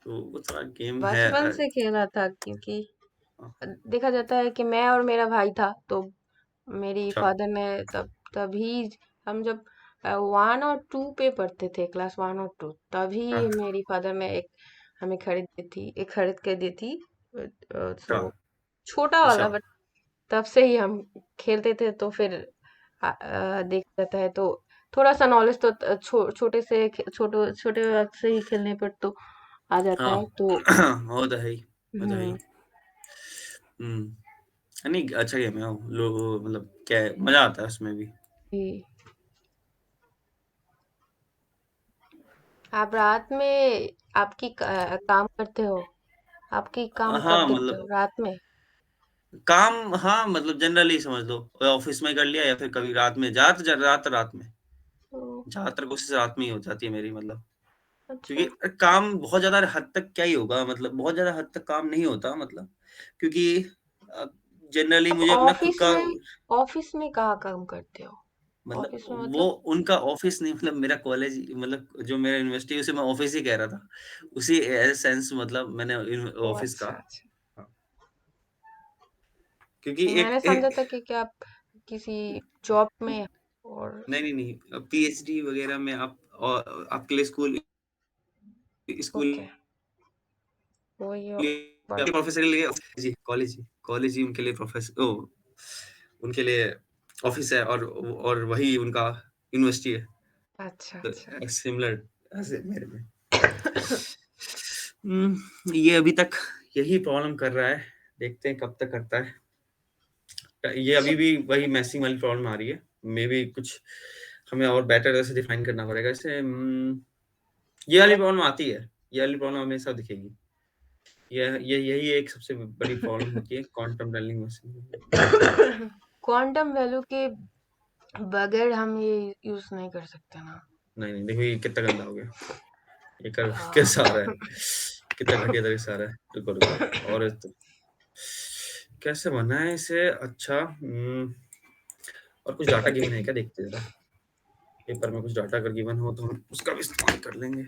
तो वो थोड़ा गेम है बचपन से खेला था, क्योंकि हाँ, देखा जाता है कि मैं और मेरा भाई था, तो मेरी अच्छा, फादर ने तभी हम जब 1 और 2 पे पढ़ते थे, क्लास 1 और 2, हाँ, तभी मेरी फादर ने एक हमें खरीद के दी थी। अच्छा, सो छोटा अच्छा। वाला, बट तब से ही हम खेलते थे, तो फिर देखा जाता है तो थोड़ा सा नॉलेज तो छोटे वक्त से ही खेलने पर तो आ जाता हाँ, है, तो वो तो है ही, वो तो है ही। हम्म। हुँ, नहीं अच्छा गेम है वो मतलब क्या है मज़ा आता है उसमें भी। जी। आप रात में काम करते हो? आपकी काम कब हाँ, करते हो, मतलब रात में? काम हाँ, मतलब जनरली समझ लो ऑफ़िस में कर लिया या फिर कभी रात में रात में। तो ज़्यादातर कोशिश रात में ही हो जाती है मेरी मतलब। क्योंकि अच्छा, काम बहुत ज़्यादा हद तक क्या ही होगा मतलब बहुत ज़्यादा हद तक काम नहीं होता मतलब क्योंकि अ, जनरली आप मुझे अपना खुद का ऑफिस में कहाँ काम करते हो? मतलब ऑफिस में वो मतलब? उनका ऑफ़िस नहीं मतलब मेरा कॉलेज मतलब जो मेरा यूनिवर्सिटी है उसे मैं ऑफ़िस ही कह रहा था। उसी सेंस मतलब मैंने ओ, ऑफ़िस अच्छा कहा। अच्छा। हाँ, क्योंकि मैंने एक समझा था कि क्या आप किसी जॉब में, और नहीं पीएचडी वग़ैरह में आप आपके लिए स्कूल ओके, वही हो, लिए बट प्रोफ़ेसर के लिए जी, कॉलेज ही उनके लिए उनके लिए ऑफ़िस है और वही उनका यूनिवर्सिटी है। अच्छा अच्छा। तो सिमिलर ऐसे मेरे में। ये अभी तक यही प्रॉब्लम कर रहा है, देखते हैं कब तक करता है। ये अभी भी वही मैसिंग वाली प्रॉब्लम आ रही है। मेबी कुछ हमें और बेटर तरह से डिफाइन करना पड़ेगा इसे ये वाली प्रॉब्लम आती है, ये वाली प्रॉब्लम हमेशा दिखेगी। ये यही एक सबसे बड़ी प्रॉब्लम होती है quantum tunnelling machine. Quantum value के बगैर हम ये यूज नहीं कर सकते ना। नहीं, देखो ये कितना गंदा हो गया। ये कर हाँ। कैसा आ रहा है? कितना घटिया तरीके से आ रहा है। रुको और तो कैसे बनाएँ इसे अच्छा और कुछ डाटा गिवन है क्या देखते हैं ज़रा। पेपर में कुछ डाटा अगर गिवन हो तो हम उसका भी इस्तेमाल कर लेंगे।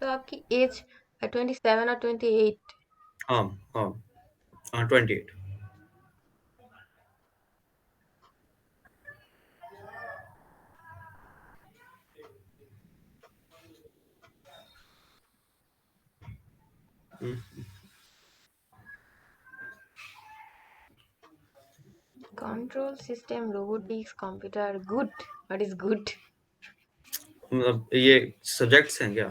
तो आपकी एज 27 और 28? हाँ, हाँ, हाँ 28 हुँ, control system, robotics, computer, good. What is good? मतलब ये सब्जेक्ट्स हैं क्या?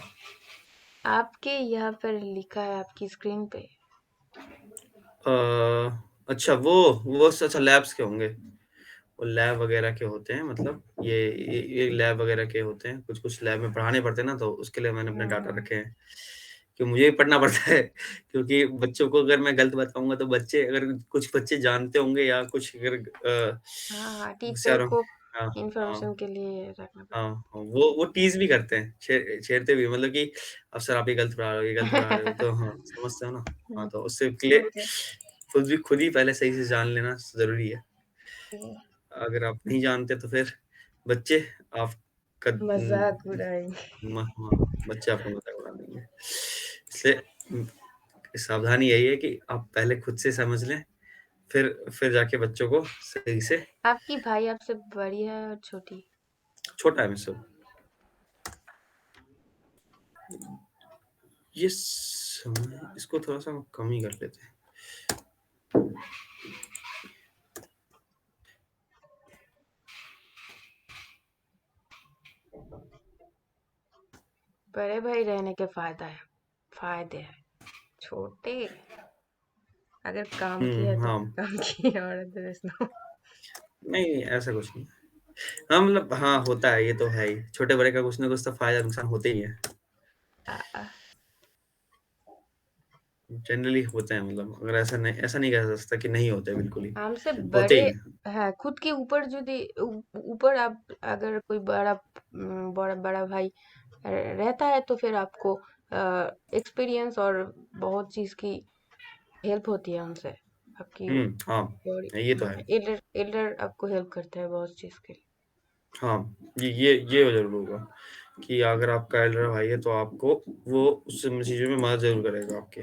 आपके यहाँ पर लिखा है आपकी स्क्रीन पे। अच्छा वो अच्छा लैब्स के होंगे। वो लैब वगैरह के होते हैं मतलब ये लैब वगैरह के होते हैं। कुछ-कुछ लैब में पढ़ाने पड़ते हैं ना तो उसके लिए मैंने अपने डाटा हम्म। रखे हैं। कि मुझे भी पढ़ना पड़ता है क्योंकि बच्चों को अगर मैं गलत बताऊँगा तो बच्चे अगर कुछ बच्चे जानते होंगे या कुछ अगर हाँ हाँ, टीचर होशियार को होंगे हाँ, हाँ, इंफॉर्मेशन के लिए रखना हाँ, पड़ता हाँ, वो टीज़ भी करते हैं, छेड़ते भी हैं, मतलब कि अब सर आप ये गलत पढ़ा रहे हो, ये गलत पढ़ा रहे हो, है। तो हाँ, समझते हो ना? हाँ, हुँ, तो उससे वो क्लियर तो खुद ही पहले सही से जान लेना ज़रूरी है। है। अगर आप नहीं जानते तो फिर बच्चे आपका मज़ाक उड़ाएँगे। हाँ, बच्चे आपका मज़ाक उड़ा देंगे। इसलिए सावधानी यही है कि आप पहले खुद से समझ लें, फिर जाके बच्चों को सही से आपकी भाई आपसे बड़ी है और छोटी? छोटा है मुझसे ये समय इसको थोड़ा-सा कम ही कर लेते हैं। बड़े भाई रहने के फ़ायदे हैं। छोटे अगर काम किया तो हाँ। काम किया और अदरवाइज़ नो। नहीं, ऐसा कुछ नहीं। हाँ, मतलब हाँ, होता है, ये तो है ही। छोटे-बड़े का कुछ ना कुछ तो फ़ायदा नुकसान होते ही है। अ अ, जनरली होते हैं मतलब अगर ऐसा नहीं कह सकता कि नहीं होते बिल्कुल ही, हमसे होते बड़े ही हैं। हैं, खुद के ऊपर यदि ऊपर आप अगर कोई बड़ा बड़ा भाई रहता है तो फिर आपको एक्सपीरियंस और बहुत चीज़ की हेल्प होती है उनसे। आपकी हाँ, बड़ी ये तो हाँ, है। एल्डर एल्डर आपको हेल्प करता है बहुत चीज़ के लिए। हाँ, ये ज़रूर होगा कि अगर आपका एल्डर भाई है तो आपको वो उस चीज़ों में मदद ज़रूर करेगा आपके।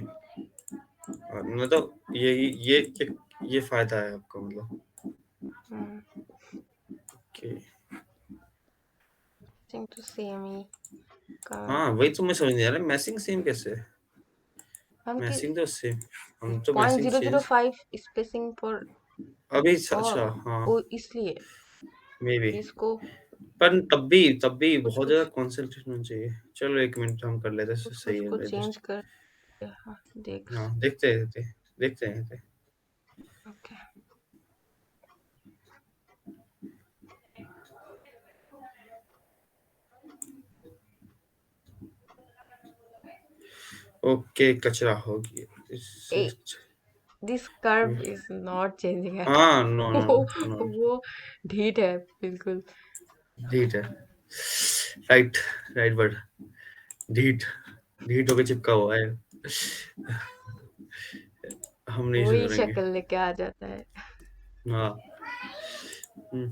मतलब ये फ़ायदा है आपका मतलब हुँ, कि थिंक टू सेम ही का हाँ, वही तो मैं समझ नहीं आ रहा मैसिंग सेम कैसे है? हम कि मैसिंग तो सेम हम तो मैसिंग चेंज 0.005 स्पेसिंग फॉर अभी अच्छा ऑल हाँ, वो इसलिए मेबी इसको पर तब भी कुछ बहुत ज़्यादा कुछ कंसंट्रेशन होना चाहिए। चलो 1 मिनट हम कर लेते हैं कुछ सही कुछ को है चेंज एडजस्ट कर हाँ, देख हाँ, देखते हैं। ओके ओके, कचरा हो गया। ए इससे this curve is not changing at हाँ, नो, नो, वो नो, नो, वो ढीठ है बिल्कुल ढीठ है। राइट, राइट वर्ड ढीठ ढीठ होके चिपका हुआ है। हम नहीं वही सुधरेंगे। शक्ल लेके आ जाता है हाँ, हुँ,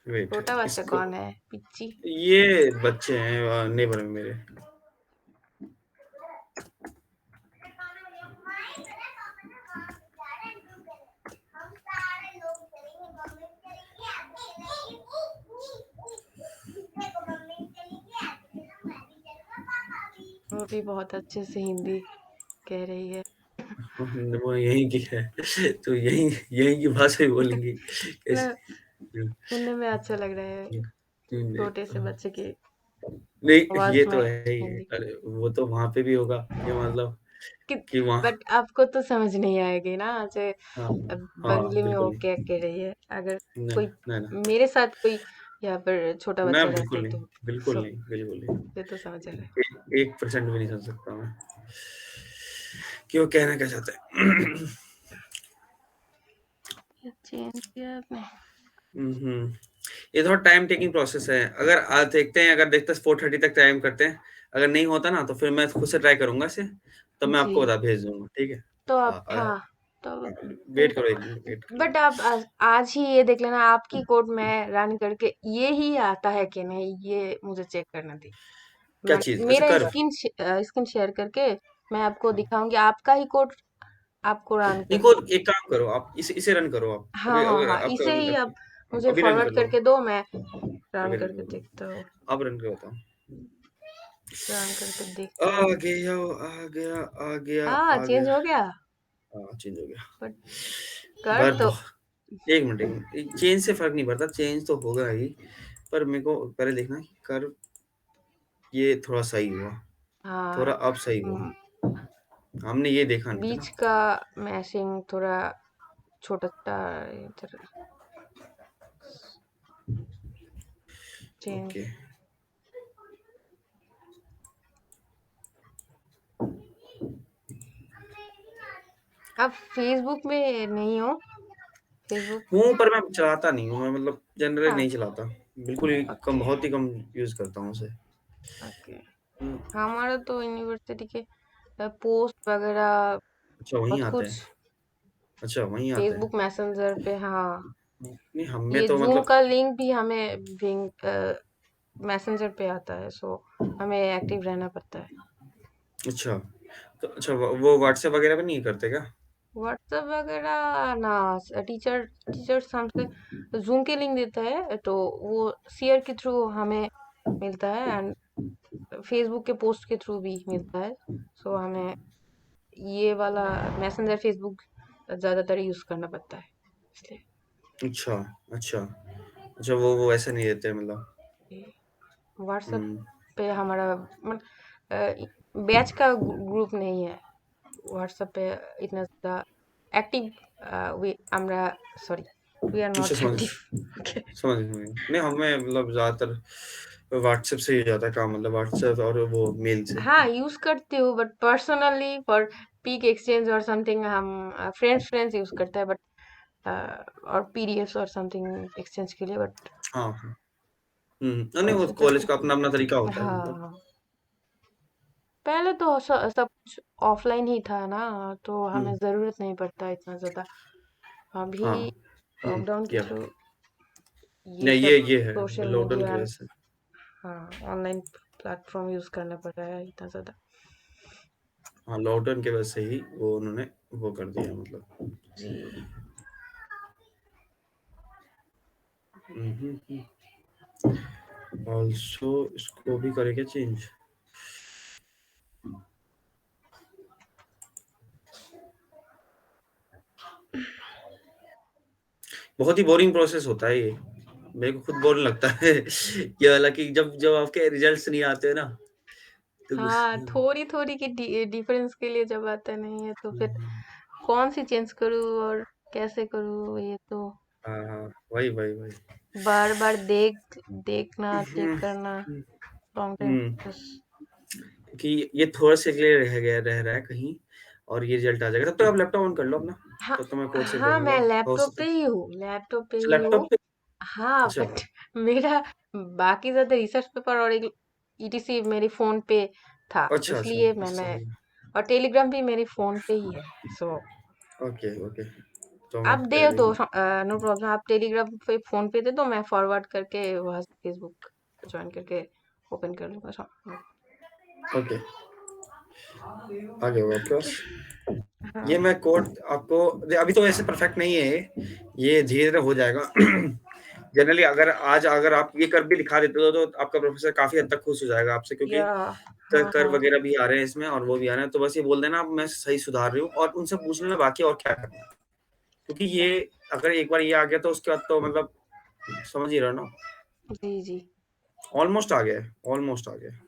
वेट छोटा बच्चा इसको कौन है पिच्ची ये बच्चे हैं नेबर में मेरे। वो भी बहुत अच्छे से हिंदी कह रही है वो यहीं की है तो यहीं की भाषा ही बोलेंगी कैसे मतलब सुनने में अच्छा लग रहा है छोटे से बच्चे की नहीं आवाज ये में तो है ही हिंदी अरे वो तो वहां पे भी होगा ये मतलब कि कि वहाँ बट आपको तो समझ नहीं आएगी ना जैसे हाँ हाँ बंगले में बिल्कुल वो नहीं क्या कह रही है अगर नहीं कोई नहीं ना मेरे साथ कोई यहाँ पर छोटा ना बच्चा रहते बिल्कुल नहीं तो बिल्कुल सो नहीं बिल्कुल नहीं ये तो समझ आ रहा है 1% भी नहीं समझ सकता मैं कि वो कहना क्या चाहते हैं ये चेंज किया आपने हम्म ये थोड़ा टाइम टेकिंग प्रोसेस है अगर आज देखते हैं 4:30 तक टाइम करते हैं अगर नहीं होता ना तो फिर मैं खुद से ट्राई करूंगा इसे तब मैं जी आपको बता भेज दूंगा ठीक है तो आप हाँ तो वेट करो 1 मिनट वेट कर लो बट आप आज ही ये देख लेना आपकी कोड में रन करके ये ही आता है कि नहीं ये मुझे चेक करना थी क्या मैं चीज अच्छा मेरा कर स्क्रीन शेयर करके मैं आपको दिखाऊंगी आपका ही कोड आपको रन एक करना और एक काम करो आप इसे रन करो आप हाँ अभी हाँ अगर हाँ आपका इसे ही अब मुझे अभी रन कर फॉरवर्ड लो करके दो मैं रन अभी रन करके कर लो देखता हूँ आप रन करो बताओ रन करके आ देखती हूँ गया हाँ आ चेंज गया हो गया हाँ चेंज हो गया बट कर पर तो एक मिनट चेंज से फर्क नहीं पड़ता चेंज तो होगा ही पर मेरे को पहले देखना कि कर ये थोड़ा सही हुआ थोड़ा हाँ अब सही हुआ हमने ये देखा नहीं था बीच ना का मैशिंग थोड़ा छोटा सा इधर चेंज ओके आप फेसबुक में नहीं हो फेसबुक? हूँ, पर मैं चलाता नहीं हूँ, मैं मतलब जनरली हाँ, नहीं चलाता। बिल्कुल ही कम, ओके, बहुत ही कम यूज़ करता हूँ उसे। ओके। हुँ, हमारा तो यूनिवर्सिटी के पोस्ट वगैरह अच्छा वहीं बहुत आते कुछ हैं। अच्छा वहीं आते हैं। फेसबुक मैसेंजर पे, हाँ। नहीं हम में ये तो जूम मतलब का लिंक भी हमें मैसेंजर पे आता है, सो हमें एक्टिव रहना पड़ता है। अच्छा, तो अच्छा वो व्हाट्सएप वगैरह पे नहीं करते क्या? व्हाट्सएप वगैरह ना, टीचर्स हमसे जूम के लिंक देता है, तो वो शेयर के थ्रू हमें मिलता है, एंड फेसबुक के पोस्ट के थ्रू भी मिलता है। सो हमें ये वाला मैसेंजर फेसबुक ज़्यादातर यूज़ करना पड़ता है, इसलिए। अच्छा, अच्छा। अच्छा वो ऐसा नहीं देते मतलब। व्हाट्सएप हुँ, पे हमारा बैच का ग्रुप नहीं है व्हाट्सएप पे इतना ज़्यादा एक्टिव। वी আমরা सॉरी, वी आर अच्छा नॉट समझ एक्टिव। समझ गए। नहीं हमें मतलब ज़्यादातर व्हाट्सएप से ही हो जाता है काम, मतलब व्हाट्सएप और वो मेल से। हाँ, यूज करती हूँ, but personally for peak exchange और समथिंग हम फ्रेंड्स फ्रेंड्स यूज करते हैं, बट और पीडीएफ और समथिंग एक्सचेंज के लिए, बट हाँ, हाँ। नहीं वो व्हाट्सएप कॉलेज पे। का अपना-अपना तरीका होता है मतलब। हाँ, पहले तो सब कुछ ऑफलाइन ही था ना, तो हुँ, हमें जरूरत नहीं पड़ता इतना ज्यादा। अभी हाँ। लॉकडाउन के या थ्रू ये नहीं सब ये है सोशल लॉकडाउन की मीडिया, वजह से। हाँ, ऑनलाइन प्लेटफॉर्म यूज करना पड़ रहा है इतना ज्यादा। हाँ, लॉकडाउन की वजह से ही वो उन्होंने वो कर दिया मतलब। जी। हुँ, हुँ, हुँ। ऑल्सो इसको भी करें क्या चेंज? बहुत ही बोरिंग प्रोसेस होता है ये। मेरे को खुद बोरिंग लगता है। ये वाला कि जब जब आपके रिजल्ट्स नहीं आते ना तो हाँ, थोड़ी थोड़ी की डिफरेंस के लिए जब आता नहीं है, तो फिर कौन सी चेंज करूँ और कैसे करूँ, ये तो हाँ, हाँ। वही। बार बार देखना, चेक हुँ, करना, हुँ, लॉन्ग टाइम हुँ। प्रोसेस। कि ये थोड़ा सा के लिए रह रहा है कहीं और ये रिजल्ट आ जाएगा। तब तो आप लैपटॉप ऑन कर लो अपना, हाँ, तब तो मैं कोड सेव कर हाँ, दूँगा। मैं हो लैपटॉप पे सके ही हूँ, लैपटॉप पे अच्छा ही हूँ। लैपटॉप पे हाँ, अच्छा, बट मेरा बाकी ज्यादा रिसर्च पेपर और एक ईटीसी मेरी फोन पे था, अच्छा, इसलिए मैंने, सही है। और टेलीग्राम भी मेरी फोन पे ही है। So okay. तो मैं आप दे पहले दो, ही नो प्रॉब्लम, आप टेलीग्राम पे फोन पे दे दो, मैं फॉरवर्ड करके वहां से फेसबुक ज्वाइन करके ओपन कर लूंगा। ओके, आ गया होगा आपके ओके। पास। ये हाँ, मैं कोड आपको अभी तो ऐसे परफेक्ट नहीं है ये धीरे-धीरे हो जाएगा। जनरली अगर आप ये कर भी दिखा देते हो तो आपका प्रोफ़ेसर काफ़ी हद तक खुश हो जाएगा आपसे क्योंकि या कर हाँ, कर हाँ, वगैरह भी आ रहे हैं इसमें और वो भी आ रहे हैं, तो बस ये बोल देना अब मैं सही सुधार रही हूँ और उनसे पूछ लेना बाकी और क्या करना है। क्योंकि ये अगर एक बार ये आ गया तो उसके बाद तो मतलब समझ ही रहे हो ना, जी जी। ऑलमोस्ट आ गया है, ऑलमोस्ट आ गया है।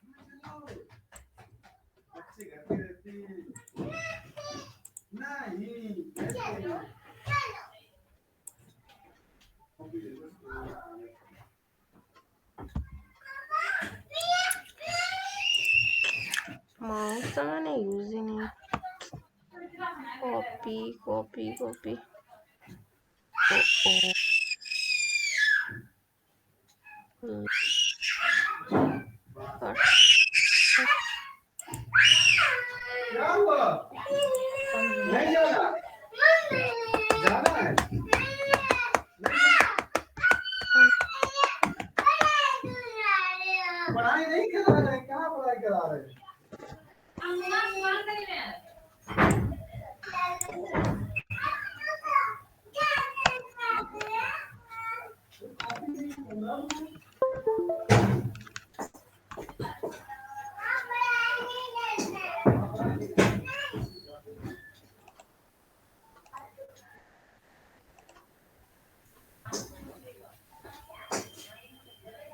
माउस तो मैंने यूज ही नहीं। Copy copy copy. Oh oh. Cut cut. क्या हुआ? नहीं जाना? जाना है? पढ़ाई नहीं करा रहे, कहाँ पढ़ाई करा रहे?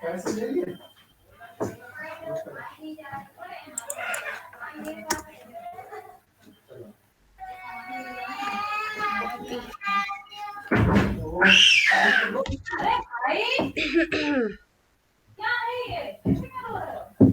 पैसे ले लिए? कॉपी। अरे भाई क्या है ये ऐसे क्या हो रहा है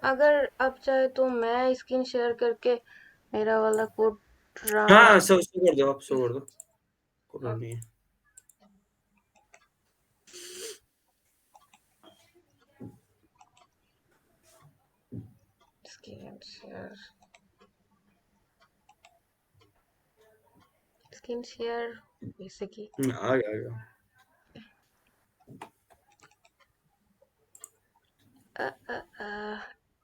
अगर आप चाहे तो मैं स्क्रीन शेयर करके मेरा वाला कोड हाँ, शो कर दो, आप शो कर दो, कोई प्रॉब्लम नहीं है। स्क्रीन शेयर जैसे कि आ गया। अ, अ,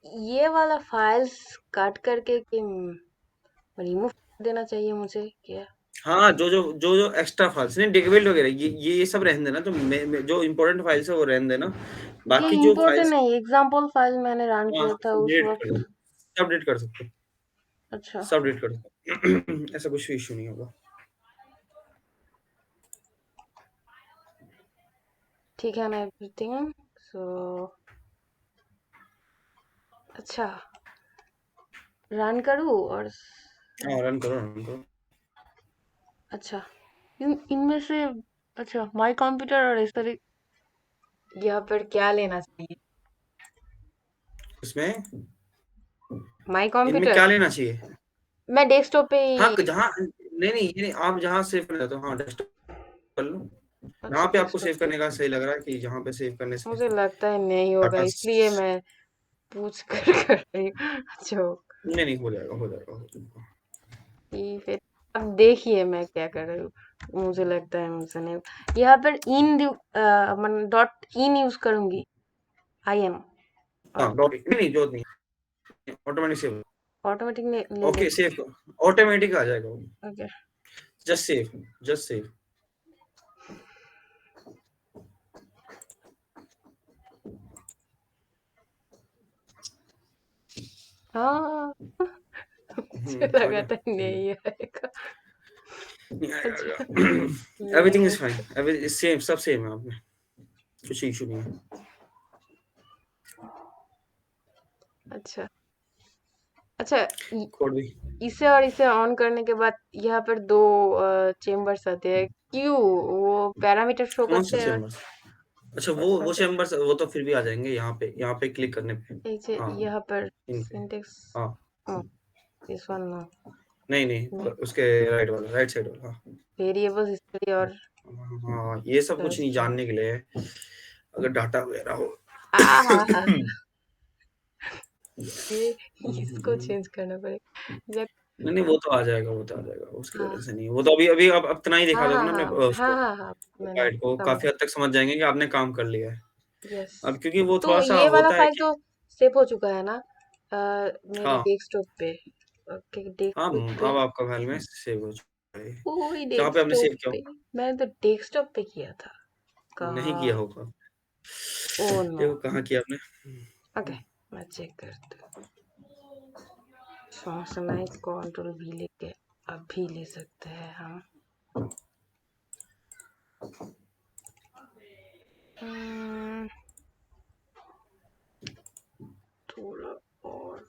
ये वाला फाइल्स काट करके कि रिमूव कर देना चाहिए मुझे क्या? हाँ, जो एक्स्ट्रा फाइल्स नहीं, डिगवेल वगैरह ये सब रहने देना, जो इम्पोर्टेंट फाइल्स है वो रहने देना, ये बाकी जो इम्पोर्टेंट फाइल्स नहीं, एग्जाम्पल फाइल मैंने रन हाँ किया था उस डिलीट कर वक्त। दो, सब डिलीट कर सकते हो, अच्छा, सब डिलीट कर दो। ऐसा कुछ इशू नहीं होगा। ठीक है ना एवरीथिंग। सो अच्छा, रन करूँ और हाँ, रन करो। अच्छा, इनमें से अच्छा माई कंप्यूटर और इस तरह यहाँ पर क्या लेना चाहिए? इसमें माई इनमें कंप्यूटर क्या लेना चाहिए? मैं डेस्कटॉप पे हाँ, ही। जहाँ नहीं, ये नहीं, आप जहाँ सेव करना चाहते हो, हाँ, डेस्कटॉप कर लो। अच्छा, जहाँ पे आपको डेस्कटॉप सेव पे। करने का सही लग रहा है कि जहाँ पे सेव करने से मुझे लगता है नहीं होगा, डाटा इसलिए मैं पूछ कर कर रही हूँ। जोक। नहीं, हो जाएगा। कि फिर अब देखिए मैं क्या कर रही हूँ। मुझे लगता है मुझसे नहीं। यहाँ पर मतलब डॉट इन यूज करूंगी। आई एम हाँ, डॉट नहीं, जरूरत नहीं, ऑटोमेटिक सेव। ऑटोमेटिक ले ओके, लेगा। सेव ऑटोमेटिक आ जाएगा वो। ओके। Just save. हाँ। मुझे आ लगा गया, था नहीं आएगा। नहीं अच्छा, आएगा। ये एवरीथिंग है। इज फाइन, एवरी सेम, सब सेम है, आप में कुछ इशू नहीं है। अच्छा अच्छा, कोड भी इसे और इसे ऑन करने के बाद यहाँ पर दो चेम्बर्स आते हैं, क्यों वो पैरामीटर शो कौन सा करते हैं? चेम्बर? अच्छा, व्हाट्स वो चेम्बर वो तो फिर भी आ जाएंगे यहाँ पे क्लिक करने पे। हाँ, यहाँ पर इन पे। सिंटेक्स। हाँ, दिस वन नो। नहीं, उसके राइट साइड वाला, हाँ। वेरिएबल्स हिस्ट्री और हाँ, ये सब कुछ नहीं सर्च जानने के लिए है, अगर डाटा वगैरह हो। आ हा हा ये इसको चेंज करना पड़ेगा जब। नहीं, वो तो आ जाएगा, उसकी हाँ वजह से नहीं, वो तो अभी अभी अब इतना ही दिखा हाँ दोगे हाँ ना अपने हाँ हाँ उसको, हाँ हाँ, मैंने गाइड को, समझा। काफी हद तक समझ जाएंगे कि आपने काम कर लिया है। यस। अब क्योंकि वो तो थोड़ा सा ये वाला होता है फाइल कि तो सेव हो चुका है ना? मेरे हाँ, डेस्कटॉप पे। ओके, हाँ, डेस्कटॉप पे। अब आपका फाइल में सेव हो चुका है। वही जहाँ पे आपने डेस्कटॉप सेव किया पे। होगा, मैंने तो डेस्कटॉप पे किया था। नहीं कहाँ? किया होगा, ओ नो। देखो कहाँ किया आपने। ओके, मैं चेक करती हूँ। फंक्शनाइज कंट्रोल भी लेके अब भी ले सकते हैं हम। हम्म, थोड़ा और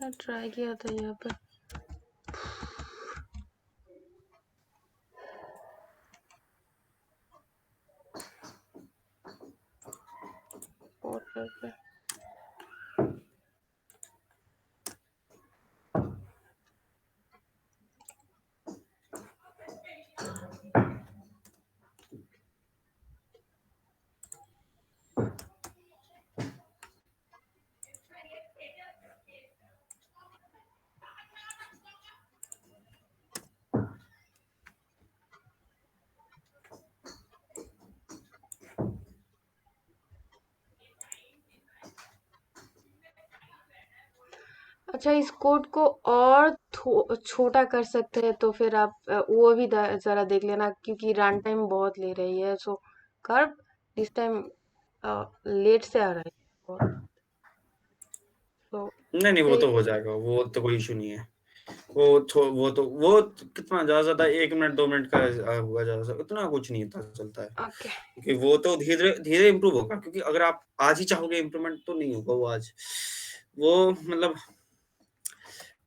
मैं ट्राई किया था यहाँ पे। पोर्टल पे। अच्छा, इस कोड को और छोटा कर सकते हैं तो फिर आप वो भी जरा देख लेना, क्योंकि रन टाइम बहुत ले रही है। सो कर दिस टाइम लेट से आ रहा है बहुत। तो नहीं, वो सही तो हो है। जाएगा, वो तो कोई इशू नहीं है। वो कितना ज्यादा 1 मिनट 2 मिनट का हुआ, ज्यादा उतना कुछ नहीं था, चलता है। ओके। क्योंकि वो तो धीरे धीरे इम्प्रूव होगा, क्योंकि अगर आप आज ही चाहोगे इम्प्रूवमेंट तो नहीं होगा वो आज, वो मतलब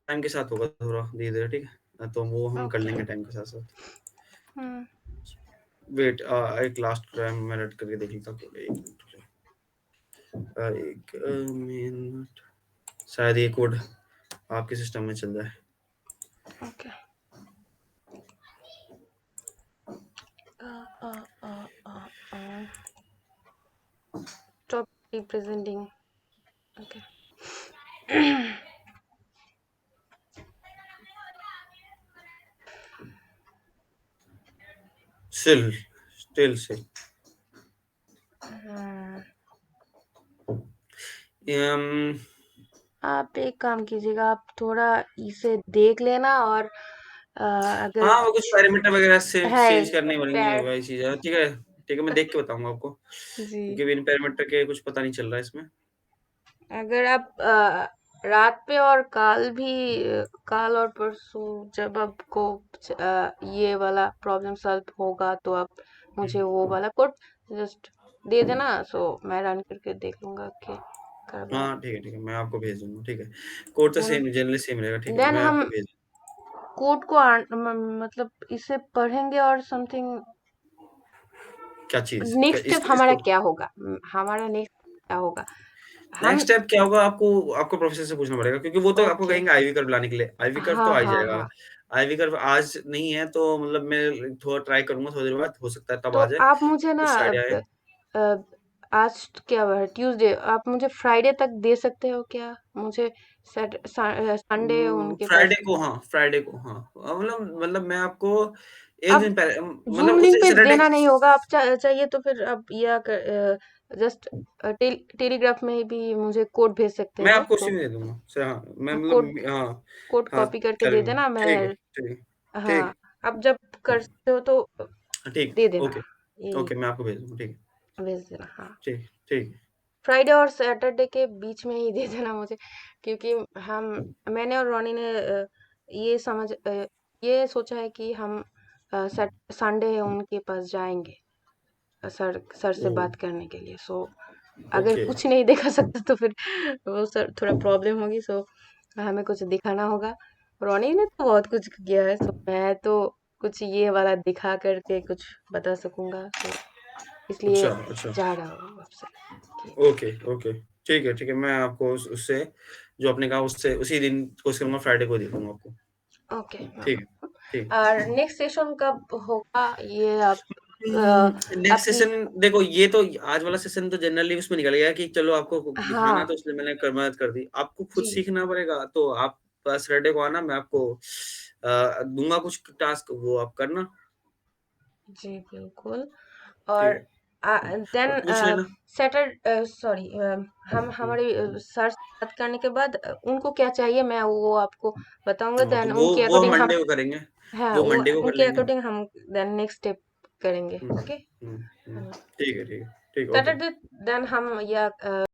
टाइम के साथ होगा, थोड़ा धीरे धीरे, ठीक है, तो वो हम कर ओके। लेंगे टाइम के साथ साथ। हम्म। वेट, एक लास्ट टाइम मैं रेड करके देख लेता हूँ, एक मिनट, शायद ये कोड आपके सिस्टम में चल जाए। Okay. Stop representing. Okay. Still say आप एक काम कीजिएगा, आप थोड़ा इसे देख लेना और अगर हाँ, वो कुछ पैरामीटर वगैरह से है चेंज करनी पड़ेंगी, पैर वही चीज है। ठीक है, ठीक है, मैं देख के बताऊंगा आपको, जी, क्योंकि बिन पैरामीटर के कुछ पता नहीं चल रहा है इसमें। अगर आप रात पे और काल और परसों जब आपको ये वाला प्रॉब्लम सॉल्व होगा तो आप मुझे वो वाला कोड जस्ट दे देना, सो मैं रन करके देख लूंगा कि कर रहा हाँ ठीक है, मैं आपको भेज दूंगा। ठीक है, कोड तो है। सेम जनरली सेम रहेगा। ठीक है, देन मैं हम आपको भेज कोड को मतलब इसे पढ़ेंगे और समथिंग क्या चीज, क्या नेक्स्ट स्टेप हमारा इसको क्या होगा, हमारा नेक्स्ट क्या होगा हम। नेक्स्ट स्टेप क्या होगा, आपको आपको प्रोफेसर से पूछना पड़ेगा, क्योंकि वो तो आपको ओके। कहेंगे आईवी कर्व लाने के लिए। आईवी कर्व तो हाँ आ ही हाँ जाएगा। हाँ, आईवी कर्व आज नहीं है तो मतलब मैं थोड़ा ट्राई करूंगा, थोड़ी देर बाद हो सकता है तब तो आ जाए, आप मुझे ना कुछ फ्राइडे आए। अ, आज क्या हुआ है, ट्यूसडे, आप मुझे फ्राइडे तक दे सकते हो क्या? मुझे संडे उनके पास फ्राइडे को, हाँ फ्राइडे को, हाँ मतलब मैं आपको एक अब दिन पहले, जूम मतलब उस लिंक पे सैटरडे। देना नहीं होगा, आप चाहिए तो फिर आप या जस्ट टेलीग्राफ में भी मुझे कोड भेज सकते मैं हो, आपको उसी तो में दे दूंगा सर, हाँ मैं कोड मतलब हाँ। कोड हाँ कॉपी करके दे करेंगे, देना, ठीक है मैं ठीक है हाँ, ठीक आप जब कर सकते हो तो ठीक। दे देना, ओके ये ओके, मैं आपको भेज दूंगा। ठीक है, भेज देना हाँ। ठीक ठीक। फ्राइडे और सैटरडे के बीच में ही दे देना मुझे, क्योंकि हम मैंने और रॉनी ने ये सोचा है कि हम संडे है उनके पास जाएंगे, सर से बात करने के लिए। सो अगर ओके, कुछ नहीं दिखा सकता तो फिर वो सर थोड़ा प्रॉब्लम होगी, सो हमें कुछ दिखाना होगा। रॉनी ने तो बहुत कुछ किया है, सो मैं तो कुछ ये वाला दिखा करके कुछ बता सकूंगा, सो अच्छा इसलिए अच्छा, जा रहा हूँ आपसे कि ओके ओके, ठीक है, मैं आपको उससे जो आपने कहा उससे उसी दिन कोशिश करूंगा, फ्राइडे को दे दूंगा आपको। ओके। ठीक है, ठीक। और नेक्स्ट सेशन कब होगा ये आप नेक्स्ट अपनी सेशन देखो, ये तो आज वाला सेशन तो जनरली उसमें निकल गया कि चलो आपको दिखाना है, हाँ तो इसलिए मैंने मदद कर दी। आपको खुद जी सीखना पड़ेगा, तो आप सैटरडे को आना, मैं आपको दूंगा कुछ टास्क, वो आप करना। जी बिल्कुल। ठीक और है, देन और पूछ लेना। सॉरी, हम हमारे सर से बात करने के बाद उनको क्या चाहिए मैं वो आपको बताऊंगा, हाँ, तो देन उनके वो हम अकॉर्डिंग हम मंडे को करेंगे, हाँ वो वो मंडे को कर उनके लेंगे। अकॉर्डिंग हम देन नेक्स्ट स्टेप करेंगे। ओके, ठीक है ठीक है ठीक, ओके। सैटरडे देन हम या